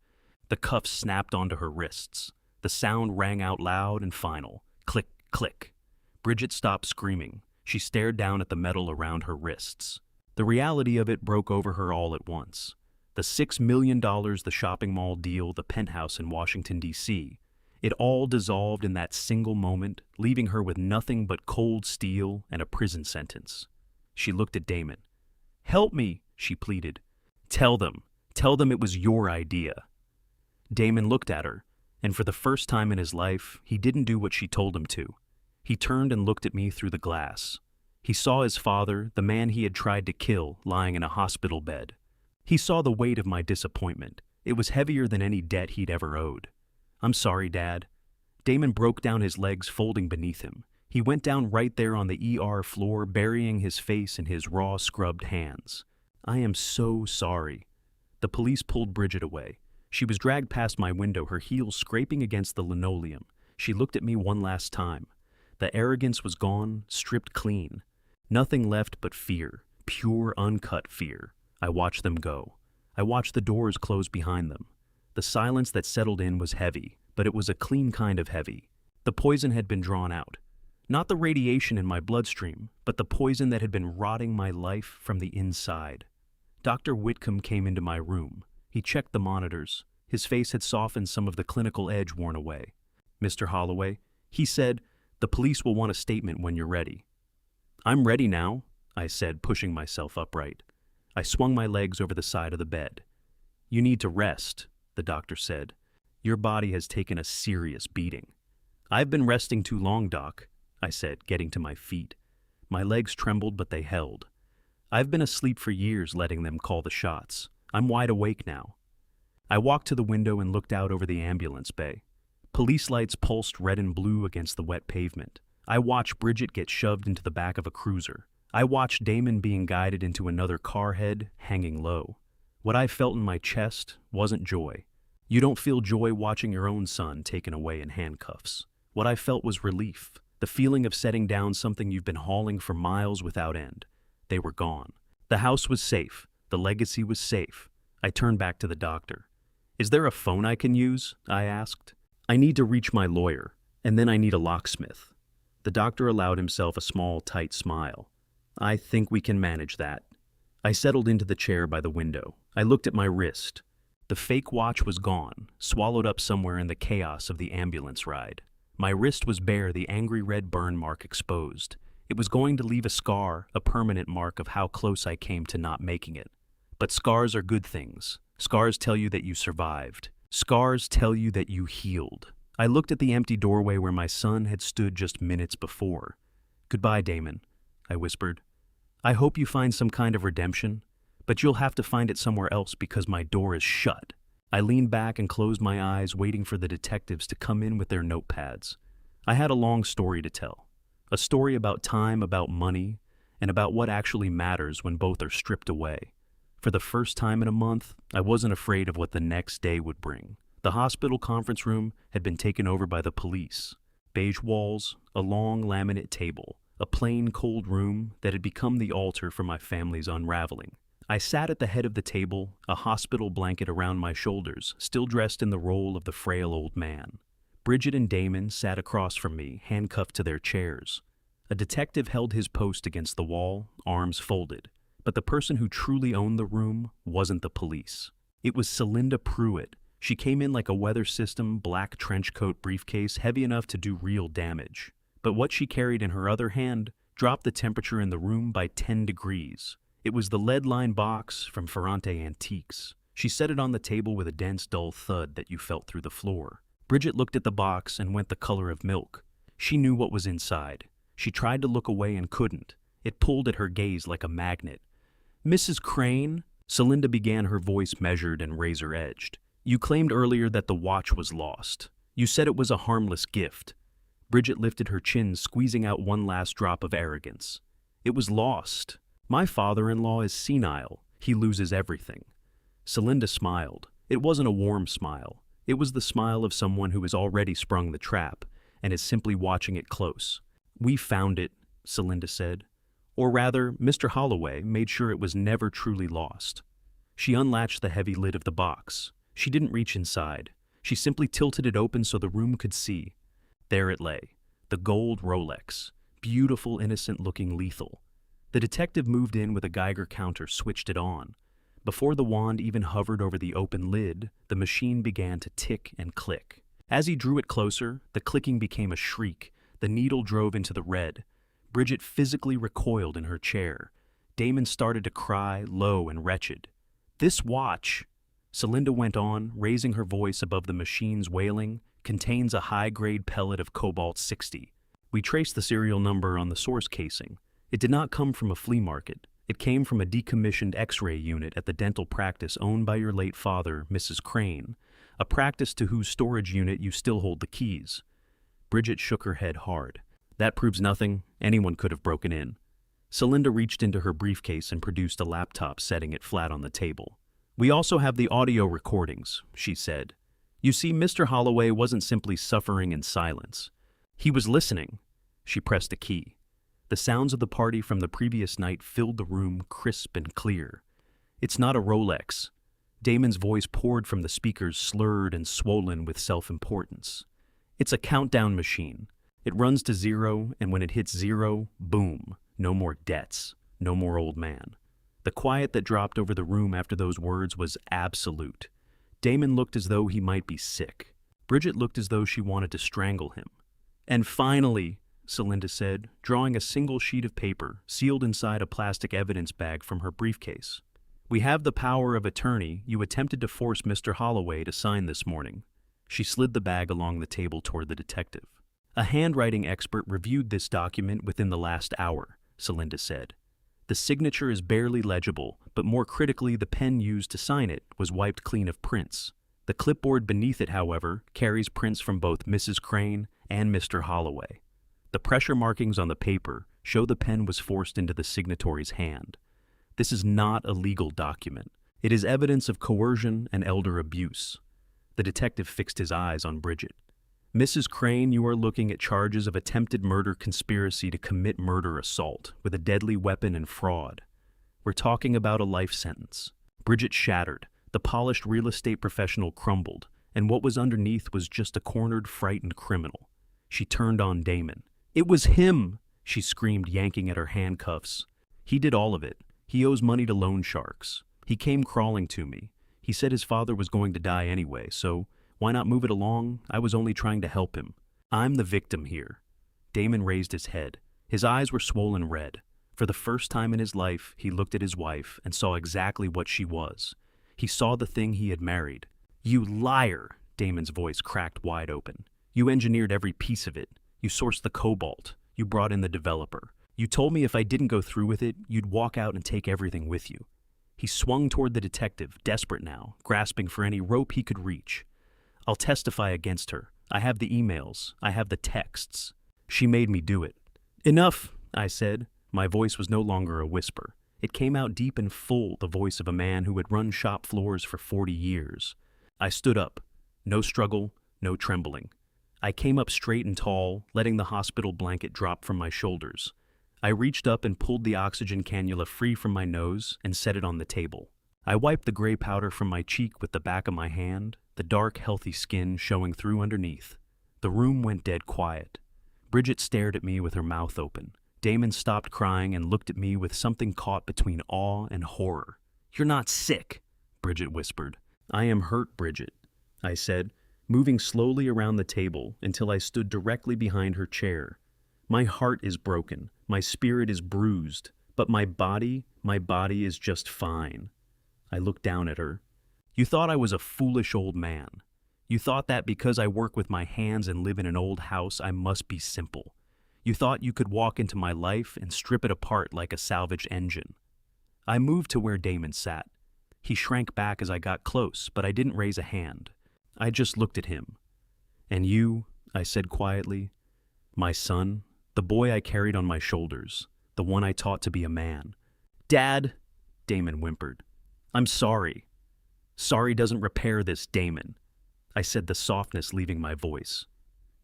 The cuffs snapped onto her wrists. The sound rang out loud and final. Click, click. Bridget stopped screaming. She stared down at the metal around her wrists. The reality of it broke over her all at once. The $6 million, the shopping mall deal, the penthouse in Washington, D.C. It all dissolved in that single moment, leaving her with nothing but cold steel and a prison sentence. She looked at Damon. "Help me," she pleaded. Tell them it was your idea." Damon looked at her, and for the first time in his life, he didn't do what she told him to. He turned and looked at me through the glass. He saw his father, the man he had tried to kill, lying in a hospital bed. He saw the weight of my disappointment. It was heavier than any debt he'd ever owed. "I'm sorry, Dad." Damon broke down his legs, folding beneath him. He went down right there on the ER floor, burying his face in his raw, scrubbed hands. "I am so sorry." The police pulled Bridget away. She was dragged past my window, her heels scraping against the linoleum. She looked at me one last time. The arrogance was gone, stripped clean. Nothing left but fear, pure, uncut fear. I watched them go. I watched the doors close behind them. The silence that settled in was heavy, but it was a clean kind of heavy. The poison had been drawn out. Not the radiation in my bloodstream, but the poison that had been rotting my life from the inside. Dr. Whitcomb came into my room. He checked the monitors. His face had softened, some of the clinical edge worn away. "Mr. Holloway," he said, "the police will want a statement when you're ready." "I'm ready now," I said, pushing myself upright. I swung my legs over the side of the bed. "You need to rest," the doctor said. "Your body has taken a serious beating." "I've been resting too long, Doc," I said, getting to my feet. My legs trembled, but they held. "I've been asleep for years, letting them call the shots. I'm wide awake now." I walked to the window and looked out over the ambulance bay. Police lights pulsed red and blue against the wet pavement. I watched Bridget get shoved into the back of a cruiser. I watched Damon being guided into another car head, hanging low. What I felt in my chest wasn't joy. You don't feel joy watching your own son taken away in handcuffs. What I felt was relief, the feeling of setting down something you've been hauling for miles without end. They were gone. The house was safe. The legacy was safe. I turned back to the doctor. "Is there a phone I can use?" I asked. I need to reach my lawyer, and then I need a locksmith. The doctor allowed himself a small, tight smile. I think we can manage that. I settled into the chair by the window. I looked at my wrist. The fake watch was gone, swallowed up somewhere in the chaos of the ambulance ride. My wrist was bare, the angry red burn mark exposed. It was going to leave a scar, a permanent mark of how close I came to not making it. But scars are good things. Scars tell you that you survived. Scars tell you that you healed. I looked at the empty doorway where my son had stood just minutes before. "Goodbye, Damon," I whispered. "I hope you find some kind of redemption, but you'll have to find it somewhere else because my door is shut." I leaned back and closed my eyes, waiting for the detectives to come in with their notepads. I had a long story to tell. A story about time, about money, and about what actually matters when both are stripped away. For the first time in a month, I wasn't afraid of what the next day would bring. The hospital conference room had been taken over by the police. Beige walls, a long laminate table, a plain, cold room that had become the altar for my family's unraveling. I sat at the head of the table, a hospital blanket around my shoulders, still dressed in the role of the frail old man. Bridget and Damon sat across from me, handcuffed to their chairs. A detective held his post against the wall, arms folded. But the person who truly owned the room wasn't the police. It was Celinda Pruitt. She came in like a weather system, black trench coat briefcase, heavy enough to do real damage. But what she carried in her other hand dropped the temperature in the room by 10 degrees. It was the lead-lined box from Ferrante Antiques. She set it on the table with a dense, dull thud that you felt through the floor. Bridget looked at the box and went the color of milk. She knew what was inside. She tried to look away and couldn't. It pulled at her gaze like a magnet. "Mrs. Crane," Celinda began, her voice measured and razor-edged. "You claimed earlier that the watch was lost. You said it was a harmless gift." Bridget lifted her chin, squeezing out one last drop of arrogance. "It was lost. My father-in-law is senile. He loses everything." Celinda smiled. It wasn't a warm smile. It was the smile of someone who has already sprung the trap and is simply watching it close. "We found it," Celinda said. "Or rather, Mr. Holloway made sure it was never truly lost." She unlatched the heavy lid of the box. She didn't reach inside. She simply tilted it open so the room could see. There it lay, the gold Rolex, beautiful, innocent-looking lethal. The detective moved in with a Geiger counter, switched it on. Before the wand even hovered over the open lid, the machine began to tick and click. As he drew it closer, the clicking became a shriek. The needle drove into the red. Bridget physically recoiled in her chair. Damon started to cry, low and wretched. "This watch," Celinda went on, raising her voice above the machine's wailing, "contains a high-grade pellet of cobalt-60. We traced the serial number on the source casing. It did not come from a flea market. It came from a decommissioned X-ray unit at the dental practice owned by your late father, Mrs. Crane, a practice to whose storage unit you still hold the keys." Bridget shook her head hard. "That proves nothing. Anyone could have broken in." Celinda reached into her briefcase and produced a laptop, setting it flat on the table. "We also have the audio recordings," she said. "You see, Mr. Holloway wasn't simply suffering in silence. He was listening." She pressed a key. The sounds of the party from the previous night filled the room, crisp and clear. "It's not a Rolex." Damon's voice poured from the speakers, slurred and swollen with self-importance. "It's a countdown machine. It runs to 0, and when it hits 0, boom, no more debts, no more old man." The quiet that dropped over the room after those words was absolute. Damon looked as though he might be sick. Bridget looked as though she wanted to strangle him. "And finally," Celinda said, drawing a single sheet of paper, sealed inside a plastic evidence bag from her briefcase. "We have the power of attorney you attempted to force Mr. Holloway to sign this morning." She slid the bag along the table toward the detective. "A handwriting expert reviewed this document within the last hour," Celinda said. "The signature is barely legible, but more critically, the pen used to sign it was wiped clean of prints. The clipboard beneath it, however, carries prints from both Mrs. Crane and Mr. Holloway. The pressure markings on the paper show the pen was forced into the signatory's hand. This is not a legal document. It is evidence of coercion and elder abuse." The detective fixed his eyes on Bridget. "Mrs. Crane, you are looking at charges of attempted murder conspiracy to commit murder assault with a deadly weapon and fraud. We're talking about a life sentence." Bridget shattered. The polished real estate professional crumbled. and what was underneath was just a cornered, frightened criminal. She turned on Damon. "It was him!" she screamed, yanking at her handcuffs. "He did all of it. He owes money to loan sharks. He came crawling to me. He said his father was going to die anyway, so why not move it along? I was only trying to help him. I'm the victim here." Damon raised his head. His eyes were swollen red. For the first time in his life, he looked at his wife and saw exactly what she was. He saw the thing he had married. "You liar!" Damon's voice cracked wide open. "You engineered every piece of it. You sourced the cobalt. You brought in the developer. You told me if I didn't go through with it, you'd walk out and take everything with you." He swung toward the detective, desperate now, grasping for any rope he could reach. "I'll testify against her. I have the emails. I have the texts. She made me do it." "Enough," I said. My voice was no longer a whisper. It came out deep and full, the voice of a man who had run shop floors for 40 years. I stood up. No struggle, no trembling. I came up straight and tall, letting the hospital blanket drop from my shoulders. I reached up and pulled the oxygen cannula free from my nose and set it on the table. I wiped the gray powder from my cheek with the back of my hand, the dark, healthy skin showing through underneath. The room went dead quiet. Bridget stared at me with her mouth open. Damon stopped crying and looked at me with something caught between awe and horror. "You're not sick," Bridget whispered. "I am hurt, Bridget," I said, moving slowly around the table until I stood directly behind her chair. "My heart is broken, my spirit is bruised, but my body is just fine." I looked down at her. "You thought I was a foolish old man. You thought that because I work with my hands and live in an old house, I must be simple. You thought you could walk into my life and strip it apart like a salvaged engine." I moved to where Damon sat. He shrank back as I got close, but I didn't raise a hand. I just looked at him. "And you," I said quietly, "my son, the boy I carried on my shoulders, the one I taught to be a man." "Dad," Damon whimpered. "I'm sorry. Sorry doesn't repair this, Damon." I said, the softness leaving my voice.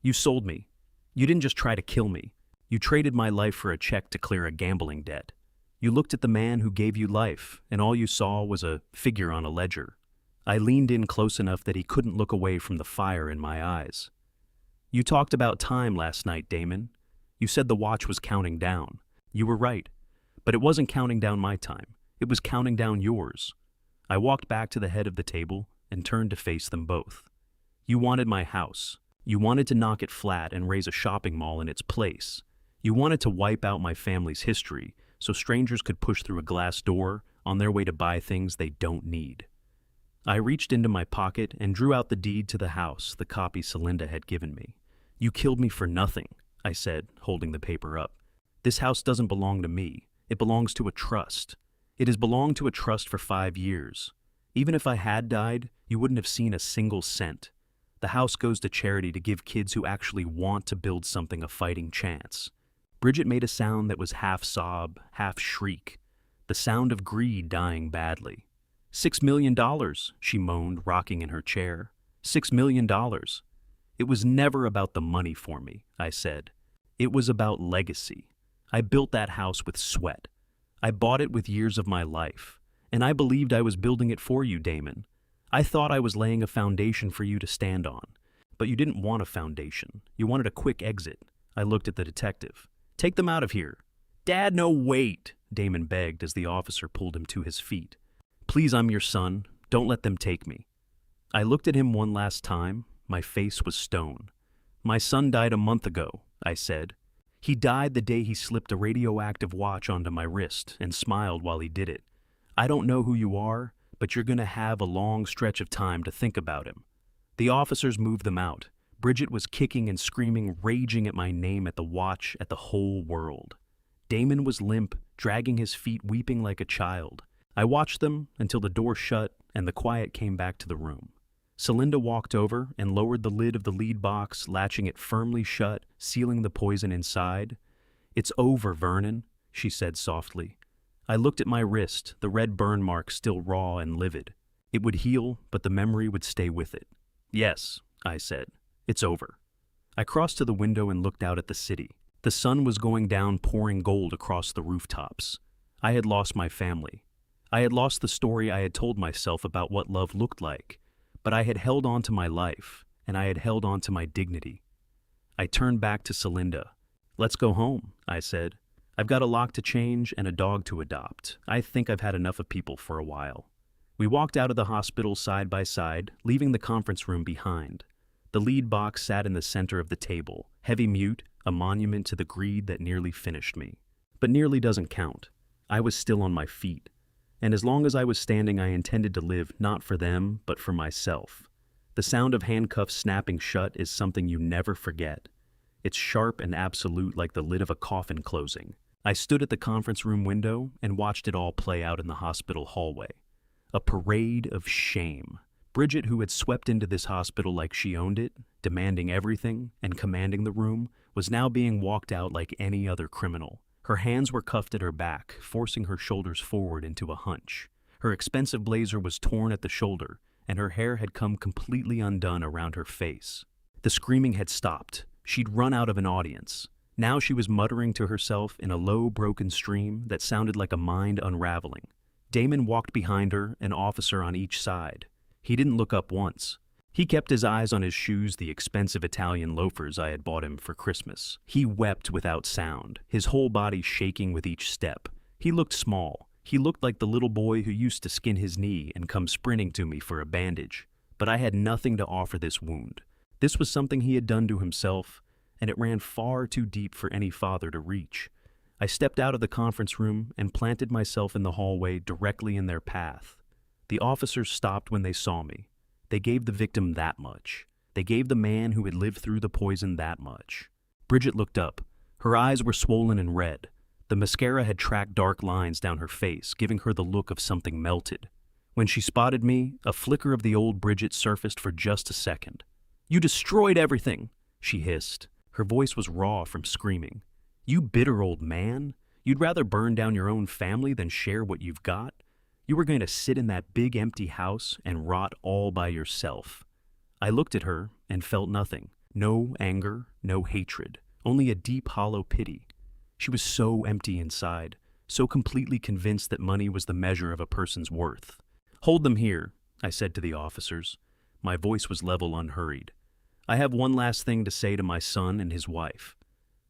"You sold me. You didn't just try to kill me. You traded my life for a check to clear a gambling debt. You looked at the man who gave you life, and all you saw was a figure on a ledger." I leaned in close enough that he couldn't look away from the fire in my eyes. "You talked about time last night, Damon. You said the watch was counting down. You were right. But it wasn't counting down my time. It was counting down yours." I walked back to the head of the table and turned to face them both. "You wanted my house. You wanted to knock it flat and raise a shopping mall in its place. You wanted to wipe out my family's history so strangers could push through a glass door on their way to buy things they don't need." I reached into my pocket and drew out the deed to the house, the copy Celinda had given me. "You killed me for nothing," I said, holding the paper up. "This house doesn't belong to me. It belongs to a trust. It has belonged to a trust for 5 years. Even if I had died, you wouldn't have seen a single cent. The house goes to charity to give kids who actually want to build something a fighting chance." Bridget made a sound that was half sob, half shriek, the sound of greed dying badly. $6 million, she moaned, rocking in her chair. $6 million. "It was never about the money for me," I said. "It was about legacy. I built that house with sweat. I bought it with years of my life, and I believed I was building it for you, Damon. I thought I was laying a foundation for you to stand on. But you didn't want a foundation. You wanted a quick exit." I looked at the detective. "Take them out of here." "Dad, no, wait," Damon begged as the officer pulled him to his feet. "Please, I'm your son. Don't let them take me." I looked at him one last time. My face was stone. "My son died a month ago," I said. "He died the day he slipped a radioactive watch onto my wrist and smiled while he did it. I don't know who you are, but you're going to have a long stretch of time to think about him." The officers moved them out. Bridget was kicking and screaming, raging at my name, at the watch, at the whole world. Damon was limp, dragging his feet, weeping like a child. I watched them until the door shut and the quiet came back to the room. Celinda walked over and lowered the lid of the lead box, latching it firmly shut, sealing the poison inside. "It's over, Vernon," she said softly. I looked at my wrist, the red burn mark still raw and livid. It would heal, but the memory would stay with it. "Yes," I said, "it's over." I crossed to the window and looked out at the city. The sun was going down, pouring gold across the rooftops. I had lost my family. I had lost the story I had told myself about what love looked like. But I had held on to my life, and I had held on to my dignity. I turned back to Celinda. "Let's go home," I said. "I've got a lock to change and a dog to adopt. I think I've had enough of people for a while." We walked out of the hospital side by side, leaving the conference room behind. The lead box sat in the center of the table, heavy mute, a monument to the greed that nearly finished me. But nearly doesn't count. I was still on my feet. And as long as I was standing, I intended to live not for them, but for myself. The sound of handcuffs snapping shut is something you never forget. It's sharp and absolute, like the lid of a coffin closing. I stood at the conference room window and watched it all play out in the hospital hallway. A parade of shame. Bridget, who had swept into this hospital like she owned it, demanding everything and commanding the room, was now being walked out like any other criminal. Her hands were cuffed at her back, forcing her shoulders forward into a hunch. Her expensive blazer was torn at the shoulder, and her hair had come completely undone around her face. The screaming had stopped. She'd run out of an audience. Now she was muttering to herself in a low, broken stream that sounded like a mind unraveling. Damon walked behind her, an officer on each side. He didn't look up once. He kept his eyes on his shoes, the expensive Italian loafers I had bought him for Christmas. He wept without sound, his whole body shaking with each step. He looked small. He looked like the little boy who used to skin his knee and come sprinting to me for a bandage. But I had nothing to offer this wound. This was something he had done to himself, and it ran far too deep for any father to reach. I stepped out of the conference room and planted myself in the hallway directly in their path. The officers stopped when they saw me. They gave the victim that much. They gave the man who had lived through the poison that much. Bridget looked up. Her eyes were swollen and red. The mascara had tracked dark lines down her face, giving her the look of something melted. When she spotted me, a flicker of the old Bridget surfaced for just a second. "You destroyed everything," she hissed. Her voice was raw from screaming. "You bitter old man. You'd rather burn down your own family than share what you've got? You were going to sit in that big empty house and rot all by yourself." I looked at her and felt nothing. No anger, no hatred, only a deep, hollow pity. She was so empty inside, so completely convinced that money was the measure of a person's worth. "Hold them here," I said to the officers. My voice was level, unhurried. "I have one last thing to say to my son and his wife."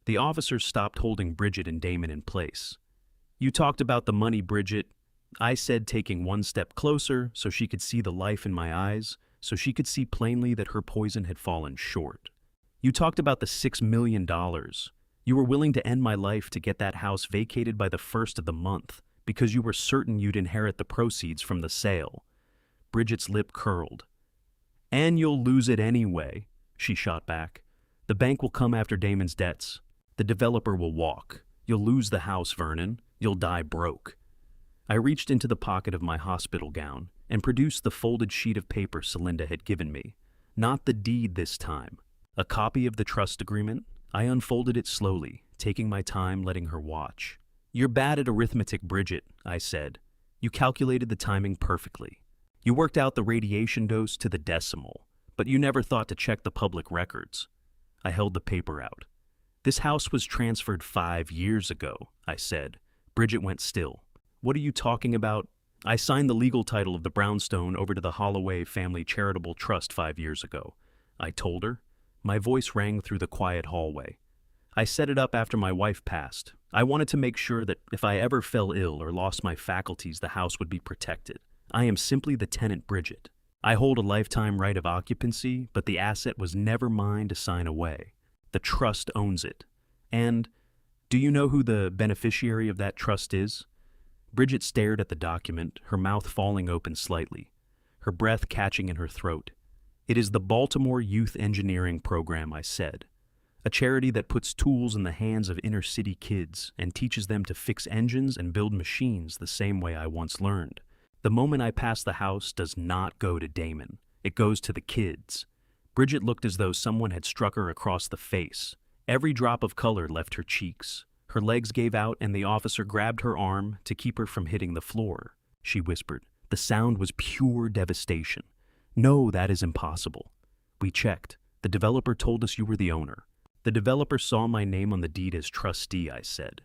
The officers stopped holding Bridget and Damon in place. "You talked about the money, Bridget," I said, taking one step closer so she could see the life in my eyes, so she could see plainly that her poison had fallen short. "You talked about the $6 million. You were willing to end my life to get that house vacated by the first of the month because you were certain you'd inherit the proceeds from the sale." Bridget's lip curled. "And you'll lose it anyway," she shot back. "The bank will come after Damon's debts. The developer will walk. You'll lose the house, Vernon. You'll die broke." I reached into the pocket of my hospital gown and produced the folded sheet of paper Celinda had given me. Not the deed this time. A copy of the trust agreement. I unfolded it slowly, taking my time, letting her watch. "You're bad at arithmetic, Bridget," I said. "You calculated the timing perfectly. You worked out the radiation dose to the decimal, but you never thought to check the public records." I held the paper out. "This house was transferred 5 years ago," I said. Bridget went still. "What are you talking about?" "I signed the legal title of the brownstone over to the Holloway Family Charitable Trust 5 years ago," I told her. My voice rang through the quiet hallway. "I set it up after my wife passed. I wanted to make sure that if I ever fell ill or lost my faculties, the house would be protected. I am simply the tenant, Bridget. I hold a lifetime right of occupancy, but the asset was never mine to sign away. The trust owns it. And do you know who the beneficiary of that trust is?" Bridget stared at the document, her mouth falling open slightly, her breath catching in her throat. "It is the Baltimore Youth Engineering Program," I said. "A charity that puts tools in the hands of inner-city kids and teaches them to fix engines and build machines the same way I once learned. The moment I pass the house does not go to Damon. It goes to the kids." Bridget looked as though someone had struck her across the face. Every drop of color left her cheeks. Her legs gave out and the officer grabbed her arm to keep her from hitting the floor. She whispered. The sound was pure devastation. "No, that is impossible. We checked. The developer told us you were the owner." "The developer saw my name on the deed as trustee," I said.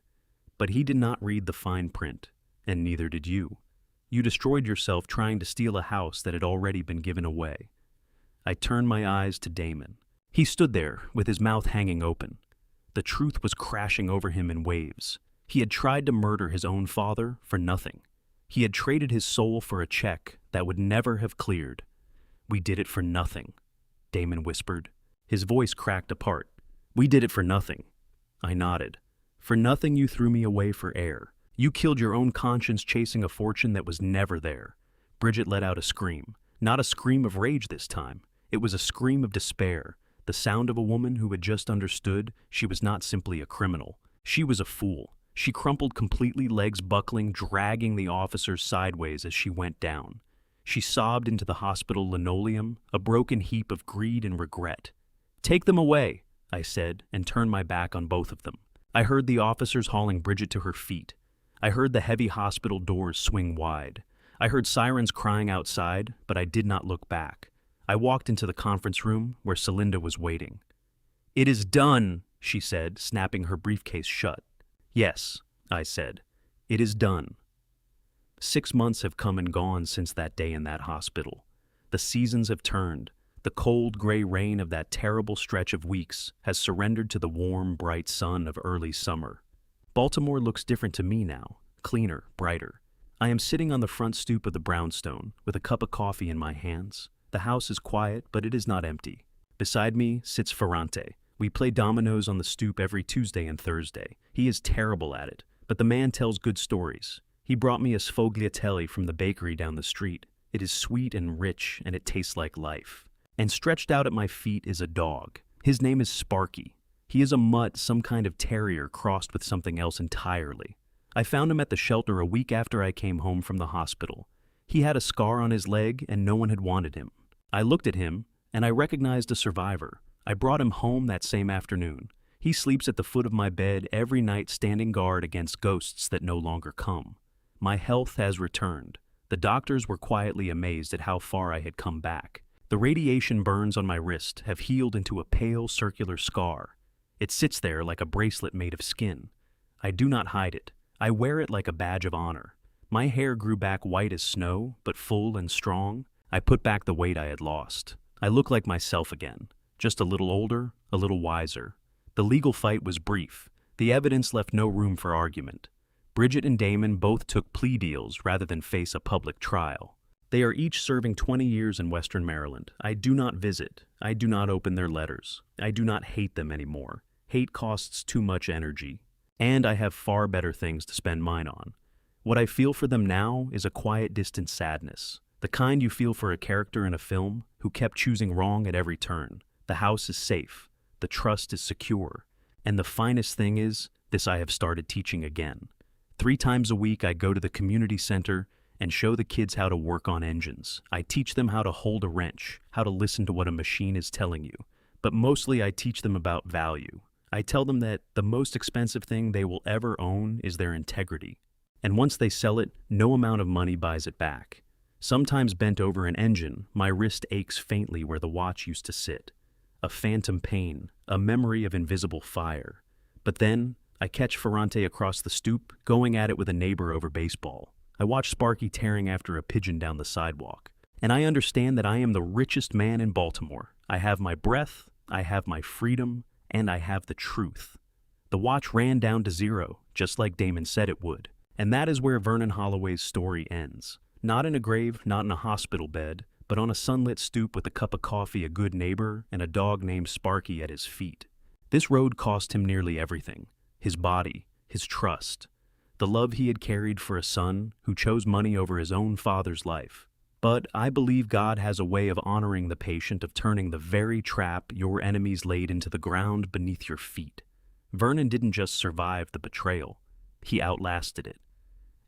"But he did not read the fine print, and neither did you. You destroyed yourself trying to steal a house that had already been given away. I turned my eyes to Damon. He stood there, with his mouth hanging open. The truth was crashing over him in waves. He had tried to murder his own father for nothing. He had traded his soul for a check that would never have cleared. "We did it for nothing," Damon whispered. His voice cracked apart. "We did it for nothing." I nodded. "For nothing you threw me away for air. You killed your own conscience chasing a fortune that was never there." Bridget let out a scream. Not a scream of rage this time. It was a scream of despair, the sound of a woman who had just understood she was not simply a criminal. She was a fool. She crumpled completely, legs buckling, dragging the officers sideways as she went down. She sobbed into the hospital linoleum, a broken heap of greed and regret. "Take them away," I said, and turned my back on both of them. I heard the officers hauling Bridget to her feet. I heard the heavy hospital doors swing wide. I heard sirens crying outside, but I did not look back. I walked into the conference room where Celinda was waiting. "It is done," she said, snapping her briefcase shut. "Yes," I said, "it is done." 6 months have come and gone since that day in that hospital. The seasons have turned. The cold, gray rain of that terrible stretch of weeks has surrendered to the warm, bright sun of early summer. Baltimore looks different to me now, cleaner, brighter. I am sitting on the front stoop of the brownstone with a cup of coffee in my hands. The house is quiet, but it is not empty. Beside me sits Ferrante. We play dominoes on the stoop every Tuesday and Thursday. He is terrible at it, but the man tells good stories. He brought me a sfogliatelle from the bakery down the street. It is sweet and rich, and it tastes like life. And stretched out at my feet is a dog. His name is Sparky. He is a mutt, some kind of terrier crossed with something else entirely. I found him at the shelter a week after I came home from the hospital. He had a scar on his leg, and no one had wanted him. I looked at him, and I recognized a survivor. I brought him home that same afternoon. He sleeps at the foot of my bed every night, standing guard against ghosts that no longer come. My health has returned. The doctors were quietly amazed at how far I had come back. The radiation burns on my wrist have healed into a pale circular scar. It sits there like a bracelet made of skin. I do not hide it. I wear it like a badge of honor. My hair grew back white as snow, but full and strong. I put back the weight I had lost. I look like myself again, just a little older, a little wiser. The legal fight was brief. The evidence left no room for argument. Bridget and Damon both took plea deals rather than face a public trial. They are each serving 20 years in Western Maryland. I do not visit. I do not open their letters. I do not hate them anymore. Hate costs too much energy. And I have far better things to spend mine on. What I feel for them now is a quiet, distant sadness. The kind you feel for a character in a film who kept choosing wrong at every turn. The house is safe. The trust is secure. And the finest thing is, this I have started teaching again. 3 times a week I go to the community center and show the kids how to work on engines. I teach them how to hold a wrench, how to listen to what a machine is telling you. But mostly I teach them about value. I tell them that the most expensive thing they will ever own is their integrity. And once they sell it, no amount of money buys it back. Sometimes bent over an engine, my wrist aches faintly where the watch used to sit. A phantom pain, a memory of invisible fire. But then, I catch Ferrante across the stoop, going at it with a neighbor over baseball. I watch Sparky tearing after a pigeon down the sidewalk. And I understand that I am the richest man in Baltimore. I have my breath, I have my freedom, and I have the truth. The watch ran down to 0, just like Damon said it would. And that is where Vernon Holloway's story ends. Not in a grave, not in a hospital bed, but on a sunlit stoop with a cup of coffee, a good neighbor, and a dog named Sparky at his feet. This road cost him nearly everything. His body, his trust, the love he had carried for a son who chose money over his own father's life. But I believe God has a way of honoring the patient, of turning the very trap your enemies laid into the ground beneath your feet. Vernon didn't just survive the betrayal, he outlasted it.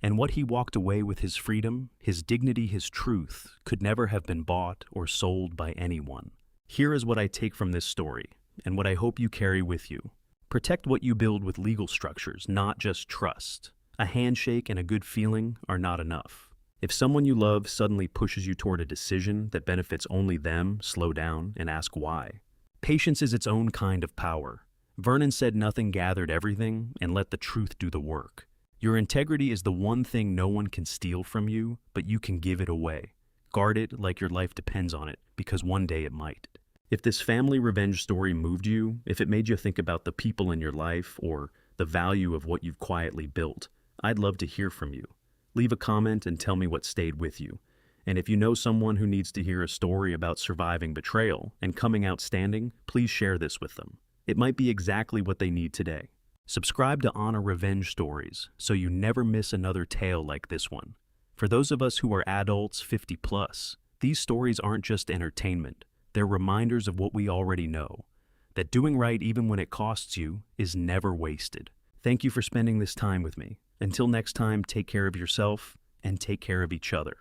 And what he walked away with, his freedom, his dignity, his truth, could never have been bought or sold by anyone. Here is what I take from this story, and what I hope you carry with you. Protect what you build with legal structures, not just trust. A handshake and a good feeling are not enough. If someone you love suddenly pushes you toward a decision that benefits only them, slow down and ask why. Patience is its own kind of power. Vernon said nothing gathered everything, and let the truth do the work. Your integrity is the one thing no one can steal from you, but you can give it away. Guard it like your life depends on it. because one day it might. If this family revenge story moved you, if it made you think about the people in your life or the value of what you've quietly built, I'd love to hear from you. Leave a comment and tell me what stayed with you. And if you know someone who needs to hear a story about surviving betrayal and coming out standing, please share this with them. It might be exactly what they need today. Subscribe to Honor Revenge Stories so you never miss another tale like this one. For those of us who are adults 50 plus, these stories aren't just entertainment. They're reminders of what we already know, that doing right even when it costs you is never wasted. Thank you for spending this time with me. Until next time, take care of yourself and take care of each other.